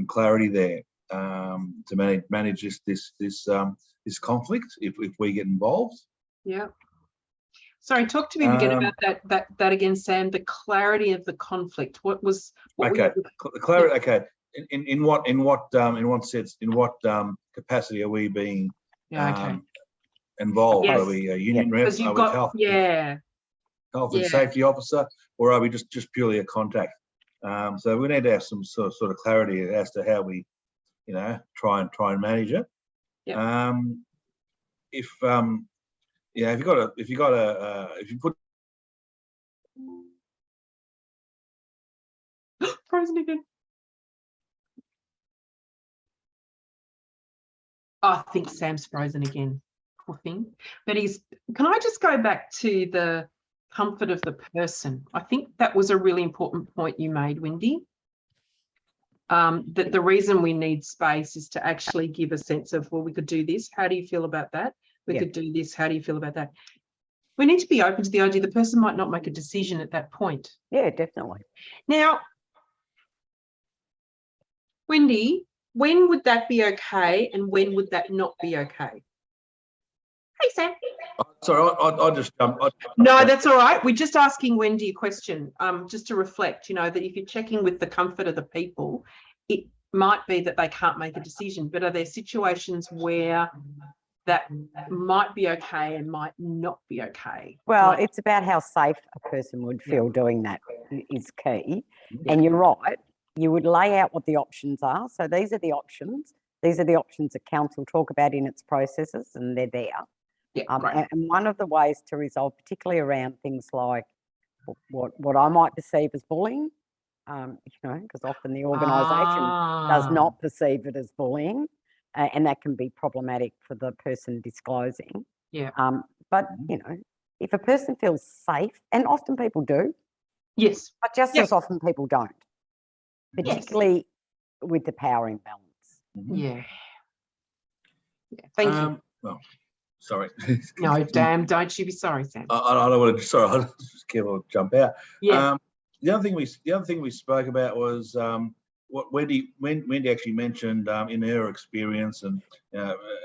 clarity there to manage this conflict if we get involved. Yeah. Sorry, talk to me again about that again, Sam. The clarity of the conflict. What the clarity. Okay. In what sense? In what capacity are we being involved? Are we a union rep? Are we health and safety officer, or are we just purely a contact? So we need to have some sort of clarity as to how we, you know, try and manage it. If you put frozen again. I think Sam's frozen again. Poor thing. But can I just go back to the comfort of the person? I think that was a really important point you made, Wendy. That the reason we need space is to actually give a sense of, well, we could do this. How do you feel about that? We could do this. How do you feel about that? We need to be open to the idea the person might not make a decision at that point. Yeah, definitely. Now, Wendy, when would that be okay and when would that not be okay? Hey, Sam. Sorry, I just No, that's all right. We're just asking Wendy a question, just to reflect, you know, that if you're checking with the comfort of the people, it might be that they can't make a decision, but are there situations where that might be okay and might not be okay? Well, it's about how safe a person would feel doing that is key. And you're right. You would lay out what the options are. So these are the options. These are the options that council talk about in its processes, and they're there. And one of the ways to resolve, particularly around things like what I might perceive as bullying, because often the organisation does not perceive it as bullying, and that can be problematic for the person disclosing. Yeah. But, if a person feels safe, and often people do, Yes. but just as often people don't, particularly with the power imbalance. Yeah. Thank you. Well, sorry. No, damn, don't you be sorry, Sam. I don't want to. Sorry, I just careful to jump out. Yeah. The other thing we spoke about was what Wendy actually mentioned in her experience and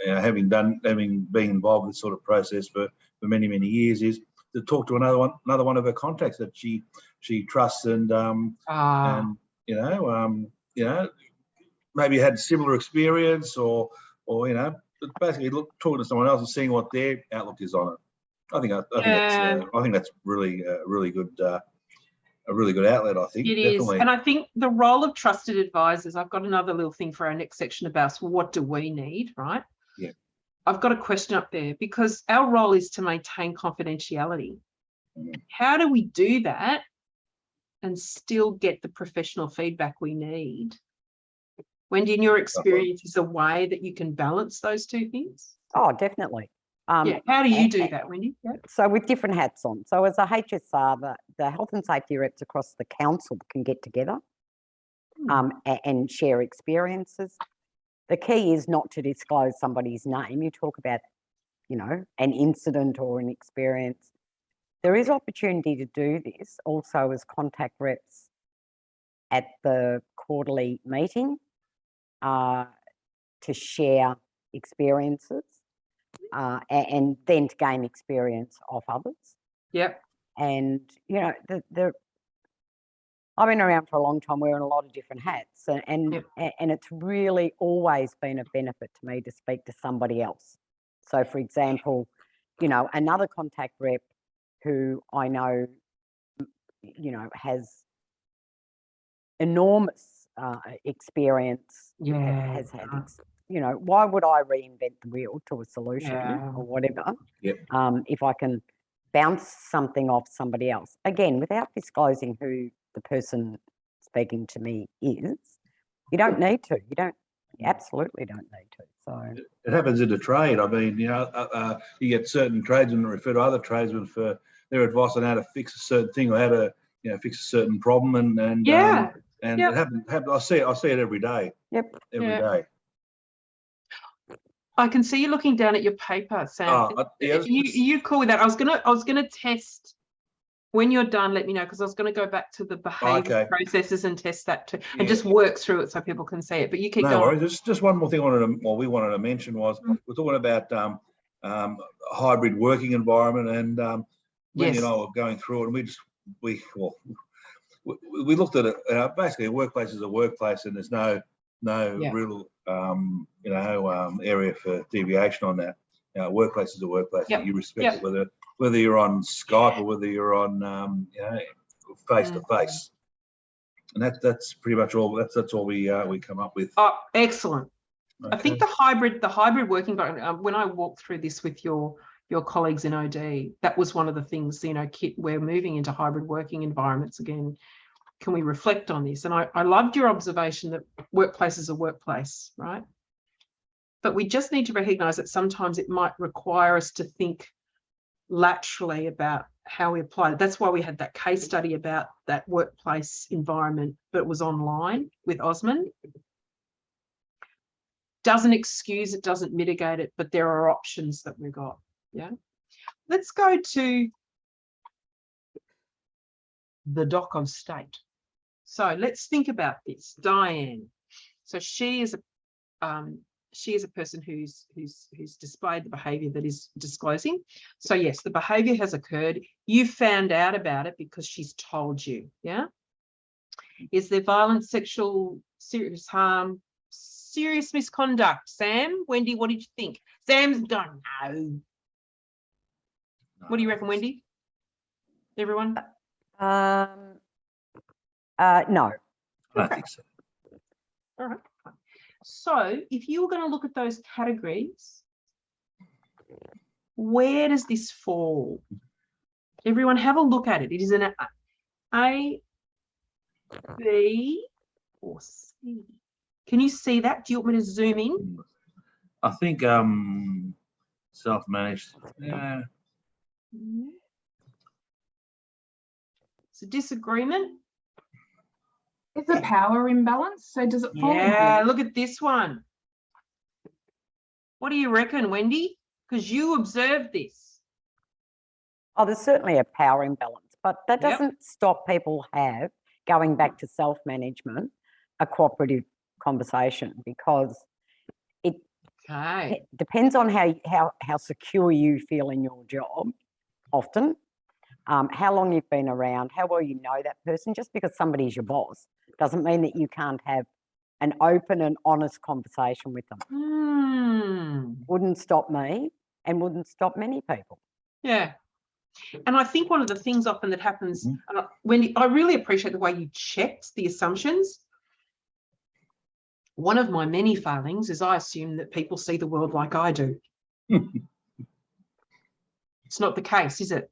having been involved in this sort of process for many years, is to talk to another one of her contacts that she trusts and maybe had similar experience or but basically talking to someone else and seeing what their outlook is on it. I think that's really good. A really good outlet, I think. It definitely. is. And I think the role of trusted advisors, I've got another little thing for our next section about what do we need, right? Yeah. I've got a question up there because our role is to maintain confidentiality. How do we do that and still get the professional feedback we need? Wendy, in your experience, is a way that you can balance those two things? Oh, definitely. Yeah. How do you do that, Wendy? Yeah. So with different hats on. So as a HSR, the health and safety reps across the council can get together and share experiences. The key is not to disclose somebody's name. You talk about, an incident or an experience. There is opportunity to do this also as contact reps at the quarterly meeting to share experiences. And then to gain experience of others. Yep. And, I've been around for a long time wearing a lot of different hats and it's really always been a benefit to me to speak to somebody else. So, for example, another contact rep who I know, has enormous experience, has had why would I reinvent the wheel to a solution or whatever if I can bounce something off somebody else? Again, without disclosing who the person speaking to me is, you don't need to. You absolutely don't need to. So it happens in the trade. I mean, you get certain tradesmen that refer to other tradesmen for their advice on how to fix a certain thing or how to fix a certain problem, and it happens. I see it every day. Yep. Every day. I can see you looking down at your paper, Sam. You cool with that? I was gonna test when you're done. Let me know because I was gonna go back to the behaviour processes and test that too, and just work through it so people can see it. But you keep going. No worries. Just one more thing we wanted to mention was we're talking about hybrid working environment, and when I were going through it, and we looked at it. Basically, a workplace is a workplace, and there's no real area for deviation on that. Workplace is a workplace. You respect it whether you're on Skype or whether you're on face to face, and that's pretty much all. That's all we come up with. Oh, excellent. Okay. I think the hybrid working environment. When I walked through this with your colleagues in OD, that was one of the things. Kit, we're moving into hybrid working environments again. Can we reflect on this? And I loved your observation that workplace is a workplace, right? But we just need to recognise that sometimes it might require us to think laterally about how we apply it. That's why we had that case study about that workplace environment, but it was online with Osmond. Doesn't excuse it, doesn't mitigate it, but there are options that we've got. Yeah. Let's go to the dock of state. So let's think about this. Diane. So she is a person who's displayed the behaviour that is disclosing. So yes, the behaviour has occurred. You found out about it because she's told you. Yeah. Is there violence, sexual, serious harm, serious misconduct? Sam, Wendy, what did you think? Sam's gone no. What do you reckon, Wendy? Everyone? No. I don't think so. All right. So if you were going to look at those categories, where does this fall? Everyone have a look at it. It is an A, B or C? Can you see that? Do you want me to zoom in? I think self-managed. Yeah. It's a disagreement. It's a power imbalance. So does it fall in Yeah, here? look at this one. What do you reckon, Wendy? Because you observed this. Oh, there's certainly a power imbalance, but that Yep. doesn't stop people going back to self-management, a cooperative conversation, because Okay. it depends on how secure you feel in your job often, how long you've been around, how well you know that person. Just because somebody's your boss doesn't mean that you can't have an open and honest conversation with them. Wouldn't stop me and wouldn't stop many people. Yeah. And I think one of the things often that happens, Wendy, I really appreciate the way you checked the assumptions. One of my many failings is I assume that people see the world like I do. It's not the case, is it?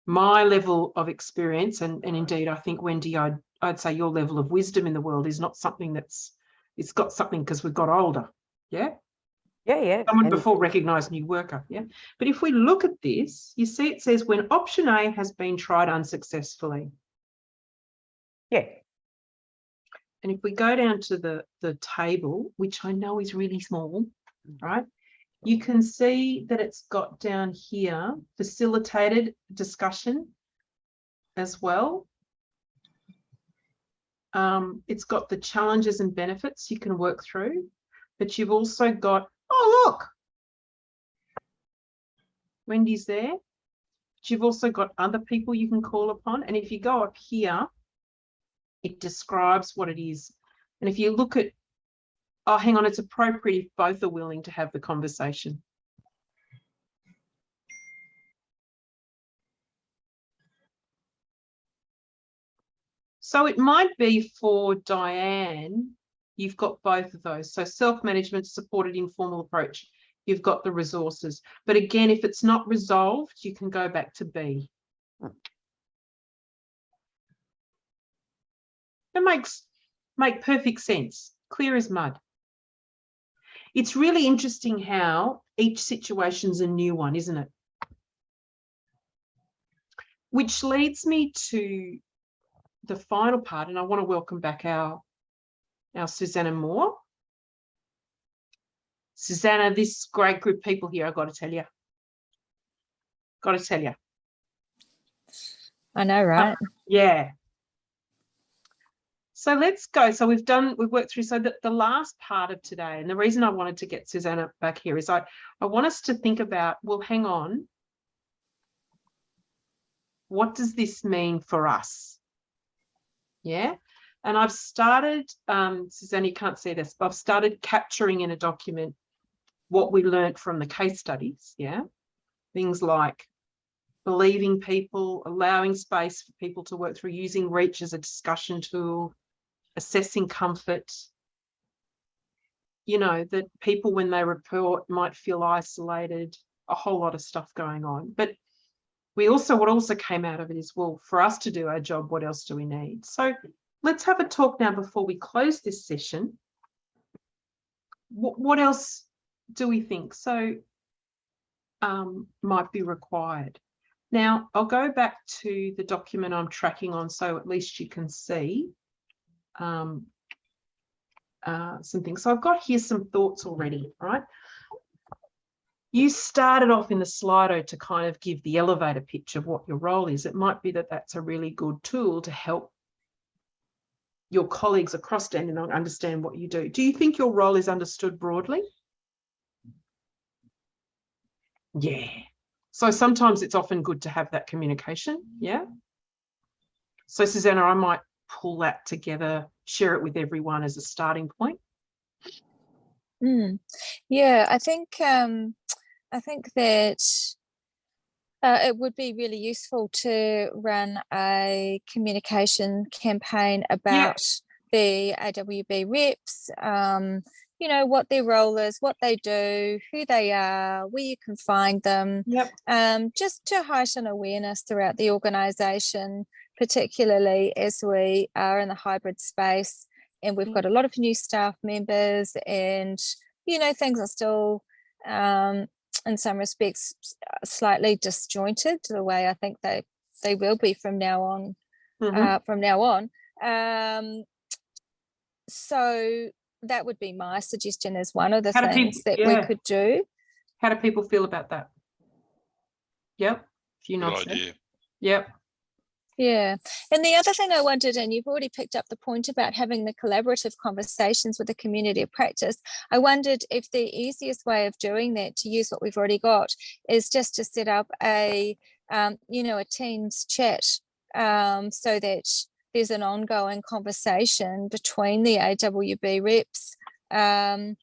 My level of experience, and indeed, I think, Wendy, I'd say your level of wisdom in the world is not something it's got something because we've got older. Yeah? Yeah. Someone before recognised new worker. Yeah. But if we look at this, you see it says when option A has been tried unsuccessfully. Yeah. And if we go down to the table, which I know is really small, right? You can see that it's got down here facilitated discussion as well. It's got the challenges and benefits you can work through, but you've also got, oh, look, Wendy's there. But you've also got other people you can call upon. And if you go up here, it describes what it is. And if you look at, oh, hang on, it's appropriate if both are willing to have the conversation. So it might be for Diane, you've got both of those. So self-management, supported informal approach, you've got the resources. But again, if it's not resolved, you can go back to B. It make perfect sense, clear as mud. It's really interesting how each situation's a new one, isn't it? Which leads me to the final part, and I want to welcome back our Susanna Moore. Susanna, this great group of people here, I've got to tell you. Got to tell you. I know, right? Yeah. So let's go. So we've worked through, so the last part of today, and the reason I wanted to get Susanna back here is I want us to think about, well, hang on. What does this mean for us? Yeah. And I've started, Susanna, you can't see this, but I've started capturing in a document what we learned from the case studies. Yeah. Things like believing people, allowing space for people to work through, using reach as a discussion tool, assessing comfort, you know, that people when they report might feel isolated, a whole lot of stuff going on. But what also came out of it is, well, for us to do our job, what else do we need? So let's have a talk now before we close this session. What else do we think might be required? Now, I'll go back to the document I'm tracking on so at least you can see some things. So I've got here some thoughts already, right? You started off in the Slido to kind of give the elevator pitch of what your role is. It might be that that's a really good tool to help your colleagues across Dandenong understand what you do. Do you think your role is understood broadly? Yeah. So sometimes it's often good to have that communication. Yeah. So Susanna, I might pull that together, share it with everyone as a starting point. Yeah, I think that it would be really useful to run a communication campaign about the AWB reps, you know, what their role is, what they do, who they are, where you can find them, just to heighten awareness throughout the organisation, particularly as we are in the hybrid space and we've got a lot of new staff members, and things are still in some respects slightly disjointed to the way I think they will be from now on. So that would be my suggestion as one of the things that we could do. How do people feel about that? Yep. Few nods. Good idea. Yep. Yeah. And the other thing I wondered, and you've already picked up the point about having the collaborative conversations with the community of practice, I wondered if the easiest way of doing that, to use what we've already got, is just to set up a Teams chat, so that there's an ongoing conversation between the AWB reps, whether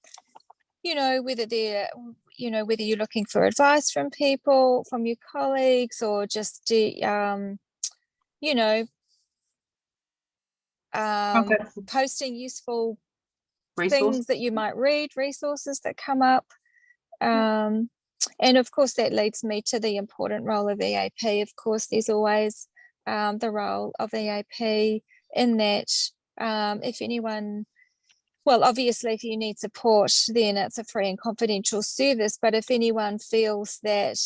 you're looking for advice from people, from your colleagues, or just posting useful things that you might read, resources that come up. And of course, that leads me to the important role of EAP. Of course, there's always the role of EAP in that if anyone, well, obviously, if you need support, then it's a free and confidential service. But if anyone feels that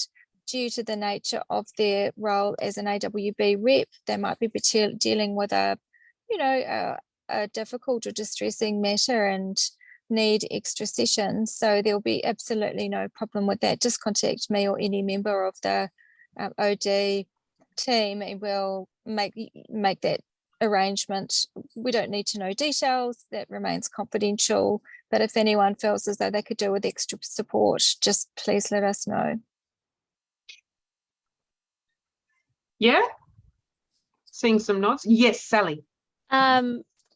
due to the nature of their role as an AWB rep, they might be dealing with a difficult or distressing matter and need extra sessions, so there'll be absolutely no problem with that. Just contact me or any member of the OD team, and we'll make that arrangement. We don't need to know details, that remains confidential, but if anyone feels as though they could do with extra support, just please let us know. Yeah, seeing some nods. Yes, Sally.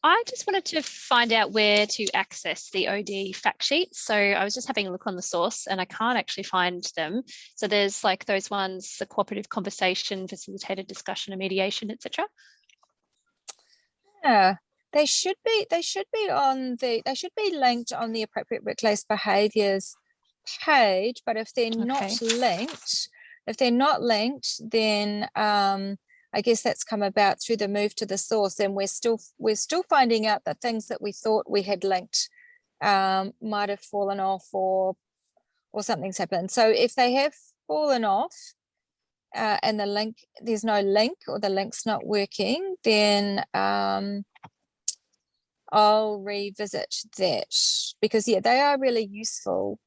I just wanted to find out where to access the OD fact sheets. So I was just having a look on the source and I can't actually find them. So there's like those ones, the cooperative conversation, facilitated discussion and mediation, etc. Yeah, they should be linked on the appropriate workplace behaviours page, but if they're not linked, then I guess that's come about through the move to the source, and we're still finding out that things that we thought we had linked might have fallen off, or something's happened. So if they have fallen off and there's no link, or the link's not working, then I'll revisit that, because they are really useful.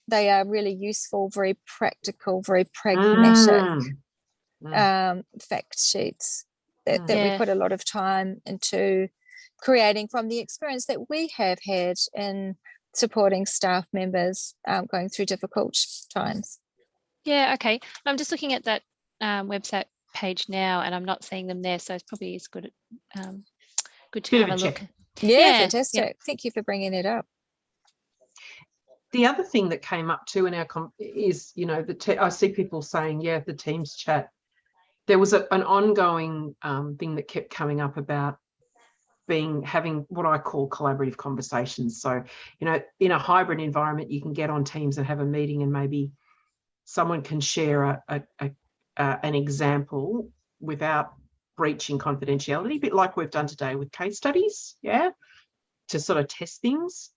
They are really useful, very practical, very pragmatic fact sheets that we put a lot of time into creating from the experience that we have had in supporting staff members going through difficult times. Yeah, okay. I'm just looking at that website page now and I'm not seeing them there, so it's probably as good to have a look. Yeah, fantastic. Yeah. Thank you for bringing it up. The other thing that came up too in our is, I see people saying, the Teams chat. There was an ongoing thing that kept coming up about having what I call collaborative conversations. So, in a hybrid environment, you can get on Teams and have a meeting, and maybe someone can share an example without breaching confidentiality, a bit like we've done today with case studies, to sort of test things.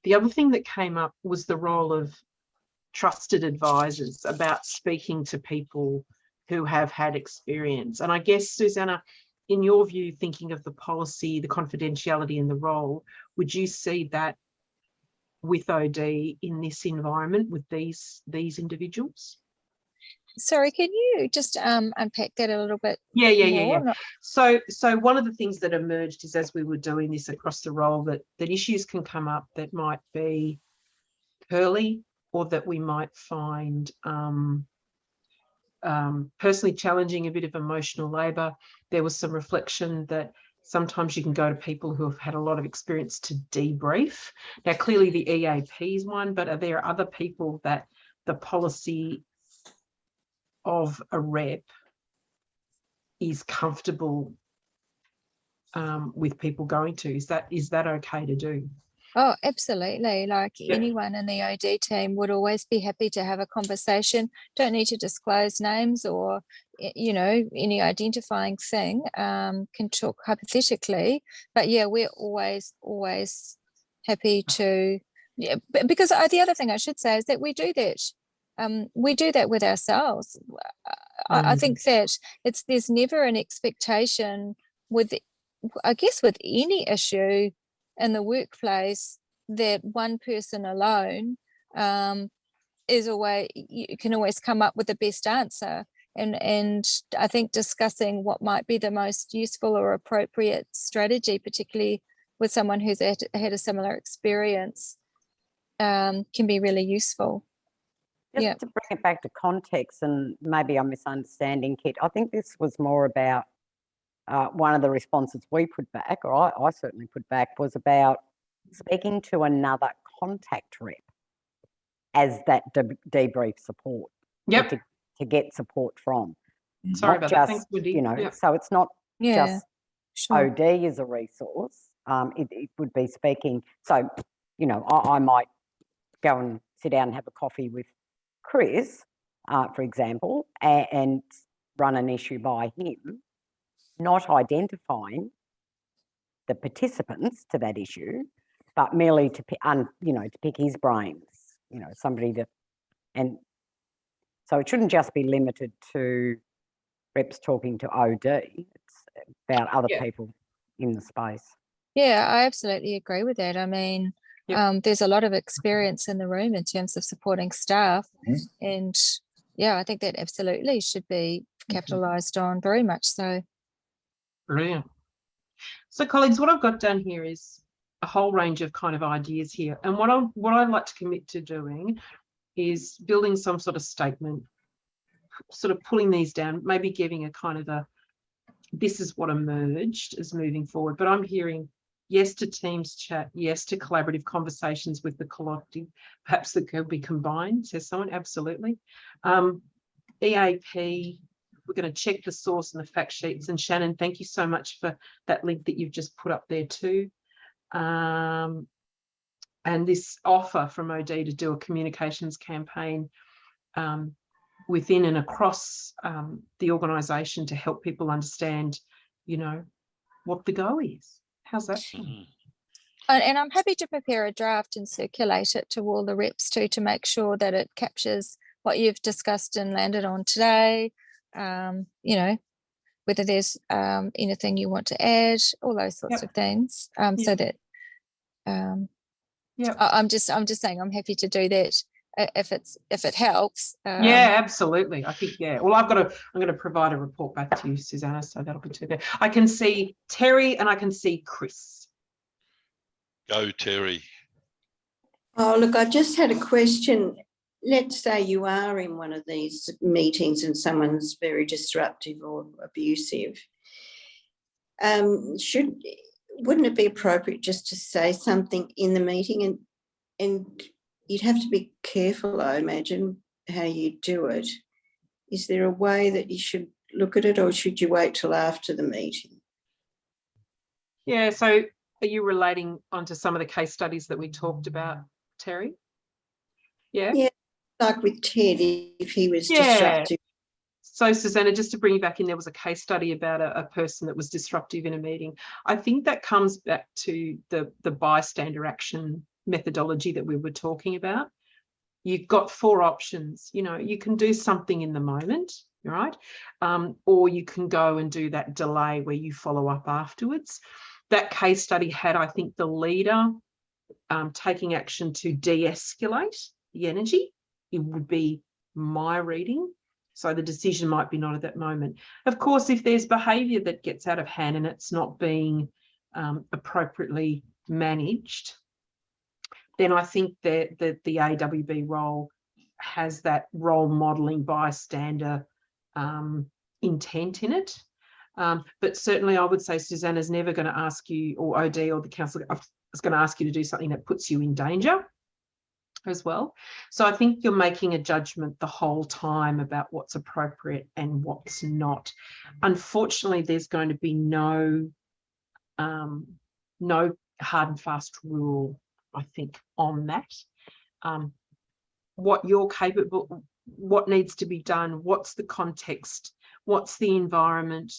The other thing that came up was the role of trusted advisors, about speaking to people who have had experience. And I guess, Susanna, in your view, thinking of the policy, the confidentiality and the role, would you see that with OD in this environment with these individuals? Sorry, can you just unpack that a little bit? Yeah. So one of the things that emerged is, as we were doing this across the role, that issues can come up that might be curly, or that we might find personally challenging, a bit of emotional labour. There was some reflection that sometimes you can go to people who have had a lot of experience to debrief. Now, clearly the EAP is one, but are there other people that the policy of a rep is comfortable with people going to? Is that okay to do? Oh, absolutely. Like Yeah. anyone in the OD team would always be happy to have a conversation. Don't need to disclose names or, you know, any identifying thing. Can talk hypothetically, but yeah, we're always happy to. Yeah, because the other thing I should say is that we do that. We do that with ourselves. I think that there's never an expectation with, I guess, with any issue in the workplace that one person alone is always, you can always come up with the best answer. And I think discussing what might be the most useful or appropriate strategy, particularly with someone who's had a similar experience, can be really useful. Just to bring it back to context, and maybe I'm misunderstanding, Kit, I think this was more about one of the responses we put back, or I certainly put back, was about speaking to another contact rep as that debrief support. Yep. To get support from. Sorry not about just, that. Thanks, Wendy. you know, Yep. so it's not just sure. OD as a resource. It would be speaking. So, you know, I might go and sit down and have a coffee with Chris, for example, and run an issue by him, not identifying the participants to that issue, but merely to you know, to pick his brains, you know, somebody that, and so it shouldn't just be limited to reps talking to OD. It's about other people in the space. Yeah, I absolutely agree with that. I mean, there's a lot of experience in the room in terms of supporting staff, and yeah, I think that absolutely should be capitalised on, very much so. Brilliant. So, colleagues, what I've got down here is a whole range of kind of ideas here, and what I'd like to commit to doing is building some sort of statement, sort of pulling these down, maybe giving a kind of a, this is what emerged as moving forward. But I'm hearing yes to Teams chat, yes to collaborative conversations with the collective, perhaps that could be combined, says someone. Absolutely. EAP, we're going to check the source and the fact sheets. And Shannon, thank you so much for that link that you've just put up there too. And this offer from OD to do a communications campaign within and across the organisation to help people understand, you know, what the go is. How's that? And I'm happy to prepare a draft and circulate it to all the reps too, to make sure that it captures what you've discussed and landed on today. You know, whether there's anything you want to add, all those sorts of things. So that I'm just saying I'm happy to do that if it helps. Yeah, absolutely. I think, yeah. Well, I'm going to provide a report back to you, Susanna, so that'll be too bad. I can see Terry and I can see Chris. Go, Terry. Oh, look, I just had a question. Let's say you are in one of these meetings and someone's very disruptive or abusive. Wouldn't it be appropriate just to say something in the meeting, and you'd have to be careful, I imagine, how you do it. Is there a way that you should look at it, or should you wait till after the meeting? Yeah, so are you relating onto some of the case studies that we talked about, Terry? Yeah. Yeah, like with Ted, if he was disruptive. So, Susanna, just to bring you back in, there was a case study about a person that was disruptive in a meeting. I think that comes back to the bystander action methodology that we were talking about. You've got 4 options. You know, you can do something in the moment, right? Or you can go and do that delay where you follow up afterwards. That case study had, I think, the leader taking action to de-escalate the energy. It would be my reading. So the decision might be not at that moment. Of course, if there's behaviour that gets out of hand and it's not being appropriately managed, then I think that the AWB role has that role modelling bystander intent in it. But certainly I would say Susanna's never going to ask you, or OD or the council is going to ask you to do something that puts you in danger as well. So I think you're making a judgment the whole time about what's appropriate and what's not. Unfortunately, there's going to be no hard and fast rule I think, on that. What you're capable, what needs to be done, what's the context, what's the environment,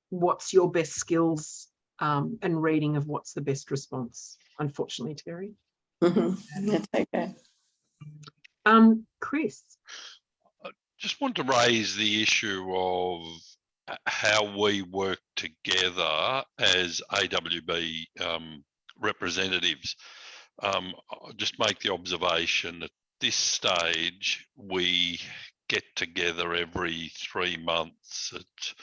what's your best skills, and reading of what's the best response, unfortunately, Terry. That's okay. Chris. Just want to raise the issue of how we work together as AWB representatives. I'll just make the observation at this stage, we get together every 3 months at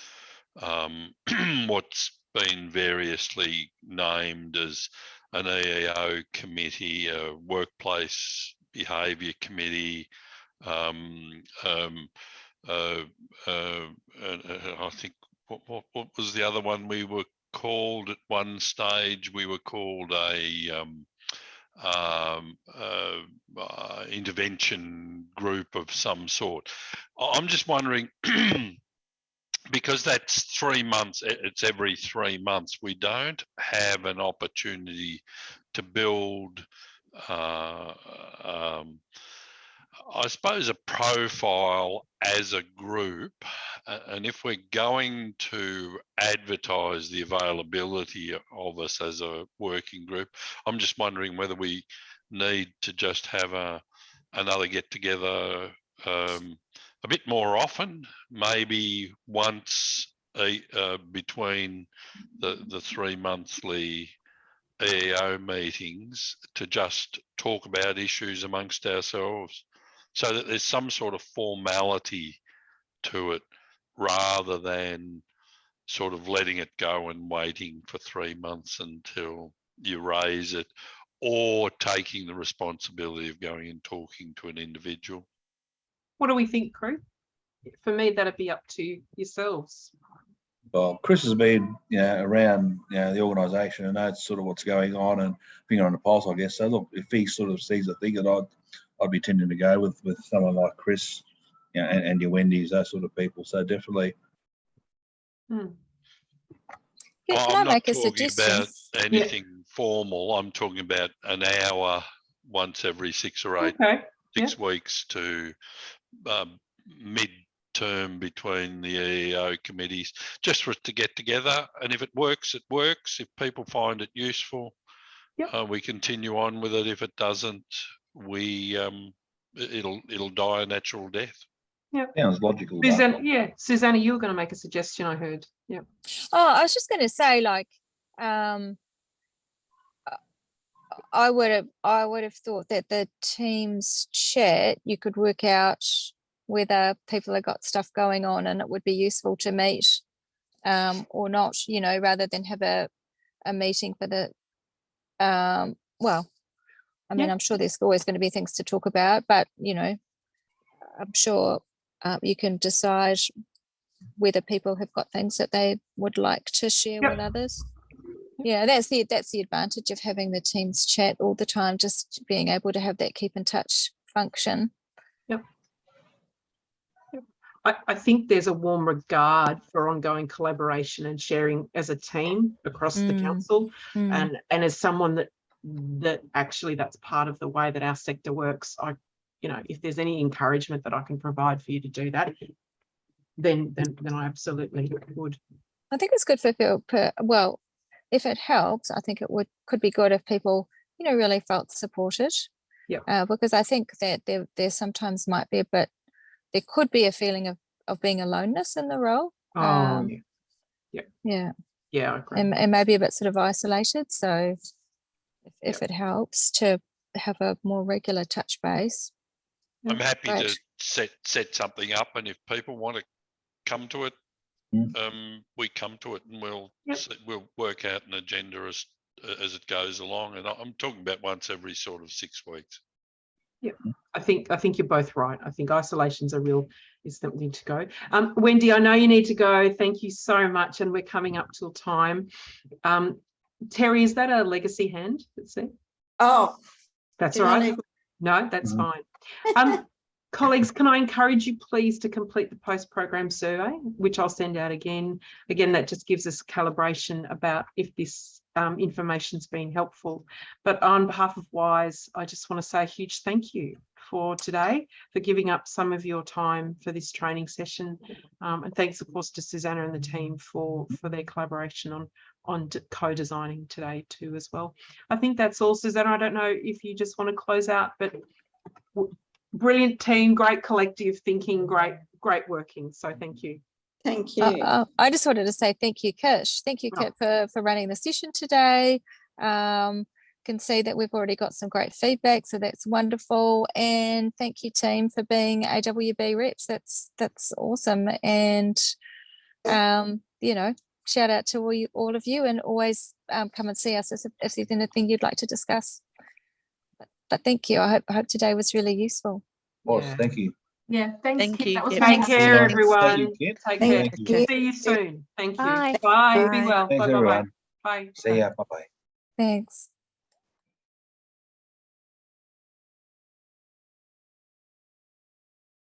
what's been variously named as an EEO committee, a workplace behaviour committee, and I think what was the other one we were called at one stage? We were called a intervention group of some sort. I'm just wondering, because that's 3 months, it's every 3 months, we don't have an opportunity to build I suppose a profile as a group, and if we're going to advertise the availability of us as a working group, I'm just wondering whether we need to just have another get together a bit more often, maybe once between the 3 monthly EEO meetings, to just talk about issues amongst ourselves, so that there's some sort of formality to it, rather than sort of letting it go and waiting for 3 months until you raise it, or taking the responsibility of going and talking to an individual. What do we think, crew? For me, that'd be up to yourselves. Well, Chris has been, around, the organisation, and knows sort of what's going on, and finger on the pulse, I guess. So look, if he sort of sees a thing, that I'd be tending to go with someone like Chris, and your Wendy's, those sort of people. So definitely. Can I make a suggestion? About anything formal. I'm talking about an hour once every 6 or 8 weeks to mid-term between the EEO committees, just for it to get together. And if it works, it works. If people find it useful, we continue on with it. If it doesn't, it'll die a natural death. Yeah, sounds logical. Susanna, you were going to make a suggestion, I heard. Yeah. Oh, I was just going to say, like, I would have thought that the Teams chat, you could work out whether people have got stuff going on, and it would be useful to meet or not, rather than have a meeting for the well, I mean, I'm sure there's always going to be things to talk about, but I'm sure you can decide whether people have got things that they would like to share with others. Yeah, that's the advantage of having the Teams chat all the time, just being able to have that keep in touch function. Yep. I think there's a warm regard for ongoing collaboration and sharing as a team across the council, and as someone that actually that's part of the way that our sector works. If there's any encouragement that I can provide for you to do that, then I absolutely would. I think it's good for well, if it helps, I think it could be good if people, really felt supported. Yeah. Because I think that there sometimes might be there could be a feeling of being aloneness in the role. Oh, yeah. Yeah, I agree. And maybe a bit sort of isolated. So if it helps to have a more regular touch base. I'm happy to set something up, and if people want to come to it, we come to it, and we'll work out an agenda as it goes along. And I'm talking about once every sort of 6 weeks. Yeah, I think you're both right. I think isolation's is something to go. Wendy, I know you need to go. Thank you so much, and we're coming up till time. Terry, is that a legacy hand? Let's see. Oh, that's all right. No, that's fine. Colleagues, can I encourage you please to complete the post-program survey, which I'll send out again. Again, that just gives us calibration about if this information's been helpful. But on behalf of WISE, I just want to say a huge thank you for today, for giving up some of your time for this training session. And thanks, of course, to Susanna and the team for their collaboration on co-designing today too as well. I think that's all. Susanna, I don't know if you just want to close out, but brilliant team, great collective thinking, great working. So thank you. Thank you. I just wanted to say thank you, Kish. Thank you, Kit, for running the session today. Can see that we've already got some great feedback, so that's wonderful. And thank you, team, for being AWB reps. That's awesome. And you know, shout out to all of you, and always come and see us if there's anything you'd like to discuss. But thank you. I hope today was really useful. Was, thank you. Yeah, thanks, Thank Kit. you, That was Kit. Take fantastic. care, everyone. Thank you, Kit. Take Thank care. you. See you soon. Thank you. Bye. Bye. Be Bye. well. Thanks, Bye. everyone. Bye. See ya. Bye-bye. Thanks.